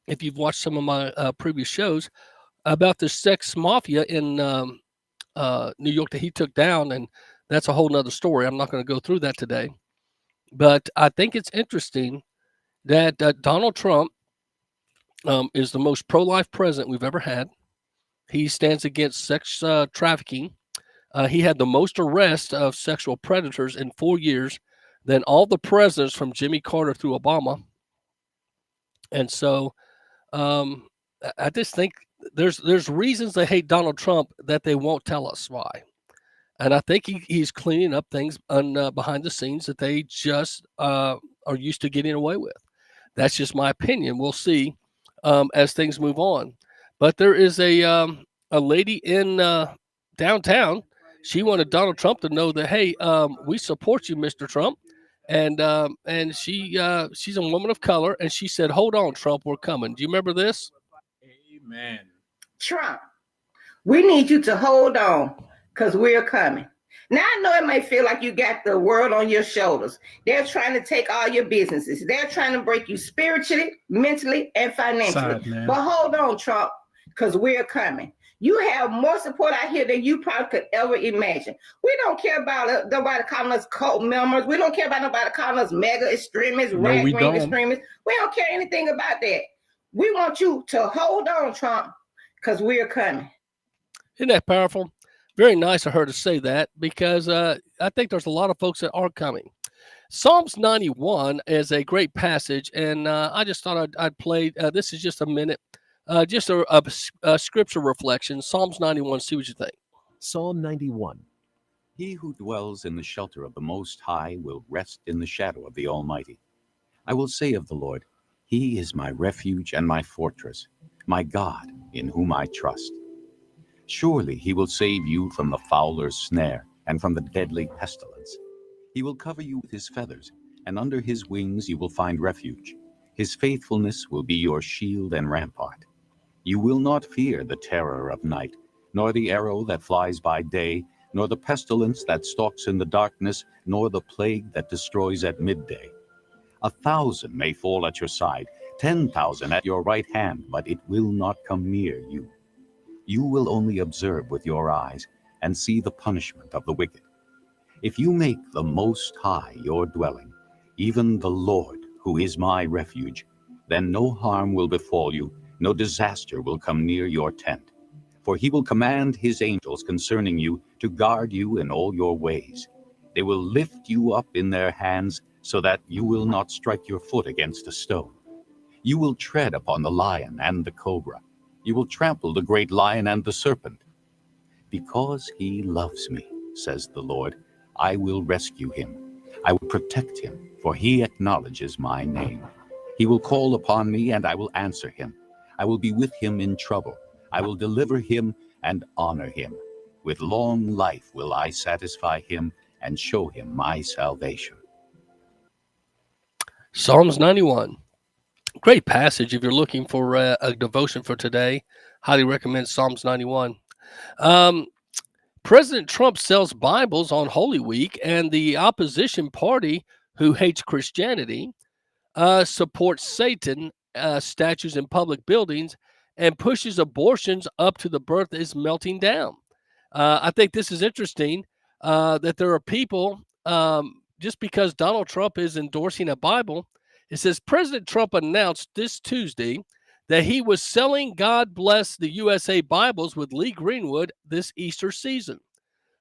if you've watched some of my previous shows, about the sex mafia in New York that he took down, and that's a whole nother story. I'm not going to go through that today. But I think it's interesting that Donald Trump is the most pro-life president we've ever had. He stands against sex trafficking. He had the most arrests of sexual predators in 4 years than all the presidents from Jimmy Carter through Obama. And so I just think there's reasons they hate Donald Trump that they won't tell us why. And I think he's cleaning up things behind the scenes that they just are used to getting away with. That's just my opinion. We'll see as things move on. But there is a lady in downtown. She wanted Donald Trump to know that, hey, we support you, Mr. Trump. And she's a woman of color. And she said, hold on, Trump, we're coming. Do you remember this? Amen. Trump, we need you to hold on because we're coming. Now, I know it may feel like you got the world on your shoulders. They're trying to take all your businesses. They're trying to break you spiritually, mentally, and financially. But hold on, Trump, because we're coming. You have more support out here than you probably could ever imagine. We don't care about nobody calling us cult members. We don't care about nobody calling us mega extremists, right-wing extremists. We don't care anything about that. We want you to hold on, Trump, because we're coming. Isn't that powerful? Very nice of her to say that, because I think there's a lot of folks that are coming. Psalms 91 is a great passage, and I just thought I'd play. This is just a minute, just a scripture reflection. Psalms 91, see what you think. Psalm 91. He who dwells in the shelter of the Most High will rest in the shadow of the Almighty. I will say of the Lord, He is my refuge and my fortress, my God in whom I trust. Surely He will save you from the fowler's snare and from the deadly pestilence. He will cover you with His feathers, and under His wings you will find refuge. His faithfulness will be your shield and rampart. You will not fear the terror of night, nor the arrow that flies by day, nor the pestilence that stalks in the darkness, nor the plague that destroys at midday. 1,000 may fall at your side, 10,000 at your right hand, but it will not come near you. You will only observe with your eyes and see the punishment of the wicked. If you make the Most High your dwelling, even the Lord, who is my refuge, then no harm will befall you, no disaster will come near your tent. For He will command His angels concerning you to guard you in all your ways. They will lift you up in their hands so that you will not strike your foot against a stone. You will tread upon the lion and the cobra. You will trample the great lion and the serpent. Because He loves me, says the Lord, I will rescue him. I will protect him, for he acknowledges my name. He will call upon me, and I will answer him. I will be with him in trouble. I will deliver him and honor him. With long life will I satisfy him and show him my salvation. Psalms 91. Great passage if you're looking for a devotion for today. Highly recommend Psalms 91. President Trump sells Bibles on Holy Week, and the opposition party, who hates Christianity, supports Satan statues in public buildings and pushes abortions up to the birth is melting down. I think this is interesting that there are people, just because Donald Trump is endorsing a Bible, it says President Trump announced this Tuesday that he was selling God Bless the USA Bibles with Lee Greenwood this Easter season.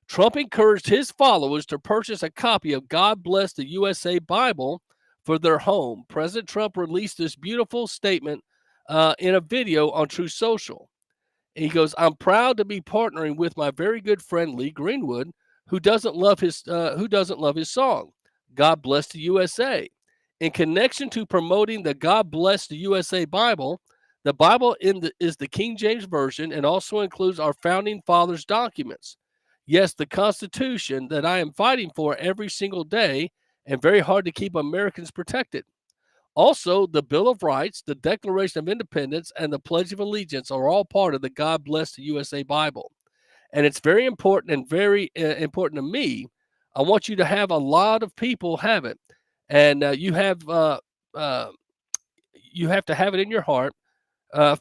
Trump encouraged his followers to purchase a copy of God Bless the USA Bible for their home. President Trump released this beautiful statement in a video on True Social. He goes, "I'm proud to be partnering with my very good friend Lee Greenwood, who doesn't love his song, God Bless the USA. In connection to promoting the God Bless the USA Bible, the Bible is the King James Version and also includes our founding fathers' documents. Yes, the Constitution that I am fighting for every single day and very hard to keep Americans protected. Also, the Bill of Rights, the Declaration of Independence, and the Pledge of Allegiance are all part of the God Bless the USA Bible. And it's very important and very important to me. I want you to have a lot of people have it. And you have to have it in your heart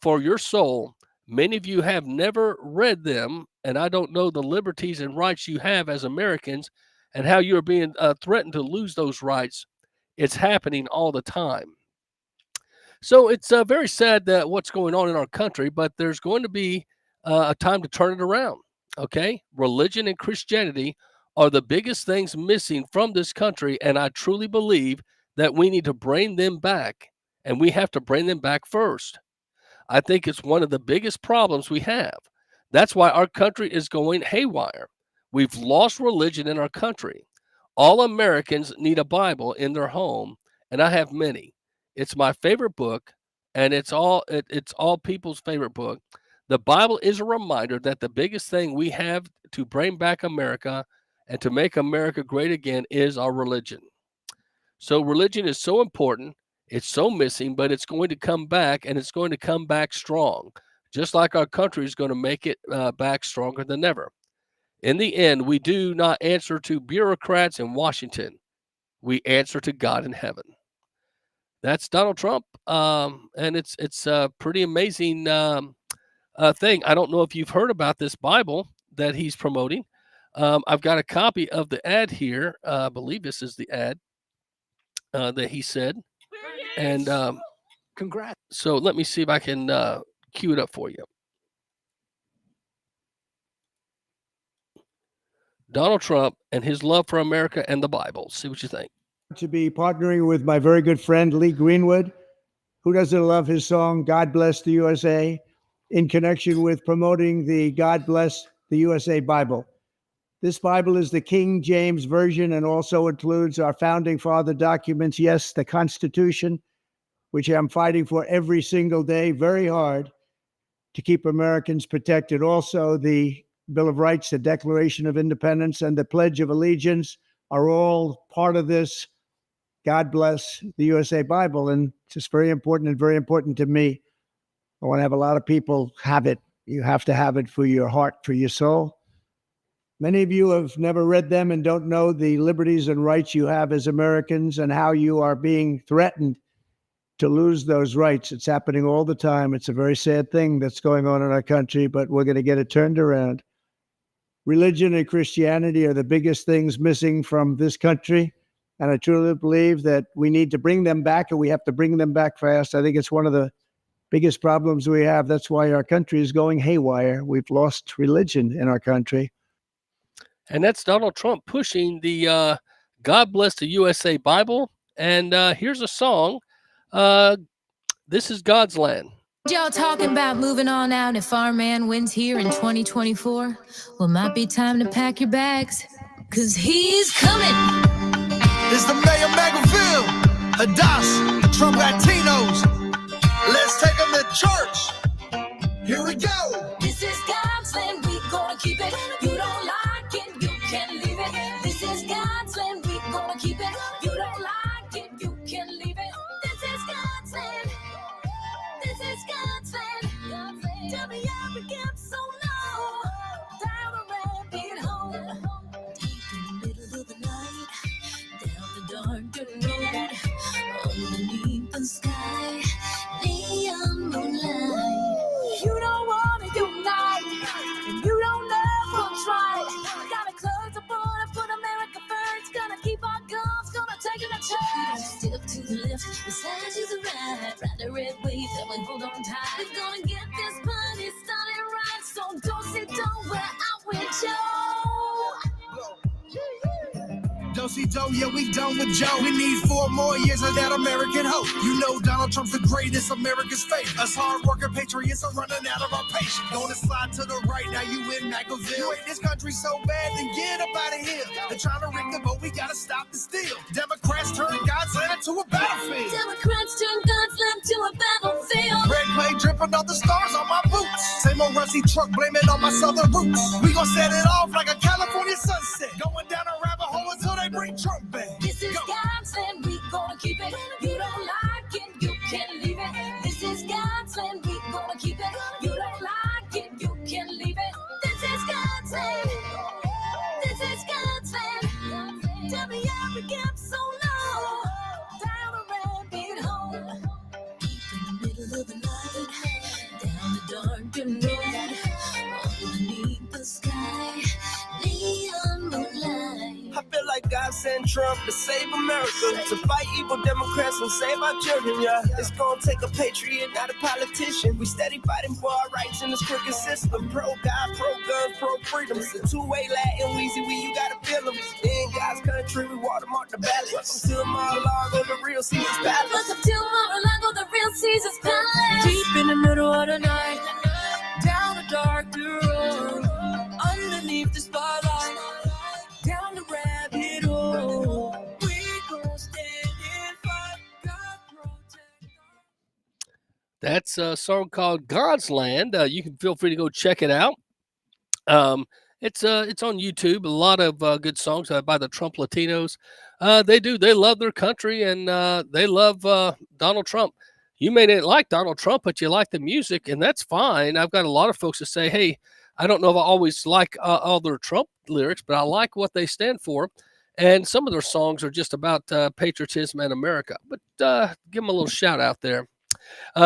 for your soul. Many of you have never read them, and I don't know the liberties and rights you have as Americans and how you're being threatened to lose those rights. It's happening all the time. So it's very sad that what's going on in our country, but there's going to be a time to turn it around. Okay, religion and Christianity are the biggest things missing from this country, and I truly believe that we need to bring them back, and we have to bring them back first. I think it's one of the biggest problems we have. That's why our country is going haywire. We've lost religion in our country. All Americans need a Bible in their home, and I have many. It's my favorite book, and it's all people's favorite book. The Bible is a reminder that the biggest thing we have to bring back America and to make America great again is our religion. So religion is so important. It's so missing, but it's going to come back, and it's going to come back strong, just like our country is going to make it back stronger than ever. In the end, we do not answer to bureaucrats in Washington. We answer to God in heaven. That's Donald Trump, and it's a pretty amazing thing. I don't know if you've heard about this Bible that he's promoting. I've got a copy of the ad here. I believe this is the ad that he said. And congrats. So let me see if I can cue it up for you. Donald Trump and his love for America and the Bible. See what you think. To be partnering with my very good friend Lee Greenwood, who doesn't love his song God Bless the USA, in connection with promoting the God Bless the USA Bible. This Bible is the King James Version and also includes our founding father documents. Yes, the Constitution, which I'm fighting for every single day, very hard to keep Americans protected. Also, the Bill of Rights, the Declaration of Independence, and the Pledge of Allegiance are all part of this. God bless the USA Bible. And it's just very important and very important to me. I want to have a lot of people have it. You have to have it for your heart, for your soul. Many of you have never read them and don't know the liberties and rights you have as Americans and how you are being threatened to lose those rights. It's happening all the time. It's a very sad thing that's going on in our country, but we're going to get it turned around. Religion and Christianity are the biggest things missing from this country, and I truly believe that we need to bring them back, and we have to bring them back fast. I think it's one of the biggest problems we have. That's why our country is going haywire. We've lost religion in our country. And that's Donald Trump pushing the God Bless the USA Bible. And here's a song. This is God's Land. Y'all talking about moving on out if our man wins here in 2024? Well, might be time to pack your bags, because he's coming. It's the mayor of Magaville, Hadass, Trump Latinos. Let's take them to church. Here we go. This is God's land, we gonna keep it. You don't like it, you can leave it. This is God's land, we gonna keep it. You don't like it, you can leave it. This is God's land. This is God's land. Tell me how we get so low. Down a rabbit hole. Deep in the middle of the night. Down the dark road. Underneath the sky. Neon moonlight. You don't want to unite. And you don't know what's right. Gotta close the border, put America first. Gonna keep our guns, gonna take it to church. Step to the left, beside you the right. Ride the red wave, that way hold on tight. We're gonna get this party started right. So don't sit down where I will Joe. Do-si-do, yeah, we done with Joe. We need 4 more years of that American hope. You know Donald Trump's the greatest, America's favorite. Us hard-working patriots are running out of our patience. Gonna slide to the right, now you in Magaville. You hate this country so bad, then get up out of here. They're trying to rig the vote, we gotta stop the steal. Democrats turn God's land into a battlefield. Democrats turn God's land to a battlefield. Red clay dripping off the stars on my boots. Same old rusty truck blaming on my southern roots. We gon' set it off like a California sunset. Going down a rabbit hole until they bring Trump back. This is God's land, we gonna keep it. You don't like it, you can leave it. This is God's land, we gonna keep it. You don't like it, you can leave it. This is God's land. This is God's land. Tell me how we get so low. Down a rabbit hole. Deep in the middle of the night. Down the darkened road. Underneath the sky. Neon moonlight. I feel like God sent Trump to save America, to fight evil Democrats and save our children, yeah. It's gonna take a patriot, not a politician. We steady fighting for our rights in this crooked system. Pro-God, pro-guns, pro-freedom. It's a two-way Latin Weezy, you gotta feel them. In God's country, we watermark the ballot. Welcome to Mar-a-Lago, the real Caesar's Palace. Welcome to Mar-a-Lago, the real Caesar's Palace. Deep in the middle of the night, Down a dark road. Underneath the spotlight. Down the rabbit hole. We gon' stand and fight. God protect. That's a song called God's Land. You can feel free to go check it out. It's on YouTube. A lot of good songs by the Trump Latinos. They love their country, and they love Donald Trump. You may not like Donald Trump, but you like the music, and that's fine. I've got a lot of folks that say, hey, I don't know if I always like all their Trump lyrics, but I like what they stand for. And some of their songs are just about patriotism and America. But give them a little shout out there.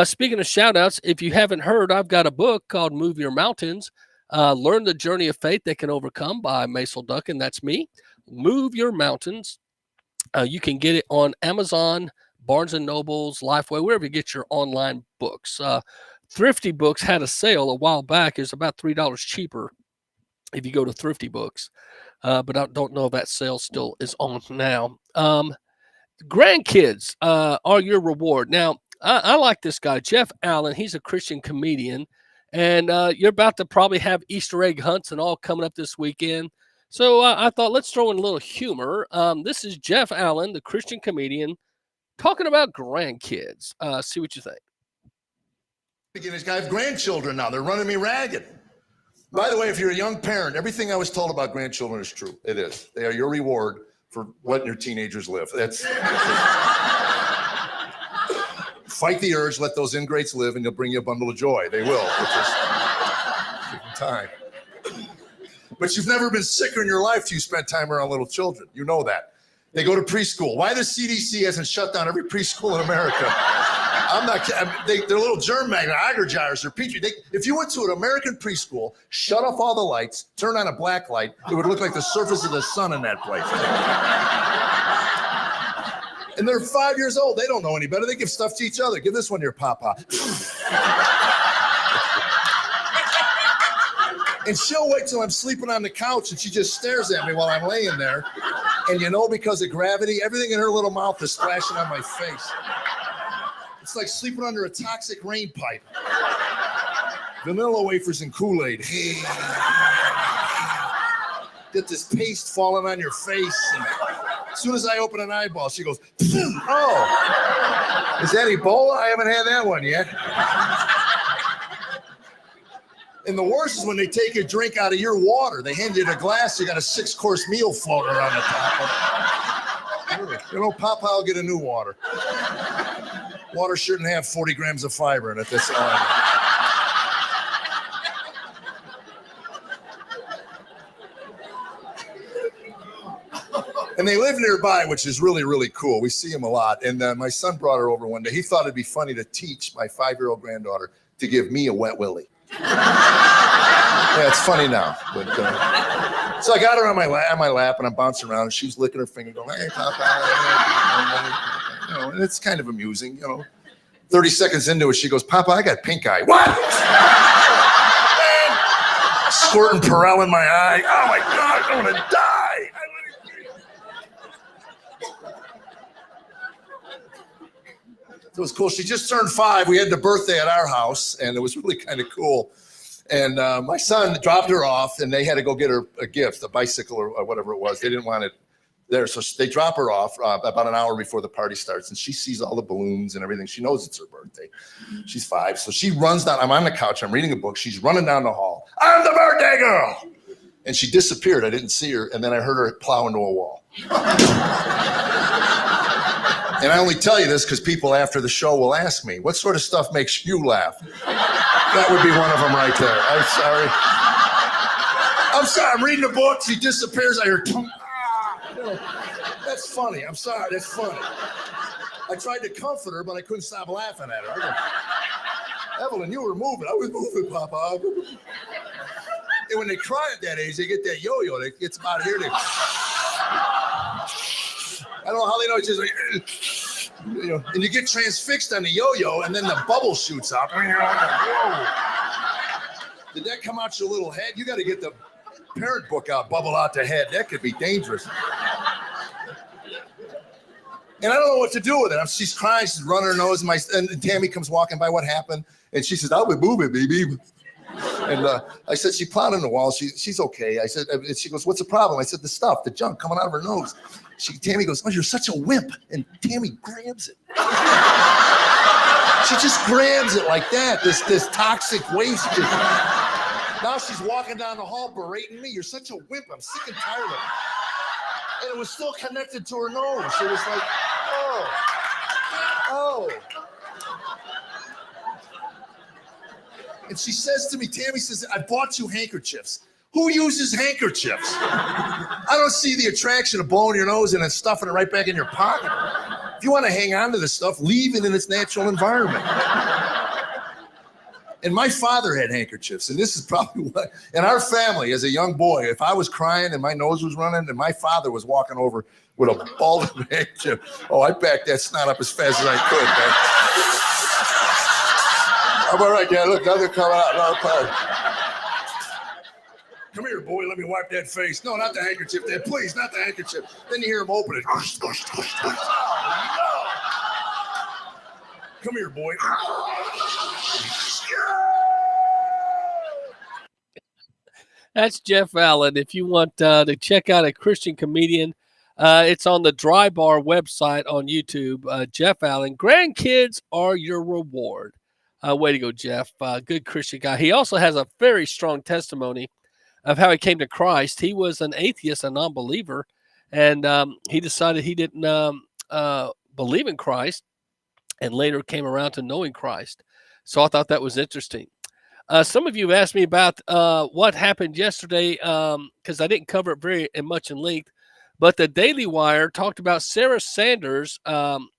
Speaking of shout outs, if you haven't heard, I've got a book called Move Your Mountains. Learn the Journey of Faith That Can Overcome by Maisel Duncan. That's me. Move Your Mountains. You can get it on Amazon, Barnes & Noble's, Lifeway, wherever you get your online books. Thrifty Books had a sale a while back. It's about $3 cheaper if you go to Thrifty Books. But I don't know if that sale still is on now. Grandkids are your reward. Now, I like this guy, Jeff Allen. He's a Christian comedian. And you're about to probably have Easter egg hunts and all coming up this weekend. So I thought let's throw in a little humor. This is Jeff Allen, the Christian comedian, talking about grandkids. See what you think. I have grandchildren now. They're running me ragged. By the way, if you're a young parent, everything I was told about grandchildren is true. It is. They are your reward for letting your teenagers live. Fight the urge, let those ingrates live, and they'll bring you a bundle of joy. They will. Just time. But you've never been sicker in your life till you spent time around little children. You know that. They go to preschool. Why the CDC hasn't shut down every preschool in America? I'm not. They're little germ magnet, agar jars, or petri. If you went to an American preschool, shut off all the lights, turn on a black light, it would look like the surface of the sun in that place. And they're 5 years old. They don't know any better. They give stuff to each other. Give this one to your papa. And she'll wait till I'm sleeping on the couch and she just stares at me while I'm laying there. And you know, because of gravity, everything in her little mouth is splashing on my face. It's like sleeping under a toxic rain pipe. Vanilla wafers and Kool-Aid. Get this paste falling on your face. And as soon as I open an eyeball, she goes, oh, is that Ebola? I haven't had that one yet. And the worst is when they take a drink out of your water. They hand you the glass, you got a 6-course meal floating around the top of it. You know, Papa will get a new water. Water shouldn't have 40 grams of fiber in it. That's all I know. And they live nearby, which is really, really cool. We see them a lot. And my son brought her over one day. He thought it'd be funny to teach my 5-year-old granddaughter to give me a wet willy. Yeah, it's funny now. But, so I got her on my lap, and I'm bouncing around, and she's licking her finger, going, "Hey, Papa." You know, and it's kind of amusing, you know. 30 seconds into it, she goes, "Papa, I got pink eye." What? Squirting Perel in my eye. Oh my God, I'm gonna die. It was cool. She just turned 5. We had the birthday at our house, and it was really kind of cool. And my son dropped her off, and they had to go get her a gift, a bicycle or whatever it was. They didn't want it there. So they drop her off about an hour before the party starts, and she sees all the balloons and everything. She knows it's her birthday. She's 5. So she runs down. I'm on the couch. I'm reading a book. She's running down the hall. "I'm the birthday girl." And she disappeared. I didn't see her. And then I heard her plow into a wall. And I only tell you this because people after the show will ask me, "What sort of stuff makes you laugh?" That would be one of them right there. I'm sorry. I'm reading a book. She disappears. I hear, you know, that's funny. I'm sorry. That's funny. I tried to comfort her, but I couldn't stop laughing at her. I go, "Evelyn, you were moving." "I was moving, Papa." And when they cry at that age, they get that yo-yo. It gets about here. I don't know how they know. It's just like, you know, and you get transfixed on the yo-yo, and then the bubble shoots up. Whoa. Did that come out your little head? You got to get the parent book out, bubble out the head. That could be dangerous. And I don't know what to do with it. She's crying. She's running her nose. And Tammy comes walking by. "What happened?" And she says, "I'll be moving, baby." And I said, "She plowed in the wall. She's okay." I said, and she goes, "What's the problem?" I said, "The stuff, the junk coming out of her nose." Tammy goes, "Oh, you're such a wimp." And Tammy grabs it. She just grabs it like that. This toxic waste. Now she's walking down the hall berating me. "You're such a wimp. I'm sick and tired of it." And it was still connected to her nose. It was like, oh. And she says to me, Tammy says, "I bought you handkerchiefs." Who uses handkerchiefs? I don't see the attraction of blowing your nose and then stuffing it right back in your pocket. If you want to hang on to this stuff, leave it in its natural environment. And my father had handkerchiefs, and this is probably what, in our family, as a young boy, if I was crying and my nose was running, and my father was walking over with a ball of handkerchief, oh, I backed that snot up as fast as I could, man. I'm all right, Dad. Look, nothing coming out. No, fine. "Come here, boy. Let me wipe that face." "No, not the handkerchief, Dad. Please, not the handkerchief." Then you hear him open it. Oh, no. "Come here, boy." That's Jeff Allen. If you want to check out a Christian comedian, it's on the Dry Bar website on YouTube. Jeff Allen. Grandkids are your reward. Way to go, Jeff. Good Christian guy. He also has a very strong testimony of how he came to Christ. He was an atheist, a non-believer, and he decided he didn't believe in Christ, and later came around to knowing Christ. So I thought that was interesting. Some of you have asked me about what happened yesterday because I didn't cover it very much in length. But the Daily Wire talked about Sarah Sanders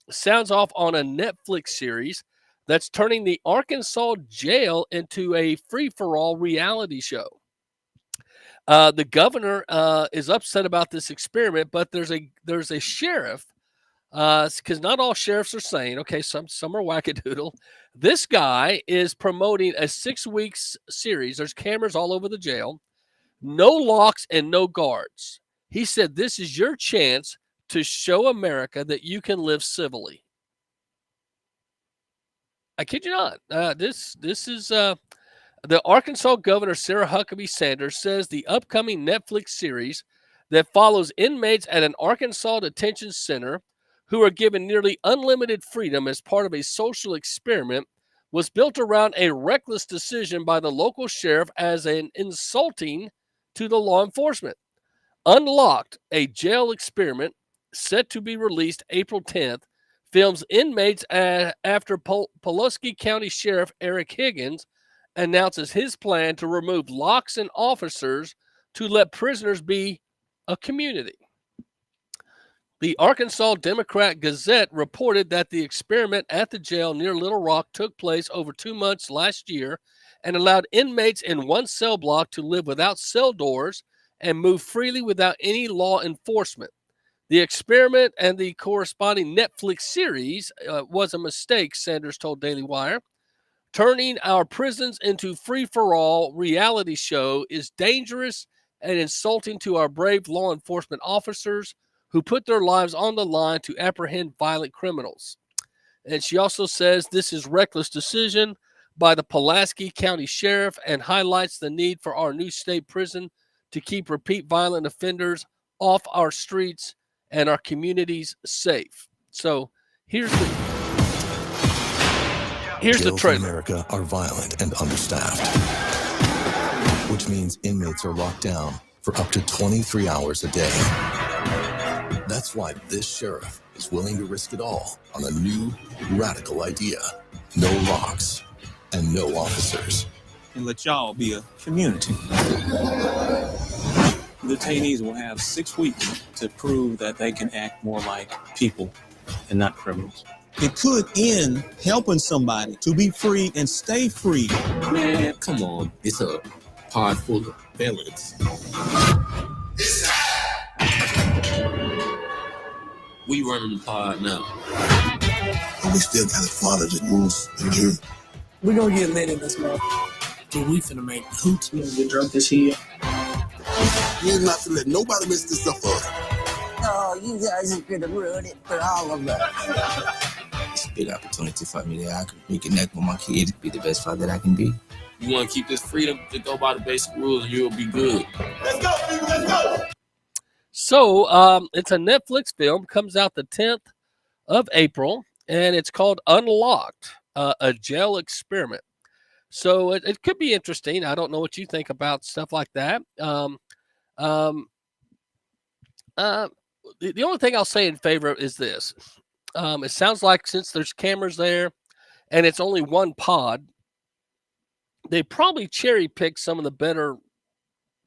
sounds off on a Netflix series that's turning the Arkansas jail into a free-for-all reality show. The governor is upset about this experiment, but there's a sheriff because not all sheriffs are sane. Okay, some are wackadoodle. This guy is promoting a 6 weeks series. There's cameras all over the jail, no locks and no guards. He said this is your chance to show America that you can live civilly. I kid you not. This is the Arkansas governor, Sarah Huckabee Sanders, says the upcoming Netflix series that follows inmates at an Arkansas detention center who are given nearly unlimited freedom as part of a social experiment was built around a reckless decision by the local sheriff as an insulting to the law enforcement. Unlocked, a jail experiment set to be released April 10th, films inmates after Pulaski County Sheriff Eric Higgins announces his plan to remove locks and officers to let prisoners be a community. The Arkansas Democrat Gazette reported that the experiment at the jail near Little Rock took place over 2 months last year and allowed inmates in one cell block to live without cell doors and move freely without any law enforcement. The experiment and the corresponding Netflix series was a mistake, Sanders told Daily Wire. Turning our prisons into free-for-all reality show is dangerous and insulting to our brave law enforcement officers who put their lives on the line to apprehend violent criminals. And she also says this is reckless decision by the Pulaski County Sheriff and highlights the need for our new state prison to keep repeat violent offenders off our streets and our communities safe. So here's the Jails in trailer. America are violent and understaffed, which means inmates are locked down for up to 23 hours a day. That's why this sheriff is willing to risk it all on a new, radical idea. No locks and no officers. And let y'all be a community. Detainees will have 6 weeks to prove that they can act more like people and not criminals. It could end helping somebody to be free and stay free. Man, come on. It's a pod full of felons. We running the pod now. But we still gotta follow the rules in here. We gonna get lit in this month. Dude, we finna make hoots when we drunk this here. You're not to let nobody mess this stuff up. Oh, you guys are gonna ruin it for all of us. It's a big opportunity for me that I can reconnect with my kids, be the best father that I can be. You want to keep this freedom to go by the basic rules and you'll be good. Let's go, people, let's go! So it's a Netflix film, comes out the 10th of April, and it's called Unlocked, a jail experiment. So it could be interesting. I don't know what you think about stuff like that. The only thing I'll say in favor of is this. It sounds like since there's cameras there and it's only one pod, they probably cherry picked some of the better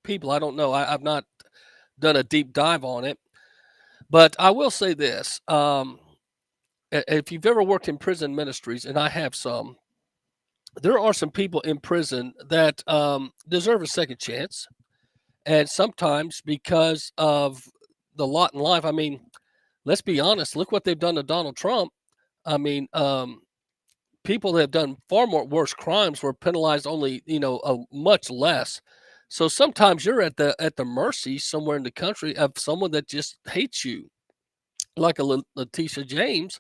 people. I don't know. I've not done a deep dive on it, but I will say this. If you've ever worked in prison ministries, and I have some, there are some people in prison that deserve a second chance. And sometimes because of the lot in life, I mean, let's be honest, look what they've done to Donald Trump. I mean, people that have done far more worse crimes were penalized only, much less. So sometimes you're at the mercy somewhere in the country of someone that just hates you. Like Letitia James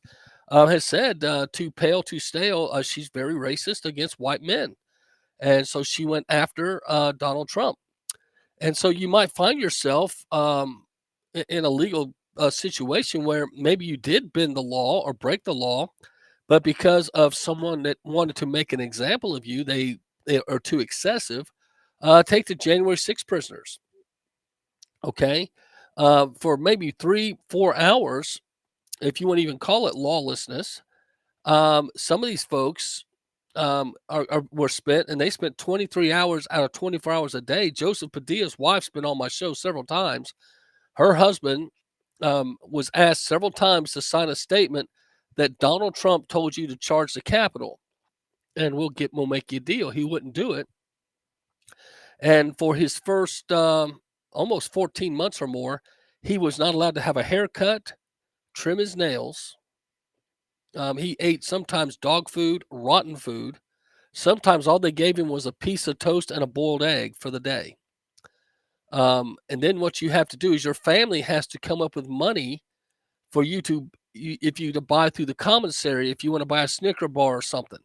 has said, too pale, too stale. She's very racist against white men. And so she went after Donald Trump. And so you might find yourself in a legal situation where maybe you did bend the law or break the law, but because of someone that wanted to make an example of you, they are too excessive. Take the January 6th prisoners. Okay. For maybe 3-4 hours, if you want to even call it lawlessness, some of these folks were spent, and they spent 23 hours out of 24 hours a day. Joseph Padilla's wife's been on my show several times. Her husband was asked several times to sign a statement that Donald Trump told you to charge the Capitol, and we'll make you a deal. He wouldn't do it. And for his first almost 14 months or more, he was not allowed to have a haircut, trim his nails. He ate sometimes dog food, rotten food. Sometimes all they gave him was a piece of toast and a boiled egg for the day. And then what you have to do is your family has to come up with money for you to buy through the commissary if you want to buy a Snicker bar or something.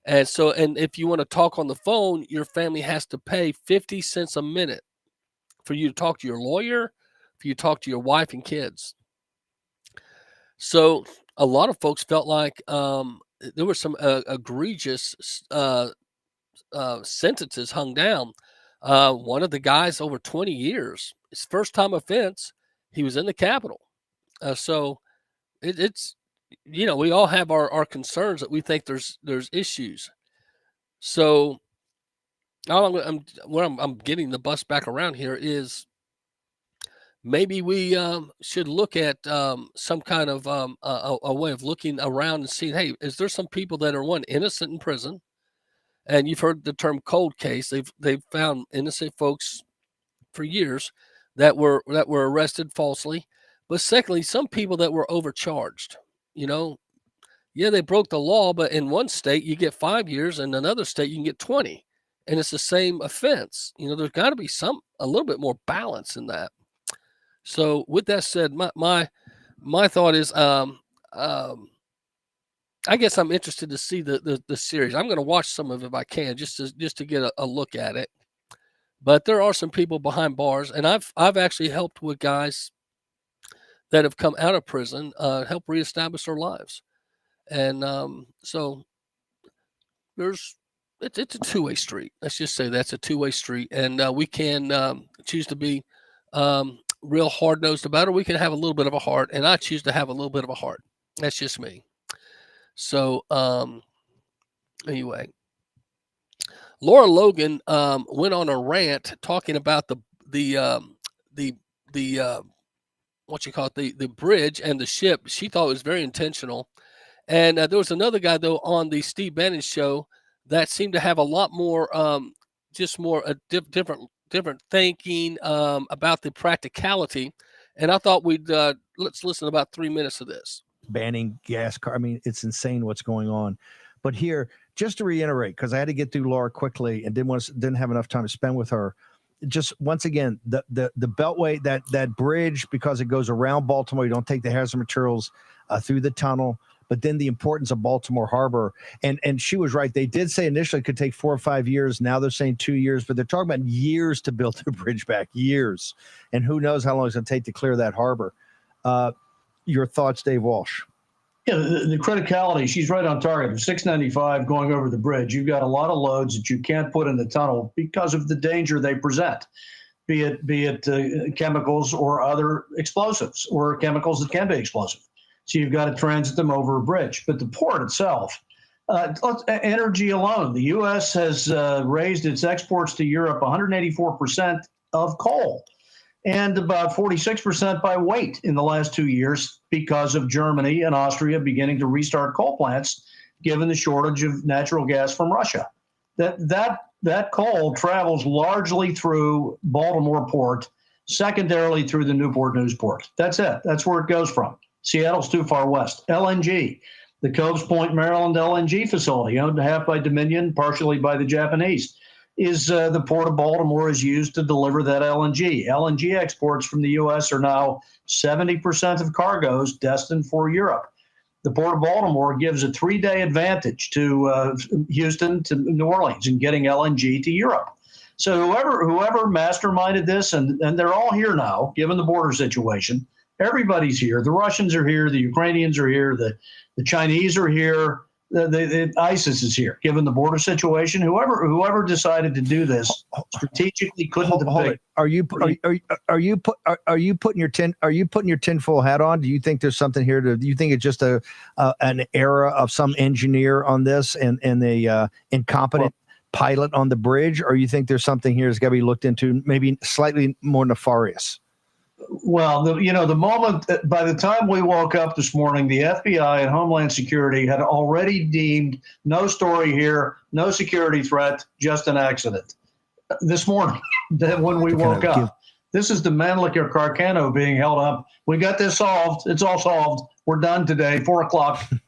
And so, and if you want to talk on the phone, your family has to pay 50 cents a minute for you to talk to your lawyer, for you to talk to your wife and kids. So a lot of folks felt like there were some egregious sentences hung down. One of the guys over 20 years, his first time offense, he was in the Capitol. So it's, we all have our concerns that we think there's issues. So I'm getting the bus back around here is maybe we should look at some kind of a way of looking around and seeing, hey, is there some people that are innocent in prison? And you've heard the term cold case. They've found innocent folks for years that were arrested falsely. But secondly, some people that were overcharged. Yeah, they broke the law, but in one state you get 5 years, and another state you can get 20, and it's the same offense. There's got to be a little bit more balance in that. So, with that said, my thought is, I guess I'm interested to see the series. I'm going to watch some of it if I can, just to get a look at it. But there are some people behind bars, and I've actually helped with guys that have come out of prison, help reestablish their lives. And so it's a two-way street. Let's just say that's a two-way street, and we can choose to be real hard-nosed about it. We can have a little bit of a heart, and I choose to have a little bit of a heart. That's just me. So anyway, Laura Logan went on a rant talking about the what you call it, the bridge and the ship. She thought it was very intentional. And there was another guy, though, on the Steve Bannon show that seemed to have a lot more, just more different thinking about the practicality. And I thought let's listen to about 3 minutes of this. Banning gas car. I mean, it's insane what's going on. But here, just to reiterate, because I had to get through Laura quickly and didn't have enough time to spend with her. Just once again, the Beltway, that bridge, because it goes around Baltimore, you don't take the hazardous materials through the tunnel. But then the importance of Baltimore Harbor. And she was right. They did say initially it could take 4 or 5 years. Now they're saying 2 years, but they're talking about years to build the bridge back, years. And who knows how long it's going to take to clear that harbor. Your thoughts, Dave Walsh? Yeah, the criticality, she's right on target. The 695 going over the bridge, you've got a lot of loads that you can't put in the tunnel because of the danger they present, be it chemicals or other explosives or chemicals that can be explosive. So you've got to transit them over a bridge. But the port itself, energy alone, the U.S. has raised its exports to Europe 184% of coal and about 46% by weight in the last 2 years because of Germany and Austria beginning to restart coal plants, given the shortage of natural gas from Russia. That coal travels largely through Baltimore Port, secondarily through the Newport News Port. That's it. That's where it goes from. Seattle's too far west. LNG, the Coves Point, Maryland LNG facility, owned half by Dominion, partially by the Japanese, is the Port of Baltimore is used to deliver that LNG. LNG exports from the U.S. are now 70% of cargoes destined for Europe. The Port of Baltimore gives a 3-day advantage to Houston, to New Orleans, in getting LNG to Europe. So whoever masterminded this, and they're all here now, given the border situation. Everybody's here. The Russians are here. The Ukrainians are here. The Chinese are here. The ISIS is here. Given the border situation, whoever decided to do this strategically couldn't have picked. Are you putting your tinfoil hat on? Do you think there's something here? Do you think it's just an error of some engineer on this and a incompetent pilot on the bridge, or you think there's something here that's got to be looked into, maybe slightly more nefarious? Well, the moment by the time we woke up this morning, the FBI and Homeland Security had already deemed no story here, no security threat, just an accident. This morning, when we woke up, this is the Mannlicher Carcano being held up. We got this solved. It's all solved. We're done today, 4:00,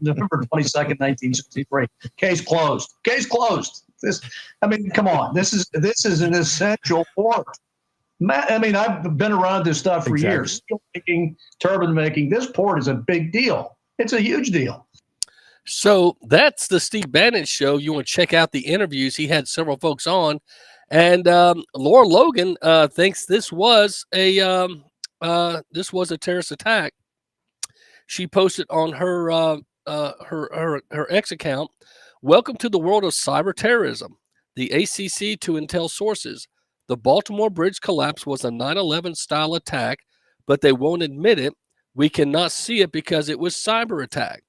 November 22nd, 1963. Case closed. Case closed. Come on. This is an essential port. I've been around this stuff for years. Steel making, turbine making. This port is a big deal. It's a huge deal. So that's the Steve Bannon show. You want to check out the interviews. He had several folks on. And Laura Logan thinks this was a terrorist attack. She posted on her X account, "Welcome to the world of cyber terrorism. The ACC to Intel sources. The Baltimore Bridge collapse was a 9/11 style attack, but they won't admit it. We cannot see it because it was cyber attack.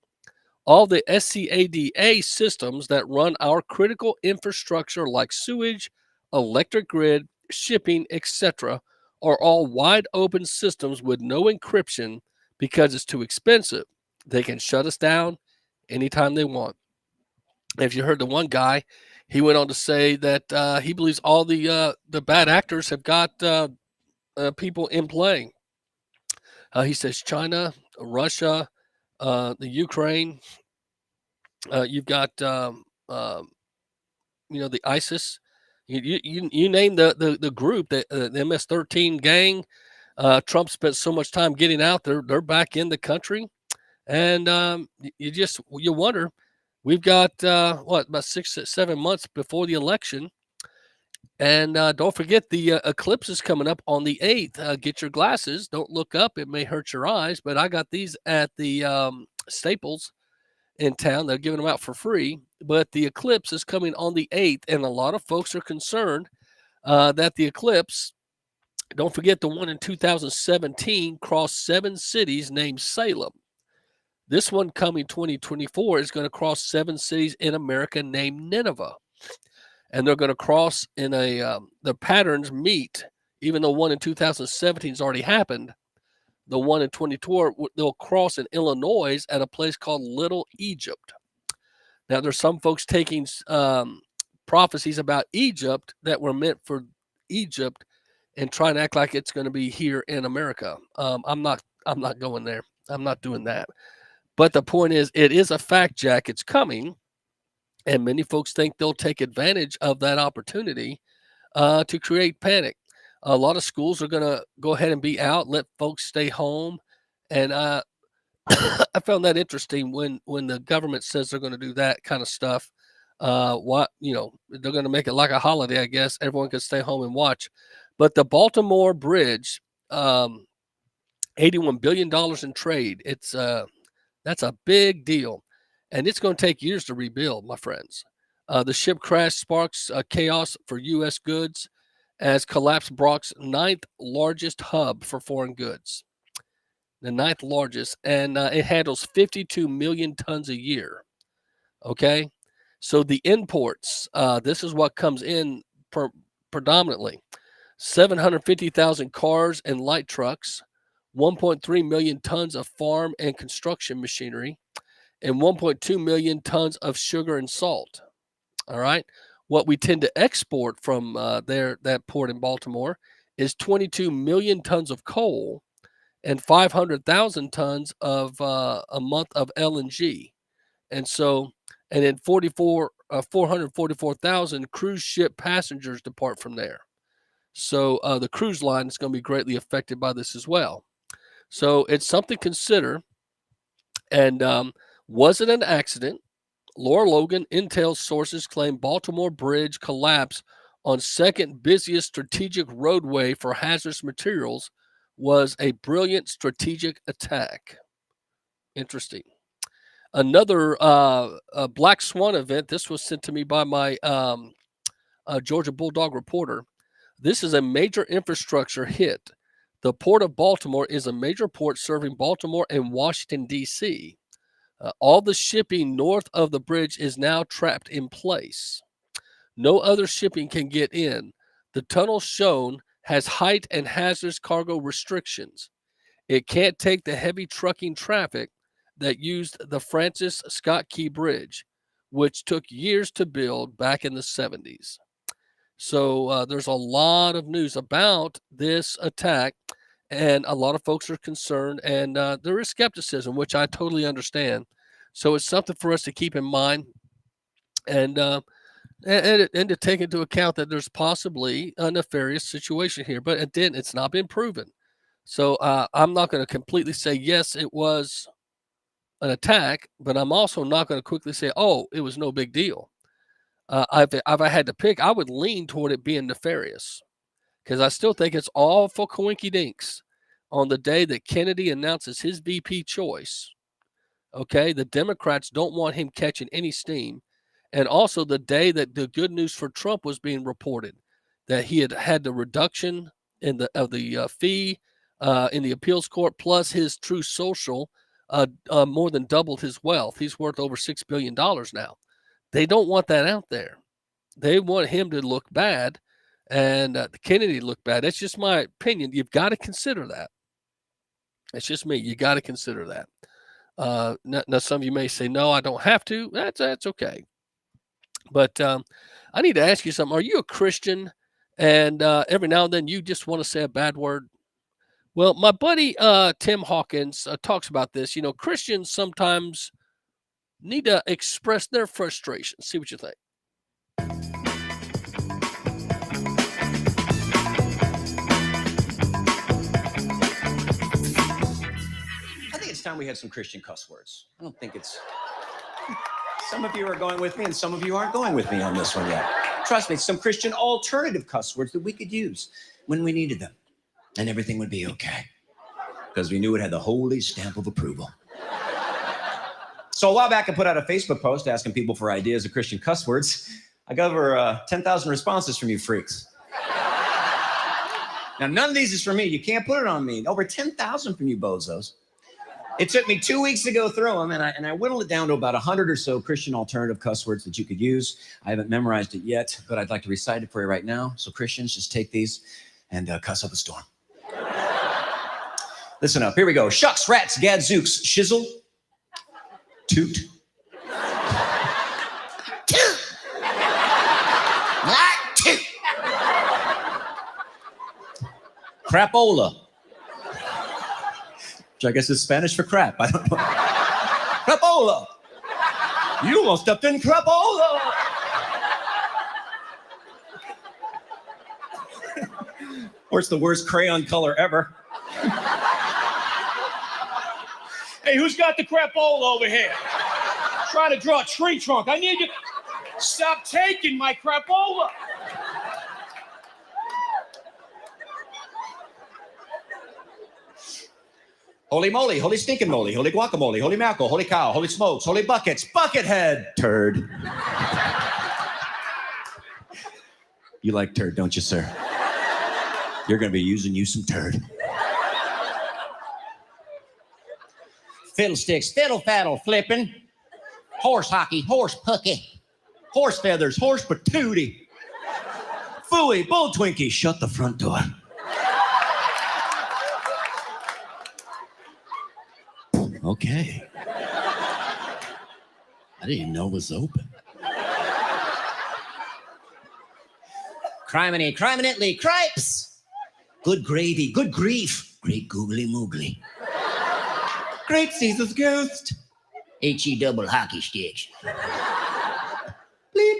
All the SCADA systems that run our critical infrastructure like sewage, electric grid, shipping, etc., are all wide open systems with no encryption because it's too expensive. They can shut us down anytime they want." If you heard the one guy, he went on to say that he believes all the bad actors have got people in play. He says China, Russia, the Ukraine. You've got the ISIS. You name the group, the MS-13 gang. Trump spent so much time getting out there; they're back in the country, and you wonder. We've got about 6 to 7 months before the election, and don't forget the eclipse is coming up on the 8th. Get your glasses. Don't look up; it may hurt your eyes. But I got these at the Staples in town. They're giving them out for free. But the eclipse is coming on the 8th, and a lot of folks are concerned that the eclipse. Don't forget the one in 2017 crossed 7 cities named Salem. This one coming 2024 is going to cross 7 cities in America named Nineveh. And they're going to cross in the patterns meet, even though one in 2017 has already happened. The one in 2024, they'll cross in Illinois at a place called Little Egypt. Now, there's some folks taking prophecies about Egypt that were meant for Egypt and trying to act like it's going to be here in America. I'm not going there. I'm not doing that. But the point is, it is a fact, Jack. It's coming, and many folks think they'll take advantage of that opportunity to create panic. A lot of schools are going to go ahead and be out, let folks stay home, and I found that interesting when the government says they're going to do that kind of stuff. They're going to make it like a holiday, I guess. Everyone can stay home and watch. But the Baltimore Bridge, $81 billion in trade. That's a big deal, and it's going to take years to rebuild, my friends. The ship crash sparks chaos for U.S. goods as collapse Brock's 9th largest hub for foreign goods. The 9th largest, and it handles 52 million tons a year. Okay, so the imports, this is what comes in predominantly. 750,000 cars and light trucks, 1.3 million tons of farm and construction machinery, and 1.2 million tons of sugar and salt. All right. What we tend to export from that port in Baltimore is 22 million tons of coal and 500,000 tons of a month of LNG. And then 444,000 cruise ship passengers depart from there. So the cruise line is going to be greatly affected by this as well. So it's something to consider. And was it an accident? Laura Logan, Intel sources claim Baltimore Bridge collapse on second busiest strategic roadway for hazardous materials was a brilliant strategic attack. Interesting. Another Black Swan event. This was sent to me by my Georgia Bulldog reporter. This is a major infrastructure hit. The Port of Baltimore is a major port serving Baltimore and Washington, D.C. All the shipping north of the bridge is now trapped in place. No other shipping can get in. The tunnel shown has height and hazardous cargo restrictions. It can't take the heavy trucking traffic that used the Francis Scott Key Bridge, which took years to build back in the 70s. So there's a lot of news about this attack, and a lot of folks are concerned, and there is skepticism, which I totally understand. So it's something for us to keep in mind, and to take into account that there's possibly a nefarious situation here. But again, it's not been proven. So I'm not going to completely say, yes, it was an attack, but I'm also not going to quickly say, oh, it was no big deal. If I had to pick, I would lean toward it being nefarious, because I still think it's all for coinky dinks on the day that Kennedy announces his VP choice. Okay, the Democrats don't want him catching any steam. And also the day that the good news for Trump was being reported, that he had the reduction in the fee in the appeals court, plus his True Social more than doubled his wealth. He's worth over $6 billion now. They don't want that out there. They want him to look bad, and Kennedy to look bad. That's just my opinion. You've got to consider that. It's just me. You got to consider that. Now, some of you may say, no, I don't have to. That's okay. But I need to ask you something. Are you a Christian, and every now and then you just want to say a bad word? Well, my buddy Tim Hawkins talks about this. You know, Christians sometimes need to express their frustration. See what you think. I think it's time we had some Christian cuss words. I don't think it's... Some of you are going with me, and some of you aren't going with me on this one yet. Trust me, some Christian alternative cuss words that we could use when we needed them, and everything would be okay, because we knew it had the holy stamp of approval. So a while back, I put out a Facebook post asking people for ideas of Christian cuss words. I got over 10,000 responses from you freaks. Now, none of these is for me. You can't put it on me. Over 10,000 from you bozos. It took me 2 weeks to go through them, and I whittled it down to about 100 or so Christian alternative cuss words that you could use. I haven't memorized it yet, but I'd like to recite it for you right now. So Christians, just take these and cuss up a storm. Listen up. Here we go. Shucks, rats, gadzooks, shizzle, toot. Toot. Crapola. Which I guess is Spanish for crap. I don't know. Crapola. You almost stepped in crapola. Or it's the worst crayon color ever. Hey, who's got the crapola over here? Trying to draw a tree trunk. I need you. Stop taking my crapola. Holy moly, holy stinking moly, holy guacamole, holy mackerel, holy cow, holy smokes, holy buckets, buckethead, turd. You like turd, don't you, sir? You're gonna be using you some turd. Fiddlesticks, fiddle faddle flipping, horse hockey, horse pucky, horse feathers, horse patootie, phooey, bull twinkie, shut the front door. Okay. I didn't even know it was open. Criminy, criminately, cripes. Good gravy, good grief. Great googly moogly. Great Caesar's ghost. H-E double hockey sticks. Bleep.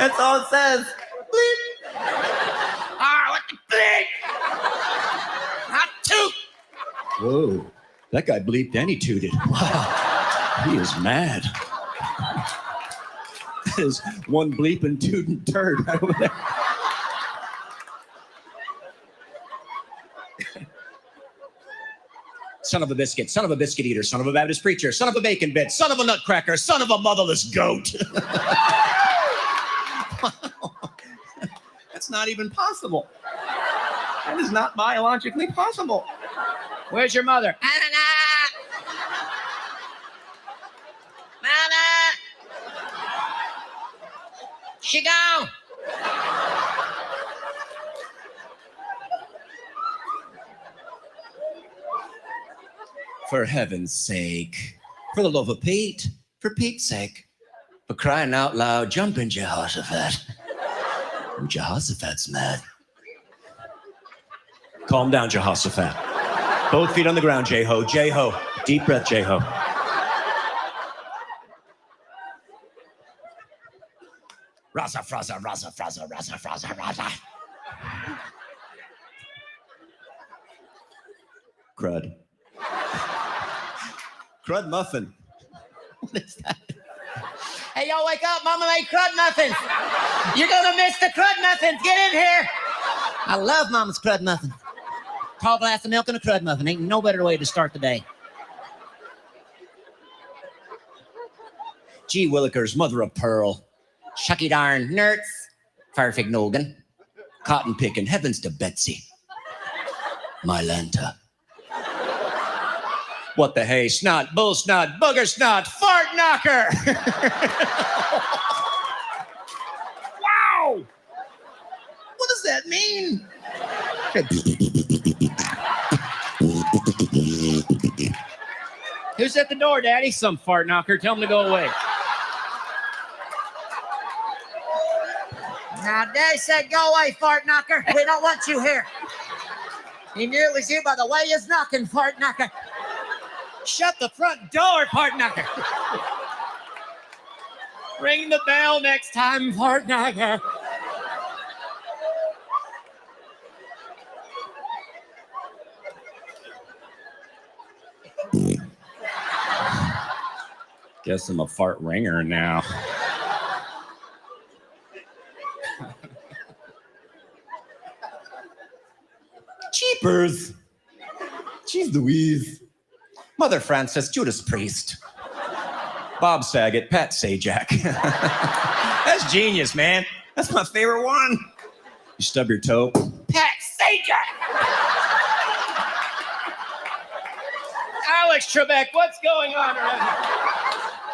That's all it says. Bleep. Ah, what the bleep? Hot toot. Whoa, that guy bleeped and he tooted. Wow, he is mad. That is one bleeping tootin' turd right over there. Son of a biscuit eater, son of a Baptist preacher, son of a bacon bit, son of a nutcracker, son of a motherless goat. That's not even possible. That is not biologically possible. Where's your mother? Mama! She gone! For heaven's sake. For the love of Pete. For Pete's sake. For crying out loud, jump in, Jehoshaphat. Oh, Jehoshaphat's mad. Calm down, Jehoshaphat. Both feet on the ground, Jeho. Jeho. Deep breath, Jeho. Raza, fraza, raza, fraza, raza, fraza, raza. Crud. Crud muffin. What is that? Hey, y'all wake up. Mama made crud muffins. You're going to miss the crud muffins. Get in here. I love Mama's crud muffin. Tall glass of milk and a crud muffin. Ain't no better way to start the day. Gee Willikers, mother of pearl. Shucky darn nerds. Farfig Nogan. Cotton picking, heavens to Betsy. My Lanta. What the hay, snot, bull snot, booger snot, fart knocker! Wow! What does that mean? Who's at the door, Daddy? Some fart knocker. Tell him to go away. Now, Daddy said, go away, fart knocker. We don't want you here. He knew it was you by the way he's knocking, fart knocker. Shut the front door, fart knocker. Ring the bell next time, fart knocker. Guess I'm a fart ringer now. Cheapers. Jeez Louise. Mother Francis, Judas Priest. Bob Saget, Pat Sajak. That's genius, man. That's my favorite one. You stub your toe. Pat Sajak! Alex Trebek, what's going on around here?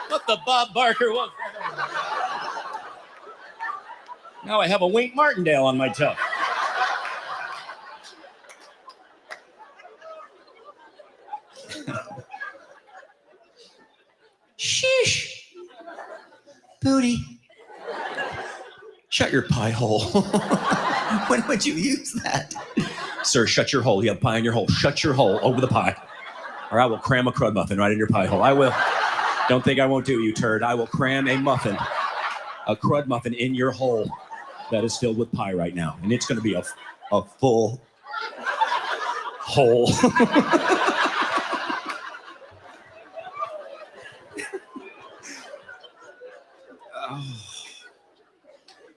What the Bob Barker was? Now I have a Wink Martindale on my toe. Sheesh. Booty. Shut your pie hole. When would you use that? Sir, shut your hole. You have pie in your hole. Shut your hole over the pie. Or I will cram a crud muffin right in your pie hole. I will. Don't think I won't do it, you turd. I will cram a muffin, a crud muffin in your hole that is filled with pie right now. And it's going to be a full hole.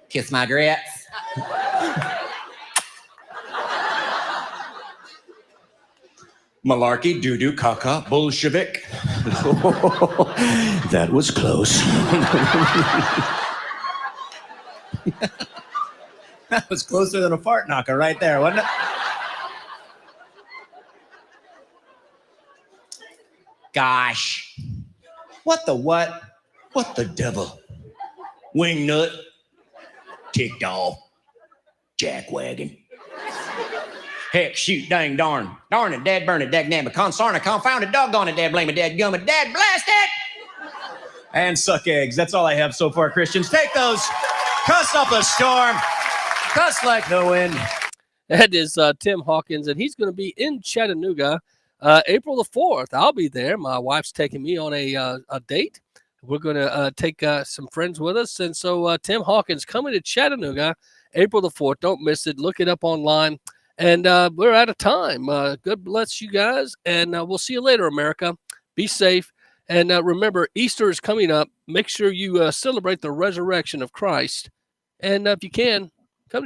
Kiss my grits. Malarkey, doo-doo, caca, Bolshevik. That was close. That was closer than a fart knocker right there, wasn't it? Gosh. What the what? What the devil? Wingnut. Ticked off. Jackwagon. Heck, shoot, dang, darn. Darn it, dad, burn it, dag, damn it, consarn it, confound it, doggone it, dad, blame it, dad, gum it, dad, blast it! And suck eggs. That's all I have so far, Christians. Take those. Cuss up a storm. Cuss like the wind. That is Tim Hawkins, and he's going to be in Chattanooga April the 4th. I'll be there. My wife's taking me on a date. We're going to take some friends with us. And so Tim Hawkins coming to Chattanooga April the 4th. Don't miss it. Look it up online. And we're out of time. God bless you guys. And we'll see you later, America. Be safe. And remember, Easter is coming up. Make sure you celebrate the resurrection of Christ. And if you can,